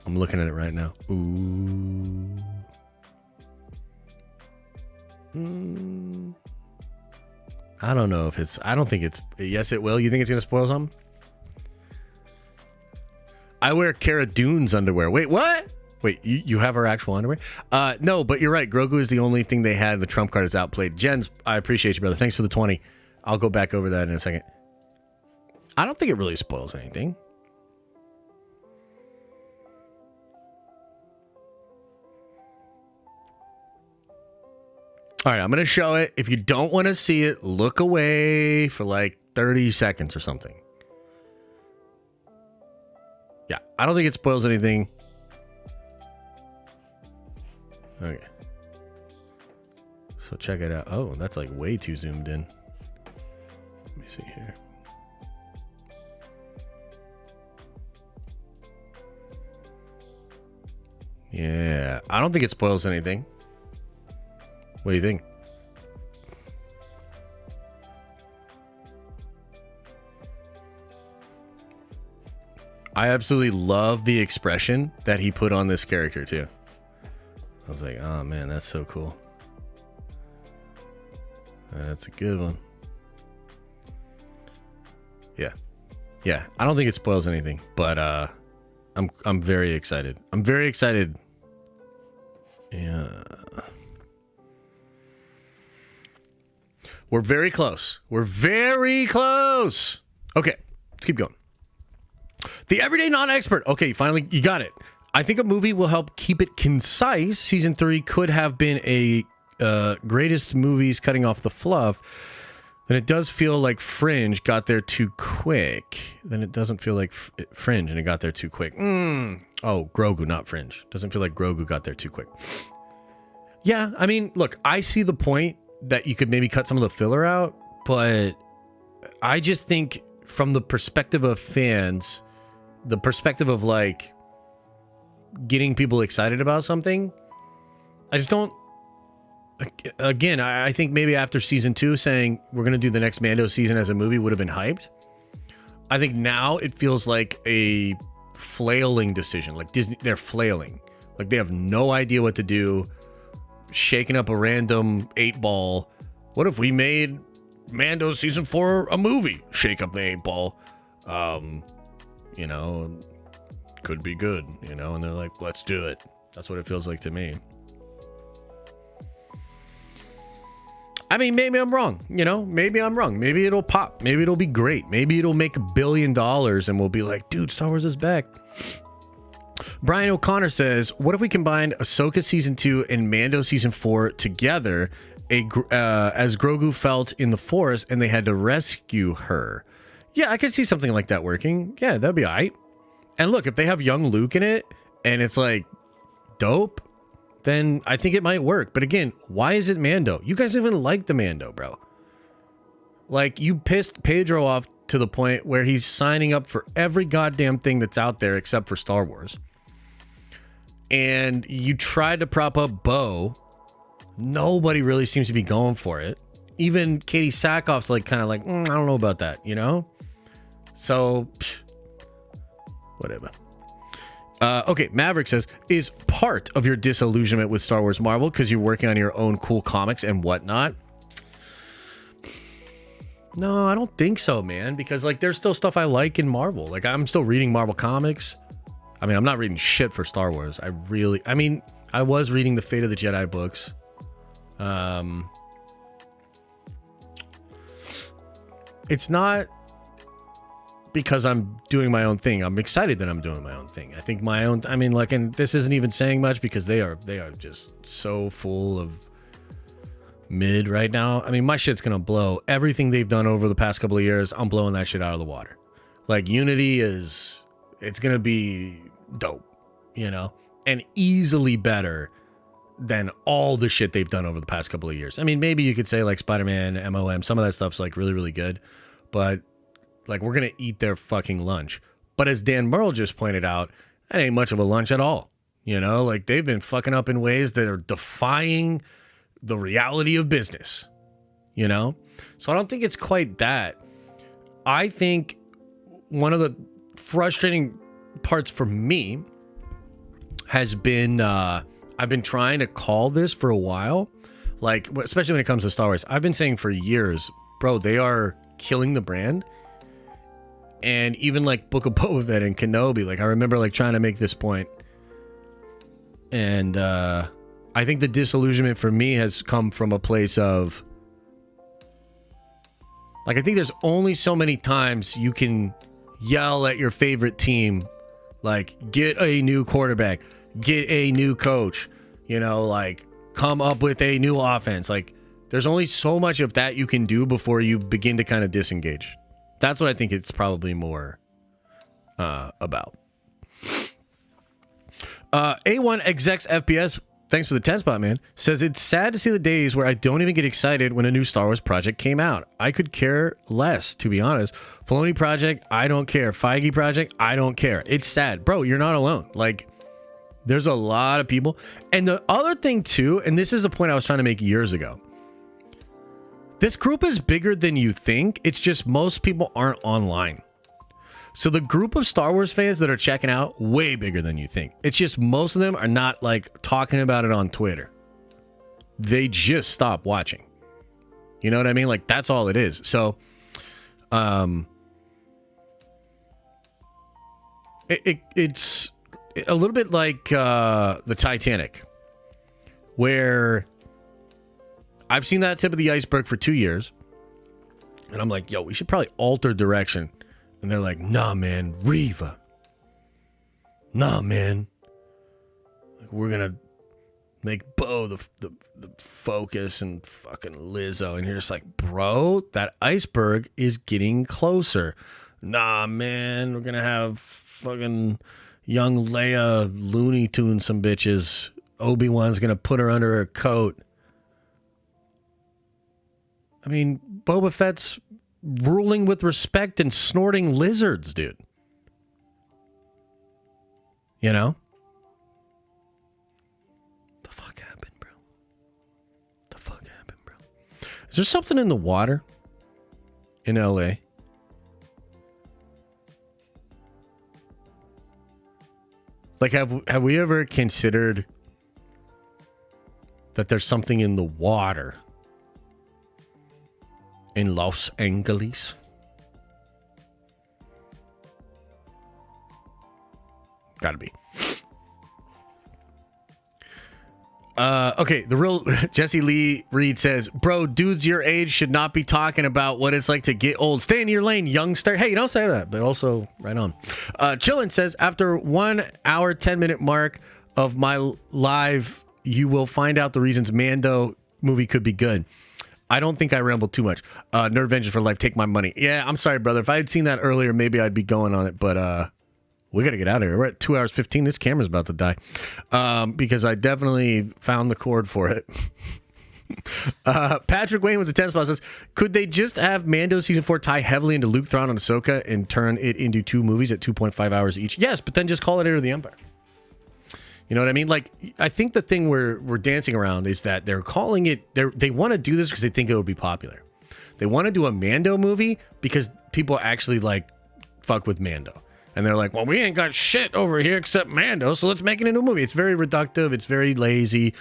I'm looking at it right now. Ooh. I don't know if it's... I don't think it's... Yes, it will. You think it's going to spoil something? I wear Cara Dune's underwear. Wait, what? Wait, you have her actual underwear? No, but you're right. Grogu is the only thing they had. The trump card is outplayed. Jens, I appreciate you, brother. Thanks for the 20. I'll go back over that in a second. I don't think it really spoils anything. All right, I'm going to show it. If you don't want to see it, look away for like 30 seconds or something. Yeah, I don't think it spoils anything. Okay. So check it out. Oh, that's like way too zoomed in. Let me see here. Yeah, I don't think it spoils anything. What do you think? I absolutely love the expression that he put on this character too. I was like, oh man, that's so cool. That's a good one. Yeah. Yeah, I don't think it spoils anything, but I'm very excited. I'm very excited. Yeah. We're very close. We're very close. Okay, let's keep going. The everyday non-expert. Okay, finally, you got it. I think a movie will help keep it concise. Season 3 could have been a greatest movies cutting off the fluff. Then it does feel like Fringe got there too quick. Then it doesn't feel like Fringe and it got there too quick. Oh, Grogu, not Fringe. Doesn't feel like Grogu got there too quick. Yeah, I mean, look, I see the point that you could maybe cut some of the filler out, but I just think from the perspective of fans, the perspective of like getting people excited about something, I just don't again, I think maybe after season 2 saying we're going to do the next Mando season as a movie would have been hyped. I think now it feels like a flailing decision. Like Disney, they're flailing. Like they have no idea what to do. Shaking up a random 8-ball. What if we made Mando season 4 a movie? Shake up the 8-ball. You know, could be good, you know, and they're like, let's do it. That's what it feels like to me. I mean, maybe I'm wrong, you know, maybe I'm wrong. Maybe it'll pop. Maybe it'll be great. Maybe it'll make $1 billion and we'll be like, dude, Star Wars is back. Brian O'Connor says, what if we combined Ahsoka season 2 and Mando season 4 together as Grogu felt in the forest and they had to rescue her? Yeah, I could see something like that working. Yeah, that'd be all right. And look, if they have young Luke in it and it's like dope, then I think it might work. But again, why is it Mando? You guys don't even like the Mando, bro. Like, you pissed Pedro off to the point where he's signing up for every goddamn thing that's out there except for Star Wars. And you tried to prop up Bo. Nobody really seems to be going for it. Even Katie Sackhoff's like kind of like, I don't know about that, you know? So, whatever. Okay, Maverick says, is part of your disillusionment with Star Wars Marvel because you're working on your own cool comics and whatnot? No, I don't think so, man. Because like, there's still stuff I like in Marvel. Like, I'm still reading Marvel comics. I mean, I'm not reading shit for Star Wars. I was reading the Fate of the Jedi books. It's not because I'm doing my own thing. I'm excited that I'm doing my own thing. I think my own, I mean, like, and this isn't even saying much because they are just so full of mid right now. I mean, my shit's gonna blow. Everything they've done over the past couple of years, I'm blowing that shit out of the water. Like, Unity it's gonna be dope, you know, and easily better than all the shit they've done over the past couple of years. I mean, maybe you could say like Spider-Man, MOM, some of that stuff's like really, really good, but like, we're gonna eat their fucking lunch. But as Dan Murrell just pointed out, that ain't much of a lunch at all. You know, like, they've been fucking up in ways that are defying the reality of business, you know? So I don't think it's quite that. I think one of the frustrating parts for me has been, I've been trying to call this for a while, like, especially when it comes to Star Wars. I've been saying for years, bro, they are killing the brand. And even like Book of Boba Fett and Kenobi, like, I remember like trying to make this point. And I think the disillusionment for me has come from a place of, like, I think there's only so many times you can yell at your favorite team, like, get a new quarterback, get a new coach, you know, like, come up with a new offense. Like, there's only so much of that you can do before you begin to kind of disengage. That's what I think it's probably more about. A1 Execs FPS, thanks for the 10 spot, man, says it's sad to see the days where I don't even get excited when a new Star Wars project came out. I could care less, to be honest. Filoni project, I don't care. Feige project, I don't care. It's sad. Bro, you're not alone. Like, there's a lot of people. And the other thing, too, and this is the point I was trying to make years ago. This group is bigger than you think. It's just most people aren't online. So the group of Star Wars fans that are checking out, way bigger than you think. It's just most of them are not like talking about it on Twitter. They just stop watching. You know what I mean? Like, that's all it is. So, it's a little bit like the Titanic, where I've seen that tip of the iceberg for 2 years. And I'm like, yo, we should probably alter direction. And they're like, nah, man, Reva. Nah, man. Like, we're going to make Bo the focus and fucking Lizzo. And you're just like, bro, that iceberg is getting closer. Nah, man, we're going to have fucking young Leia Looney Tune some bitches. Obi-Wan's going to put her under her coat. I mean, Boba Fett's ruling with respect and snorting lizards, dude. You know? The fuck happened, bro? Is there something in the water in LA? Like, have we ever considered that there's something in the water in Los Angeles? Gotta be. Okay, the real Jesse Lee Reed says, bro, dudes your age should not be talking about what it's like to get old. Stay in your lane, youngster. Hey, don't say that, but also right on. Chillin says, after 1 hour, 10-minute mark of my live, you will find out the reasons Mando movie could be good. I don't think I rambled too much. Nerd Vengeance for life, take my money. Yeah, I'm sorry, brother. If I had seen that earlier, maybe I'd be going on it, but we got to get out of here. We're at 2 hours 15. This camera's about to die because I definitely found the cord for it. Patrick Wayne with the 10 spot says, could they just have Mando season 4 tie heavily into Luke, Thrawn, and Ahsoka and turn it into 2 movies at 2.5 hours each? Yes, but then just call it Heir of the Empire. You know what I mean? Like, I think the thing we're dancing around is that they're calling it, they want to do this because they think it would be popular. They want to do a Mando movie because people actually like fuck with Mando. And they're like, well, we ain't got shit over here except Mando, so let's make it into a movie. It's very reductive. It's very lazy.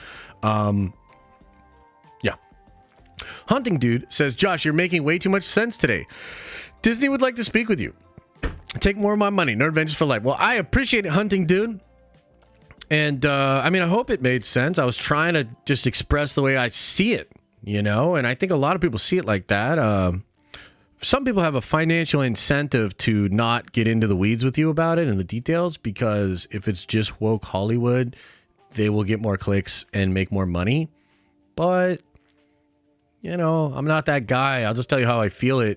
Yeah. Hunting Dude says, Josh, you're making way too much sense today. Disney would like to speak with you. Take more of my money. Nerd Ventures for life. Well, I appreciate it, Hunting Dude. And, I mean, I hope it made sense. I was trying to just express the way I see it, you know? And I think a lot of people see it like that. Some people have a financial incentive to not get into the weeds with you about it and the details, because if it's just woke Hollywood, they will get more clicks and make more money. But, you know, I'm not that guy. I'll just tell you how I feel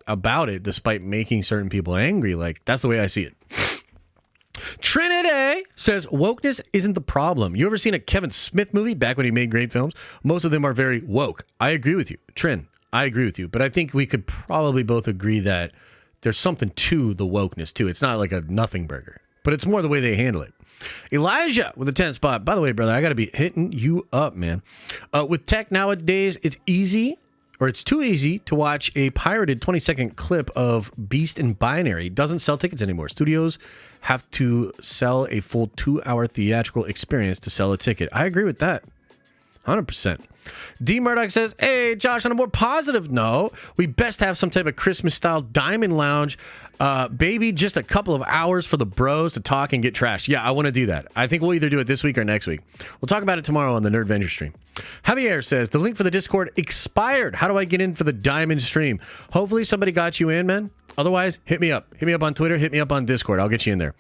about it, despite making certain people angry. Like, that's the way I see it. Trinity says, wokeness isn't the problem. You ever seen a Kevin Smith movie back when he made great films? Most of them are very woke. I agree with you. Trin, I agree with you, but I think we could probably both agree that there's something to the wokeness too. It's not like a nothing burger, but it's more the way they handle it. Elijah with a 10 spot. By the way, brother, I got to be hitting you up, man. With tech nowadays, it's easy, or it's too easy to watch a pirated 20-second clip of Beast and Binary. It doesn't sell tickets anymore. Studios have to sell a full 2-hour theatrical experience to sell a ticket. I agree with that. 100%. D. Murdoch says, hey, Josh, on a more positive note, we best have some type of Christmas-style diamond lounge. Baby, just a couple of hours for the bros to talk and get trashed. Yeah, I want to do that. I think we'll either do it this week or next week. We'll talk about it tomorrow on the Nerd Venture stream. Javier says, the link for the Discord expired. How do I get in for the diamond stream? Hopefully somebody got you in, man. Otherwise, hit me up. Hit me up on Twitter. Hit me up on Discord. I'll get you in there.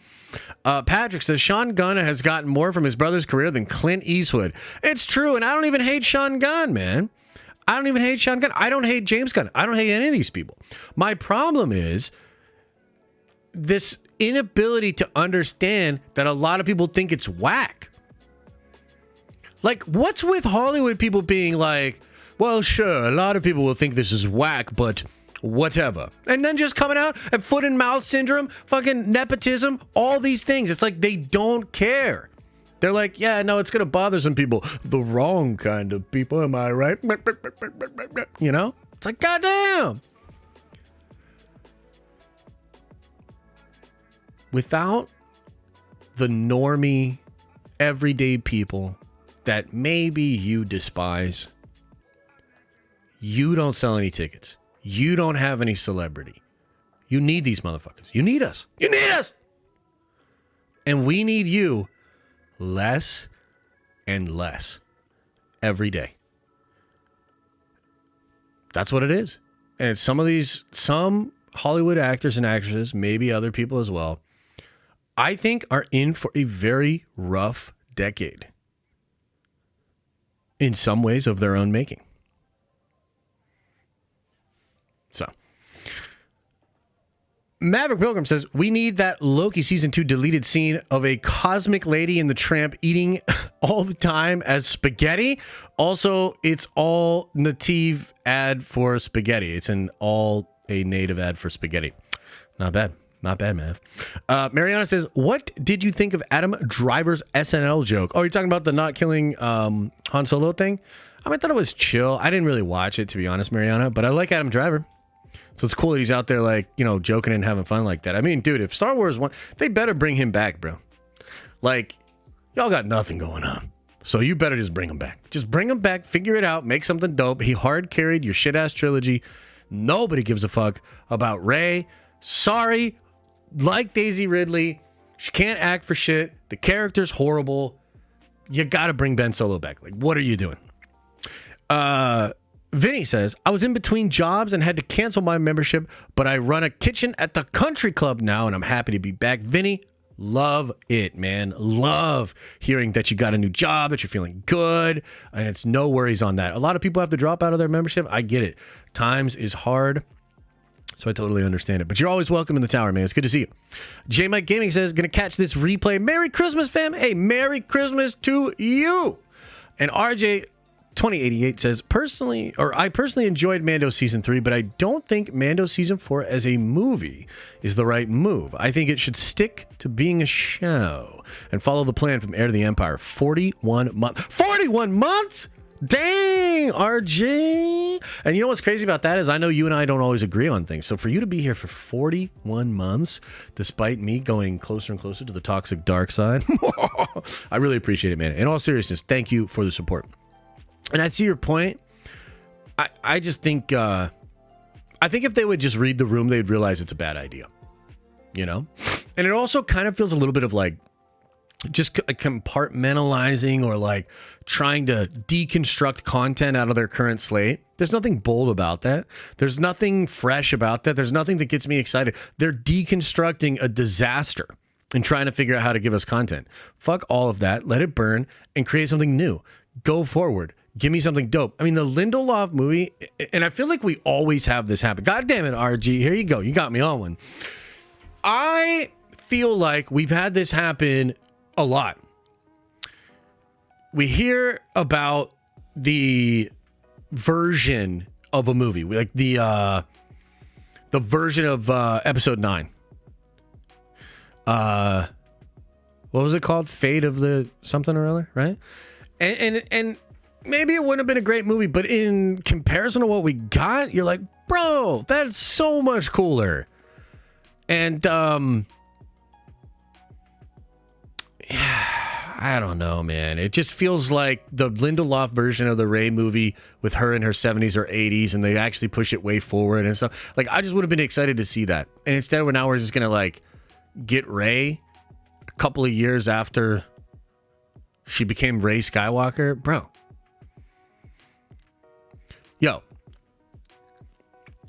Patrick says, Sean Gunn has gotten more from his brother's career than Clint Eastwood. It's true, and I don't even hate Sean Gunn, man. I don't even hate Sean Gunn. I don't hate James Gunn. I don't hate any of these people. My problem is this inability to understand that a lot of people think it's whack. Like, what's with Hollywood people being like, well, sure, a lot of people will think this is whack, but whatever. And then just coming out and foot and mouth syndrome, fucking nepotism, all these things. It's like they don't care. They're like, yeah, no, it's going to bother some people. The wrong kind of people, am I right? You know? It's like, goddamn. Without the normie, everyday people that maybe you despise, you don't sell any tickets. You don't have any celebrity. You need these motherfuckers. You need us. You need us. And we need you less and less every day. That's what it is. And some Hollywood actors and actresses, maybe other people as well, I think are in for a very rough decade. In some ways of their own making. So, Maverick Pilgrim says, we need that Loki season 2 deleted scene of a cosmic lady in the tramp eating all the time as spaghetti. Also, it's all native ad for spaghetti. It's a native ad for spaghetti. Not bad. Not bad, Mav. Mariana says, what did you think of Adam Driver's SNL joke? Oh, you're talking about the not killing Han Solo thing? I thought it was chill. I didn't really watch it, to be honest, Mariana, but I like Adam Driver. So it's cool that he's out there, like, you know, joking and having fun like that. I mean, dude, if Star Wars won, they better bring him back, bro. Like, y'all got nothing going on. So you better just bring him back. Just bring him back, figure it out, make something dope. He hard carried your shit-ass trilogy. Nobody gives a fuck about Rey. Sorry, like Daisy Ridley, she can't act for shit. The character's horrible. You got to bring Ben Solo back. Like, what are you doing? Vinny says, I was in between jobs and had to cancel my membership, but I run a kitchen at the country club now, and I'm happy to be back. Vinny, love it, man. Love hearing that you got a new job, that you're feeling good, and it's no worries on that. A lot of people have to drop out of their membership. I get it. Times is hard, so I totally understand it. But you're always welcome in the tower, man. It's good to see you. J Mike Gaming says, gonna catch this replay. Merry Christmas, fam. Hey, Merry Christmas to you. And RJ 2088 says, I personally enjoyed Mando Season 3, but I don't think Mando Season 4 as a movie is the right move. I think it should stick to being a show and follow the plan from Heir to the Empire. 41 months. 41 months? Dang, RJ. And you know what's crazy about that is I know you and I don't always agree on things. So for you to be here for 41 months, despite me going closer and closer to the toxic dark side, I really appreciate it, man. In all seriousness, thank you for the support. And I see your point. I just think, I think if they would just read the room, they'd realize it's a bad idea, you know? And it also kind of feels a little bit of like, just compartmentalizing or like trying to deconstruct content out of their current slate. There's nothing bold about that. There's nothing fresh about that. There's nothing that gets me excited. They're deconstructing a disaster and trying to figure out how to give us content. Fuck all of that. Let it burn and create something new. Go forward. Give me something dope. I mean, the Lindelof movie, and I feel like we always have this happen. God damn it, RG. Here you go. You got me on one. I feel like we've had this happen a lot. We hear about the version of a movie, like the version of episode 9. What was it called? Fate of the something or other, right? And maybe it wouldn't have been a great movie, but in comparison to what we got, you're like, bro, that's so much cooler. And I don't know, man. It just feels like the Lindelof version of the Rey movie with her in her 70s or 80s, and they actually push it way forward and stuff. Like, I just would have been excited to see that. And instead, now we're just gonna like get Rey a couple of years after she became Rey Skywalker, bro. Yo,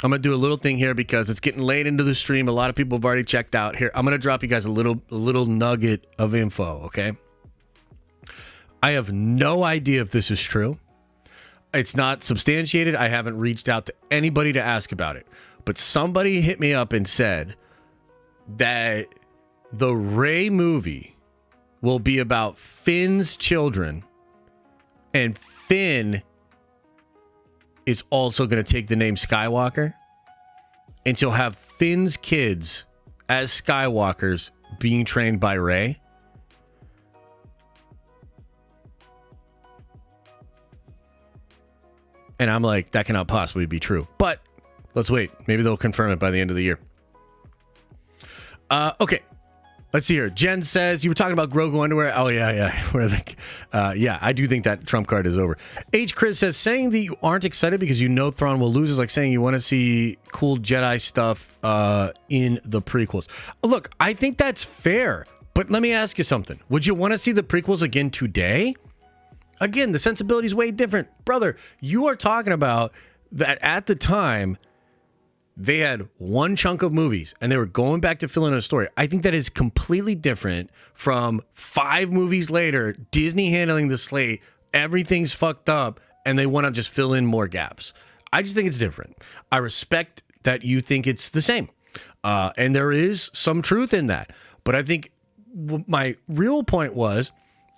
I'm gonna do a little thing here because it's getting late into the stream. A lot of people have already checked out. Here, I'm gonna drop you guys a little nugget of info. Okay, I have no idea if this is true. It's not substantiated. I haven't reached out to anybody to ask about it, but somebody hit me up and said that the Rey movie will be about Finn's children, and Finn is also going to take the name Skywalker, and she'll have Finn's kids as Skywalkers being trained by Rey. And I'm like, that cannot possibly be true. But let's wait. Maybe they'll confirm it by the end of the year. Okay. Let's see here. Jen says, you were talking about Grogu underwear. Oh, yeah. Yeah, I do think that trump card is over. H. Chris says, saying that you aren't excited because you know Thrawn will lose is like saying you want to see cool Jedi stuff in the prequels. Look, I think that's fair. But let me ask you something. Would you want to see the prequels again today? Again, the sensibility is way different. Brother, you are talking about that at the time, they had one chunk of movies and they were going back to fill in a story. I think that is completely different from 5 movies later, Disney handling the slate, everything's fucked up, and they want to just fill in more gaps. I just think it's different. I respect that you think it's the same. And there is some truth in that. But I think my real point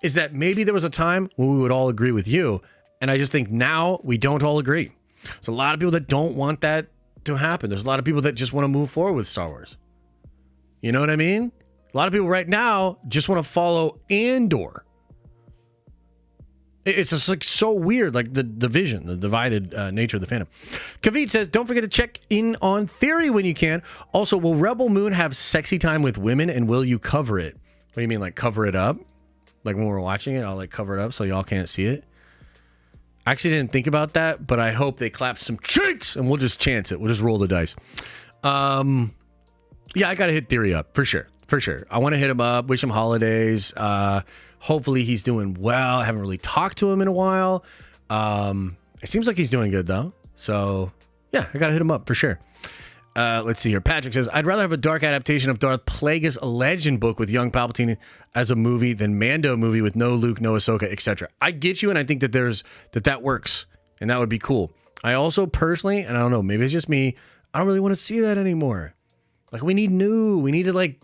is that maybe there was a time when we would all agree with you. And I just think now we don't all agree. There's a lot of people that don't want that to happen. There's a lot of people that just want to move forward with Star Wars. You know what I mean? A lot of people right now just want to follow Andor. It's just like so weird, like the division, the divided nature of the fandom. Kavit says, don't forget to check in on Theory when you can. Also, will Rebel Moon have sexy time with women, and will you cover it? What do you mean, like cover it up? Like when we're watching it, I'll like cover it up so y'all can't see it. I actually didn't think about that, but I hope they clap some cheeks and we'll just chance it. We'll just roll the dice. Yeah, I gotta hit Theory up for sure. For sure. I want to hit him up, wish him holidays. Hopefully he's doing well. I haven't really talked to him in a while. It seems like he's doing good though. So yeah, I gotta hit him up for sure. Let's see here. Patrick says, I'd rather have a dark adaptation of Darth Plagueis Legend book with young Palpatine as a movie than Mando movie with no Luke, no Ahsoka, etc. I get you, and I think that that works, and that would be cool. I also personally, and I don't know, maybe it's just me, I don't really want to see that anymore. Like, we need to like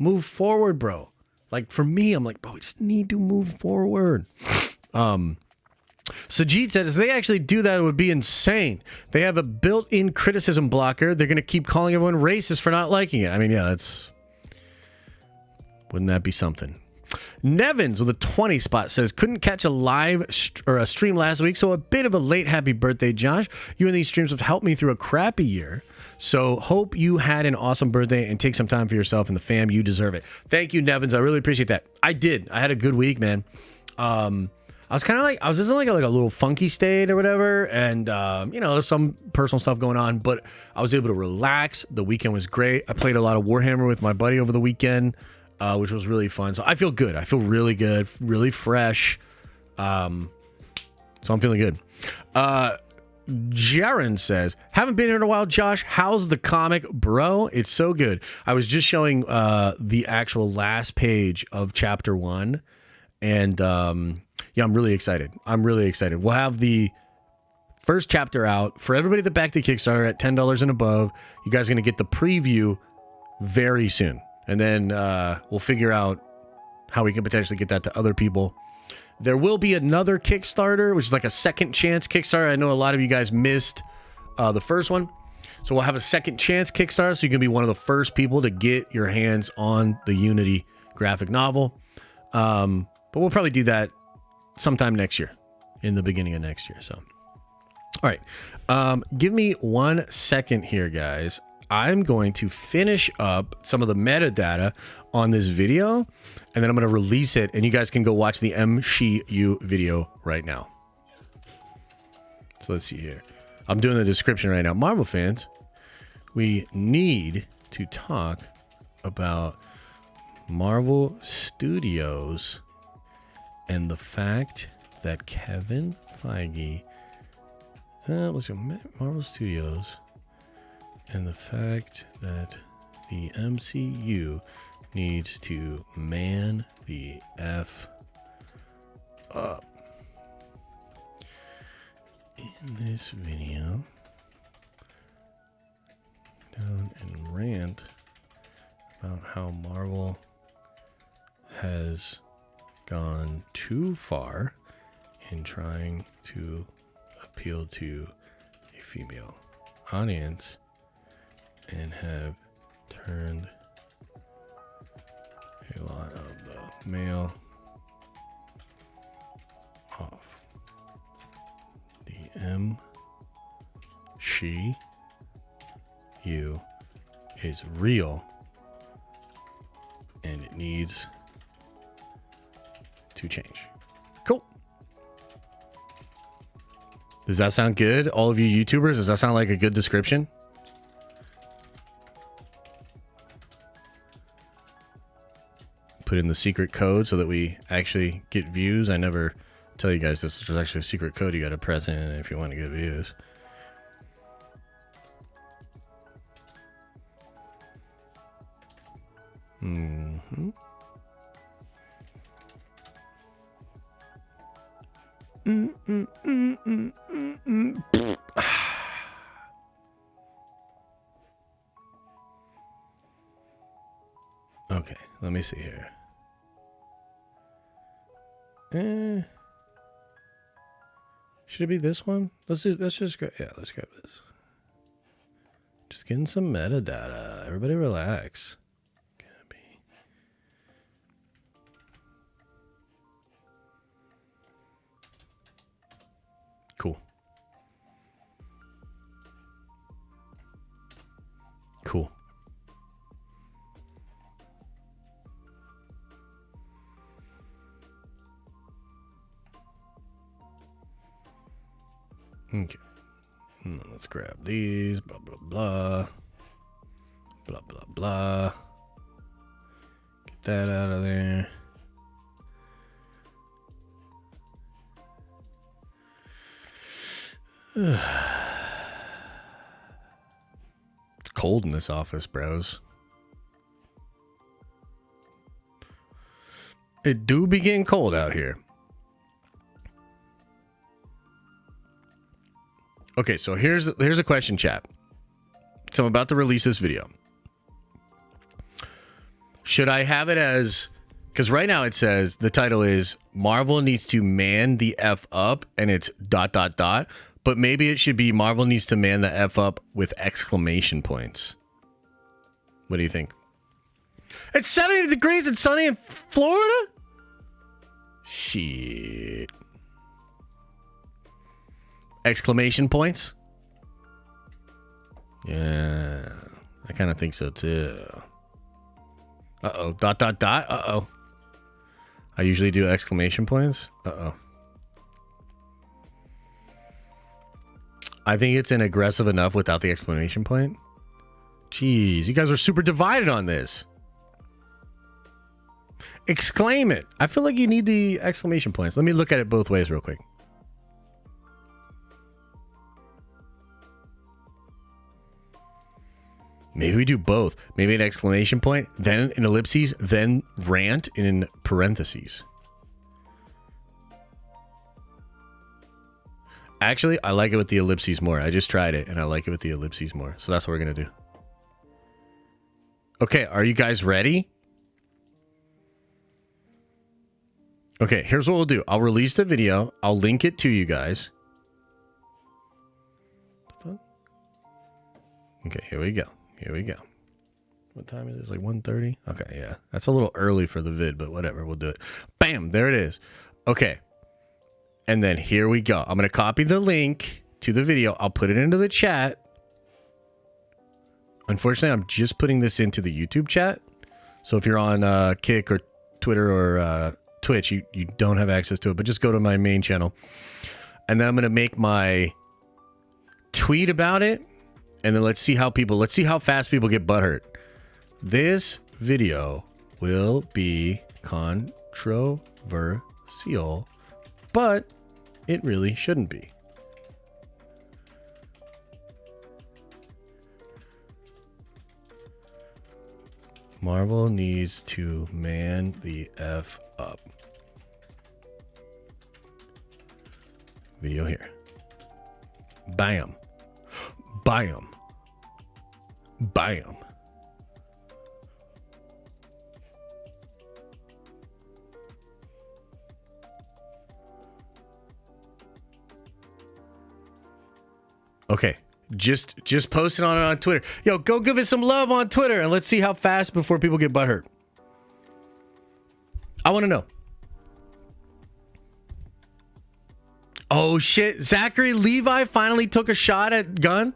move forward, bro. Like for me, I'm like, bro, we just need to move forward. Sajid says, if they actually do that, it would be insane. They have a built-in criticism blocker. They're going to keep calling everyone racist for not liking it. I mean, yeah, wouldn't that be something? Nevins with a 20 spot says, couldn't catch a live or a stream last week, so a bit of a late happy birthday, Josh. You and these streams have helped me through a crappy year. So hope you had an awesome birthday and take some time for yourself and the fam. You deserve it. Thank you, Nevins. I really appreciate that. I did. I had a good week, man. I was kind of like, I was just in like a little funky state or whatever. And, there's some personal stuff going on, but I was able to relax. The weekend was great. I played a lot of Warhammer with my buddy over the weekend, which was really fun. So I feel good. I feel really good, really fresh. So I'm feeling good. Jaren says, haven't been here in a while, Josh. How's the comic, bro? It's so good. I was just showing the actual last page of chapter 1. And yeah, I'm really excited. We'll have the first chapter out for everybody that backed the Kickstarter at $10 and above. You guys are going to get the preview very soon. And then we'll figure out how we can potentially get that to other people. There will be another Kickstarter, which is like a second chance Kickstarter. I know a lot of you guys missed the first one. So we'll have a second chance Kickstarter. So you can be one of the first people to get your hands on the Unity graphic novel. But we'll probably do that sometime next year, in the beginning of next year. So, all right. Give me 1 second here, guys. I'm going to finish up some of the metadata on this video, and then I'm going to release it, and you guys can go watch the MCU video right now. So let's see here. I'm doing the description right now. Marvel fans, we need to talk about Marvel Studios and the fact that Kevin Feige, let's go, Marvel Studios, and the fact that the MCU needs to man the F up. In this video, down and rant about how Marvel has gone too far in trying to appeal to a female audience and have turned a lot of the male off. The MCU is real and it needs to change. Cool. Does that sound good? All of you YouTubers, does that sound like a good description? Put in the secret code so that we actually get views. I never tell you guys this. There's actually a secret code you got to press in if you want to get views. Mm-hmm. Okay, let me see here. Should it be this one? Let's just grab, yeah, let's grab this. Just getting some metadata. Everybody relax. Okay. Let's grab these. Blah, blah, blah. Blah, blah, blah. Get that out of there. It's cold in this office, bros. It do be getting cold out here. Okay, so here's a question, chat. So I'm about to release this video. Should I have it as... Because right now it says, the title is, Marvel needs to man the F up, and it's ... But maybe it should be, Marvel needs to man the F up with exclamation points. What do you think? It's 70 degrees and sunny in Florida? Shit. Exclamation points? Yeah, I kind of think so too. Uh-oh. ... Uh-oh. I usually do exclamation points. Uh-oh. I think it's aggressive enough without the exclamation point. Jeez, you guys are super divided on this. Exclaim it. I feel like you need the exclamation points. Let me look at it both ways real quick. Maybe we do both. Maybe an exclamation point, then an ellipses, then rant in parentheses. Actually, I like it with the ellipses more. I just tried it, and I like it with the ellipses more. So that's what we're going to do. Okay, are you guys ready? Okay, here's what we'll do. I'll release the video. I'll link it to you guys. Okay, here we go. Here we go. What time is it? It's like 1:30? Okay, yeah. That's a little early for the vid, but whatever. We'll do it. Bam! There it is. Okay. And then here we go. I'm going to copy the link to the video. I'll put it into the chat. Unfortunately, I'm just putting this into the YouTube chat. So if you're on Kick or Twitter or Twitch, you don't have access to it. But just go to my main channel. And then I'm going to make my tweet about it. And then let's see how fast people get butthurt. This video will be controversial, but it really shouldn't be. Marvel needs to man the F up. Video here. Bam. Bam. Bam. Okay, just post it on Twitter. Yo, go give it some love on Twitter and let's see how fast before people get butthurt. I want to know. Oh shit, Zachary Levi finally took a shot at Gunn.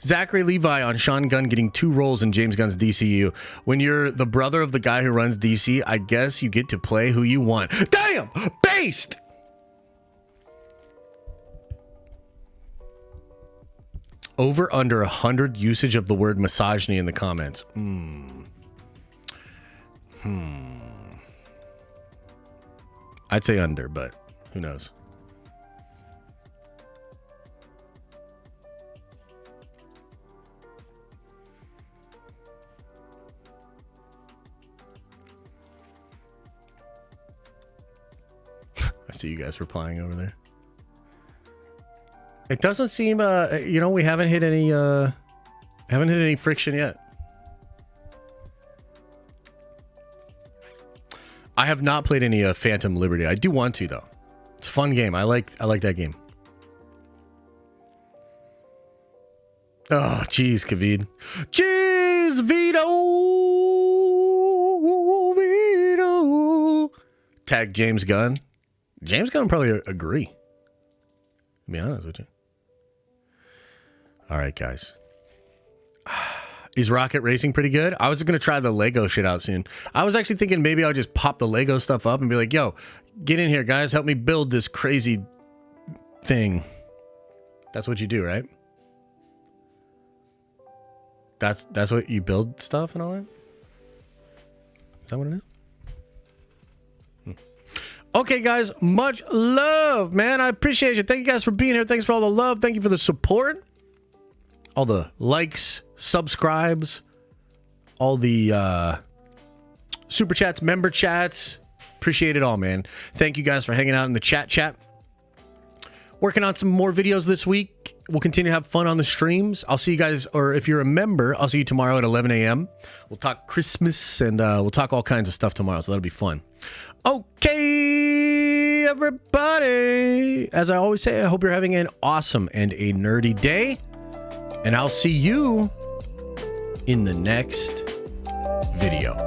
Zachary Levi on Sean Gunn getting 2 roles in James Gunn's DCU. When you're the brother of the guy who runs DC, I guess you get to play who you want. Damn! Based! Over under 100 usage of the word misogyny in the comments. I'd say under, but who knows? I see you guys replying over there. It doesn't seem, we haven't hit any friction yet. I have not played any Phantom Liberty. I do want to though. It's a fun game. I like that game. Oh, jeez, Kavid. Jeez, Vito. Tag James Gunn. James Gunn would probably agree. To be honest with you. All right, guys. Is Rocket Racing pretty good? I was going to try the Lego shit out soon. I was actually thinking maybe I'll just pop the Lego stuff up and be like, yo, get in here, guys. Help me build this crazy thing. That's what you do, right? That's what you build stuff and all that? Is that what it is? Okay, guys, much love, man. I appreciate you. Thank you guys for being here. Thanks for all the love. Thank you for the support. All the likes, subscribes, all the super chats, member chats. Appreciate it all, man. Thank you guys for hanging out in the chat. Working on some more videos this week. We'll continue to have fun on the streams. I'll see you guys, or if you're a member, I'll see you tomorrow at 11 a.m. We'll talk Christmas and we'll talk all kinds of stuff tomorrow, so that'll be fun. Okay, everybody. As I always say, I hope you're having an awesome and a nerdy day. And I'll see you in the next video.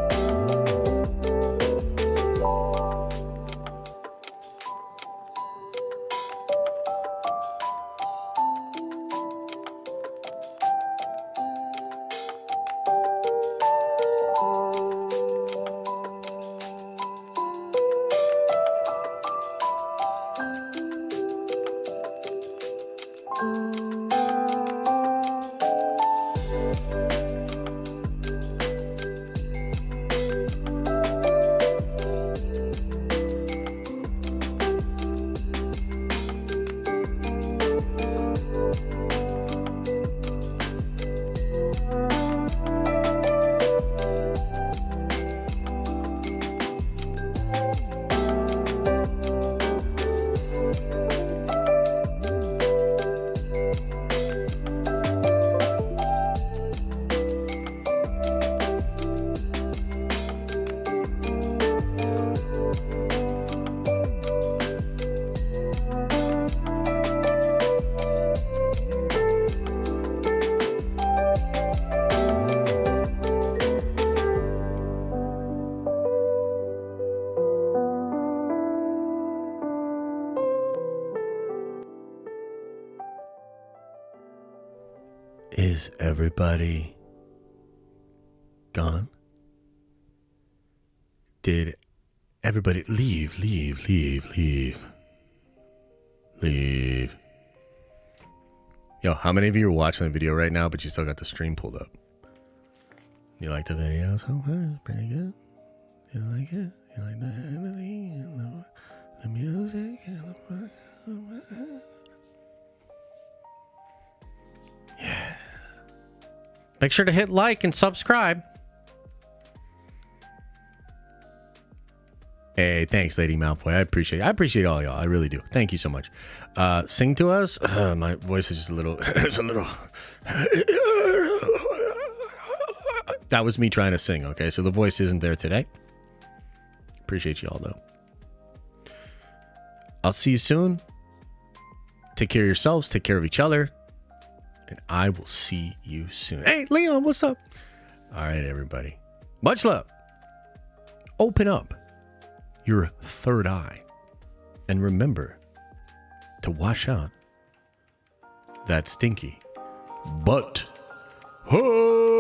Is everybody gone? Did everybody leave? Yo, how many of you are watching the video right now, but you still got the stream pulled up? You like the video so far? It's pretty good. You like it? You like the editing, the music, and the... Yeah. Make sure to hit like and subscribe. Hey, thanks, Lady Malfoy. I appreciate all y'all. I really do. Thank you so much. Sing to us. My voice is just a little. It's a little. That was me trying to sing. Okay, so the voice isn't there today. Appreciate y'all though. I'll see you soon. Take care of yourselves. Take care of each other. And I will see you soon. Hey, Leon, what's up? All right, everybody. Much love. Open up your third eye. And remember to wash out that stinky butt. Ho!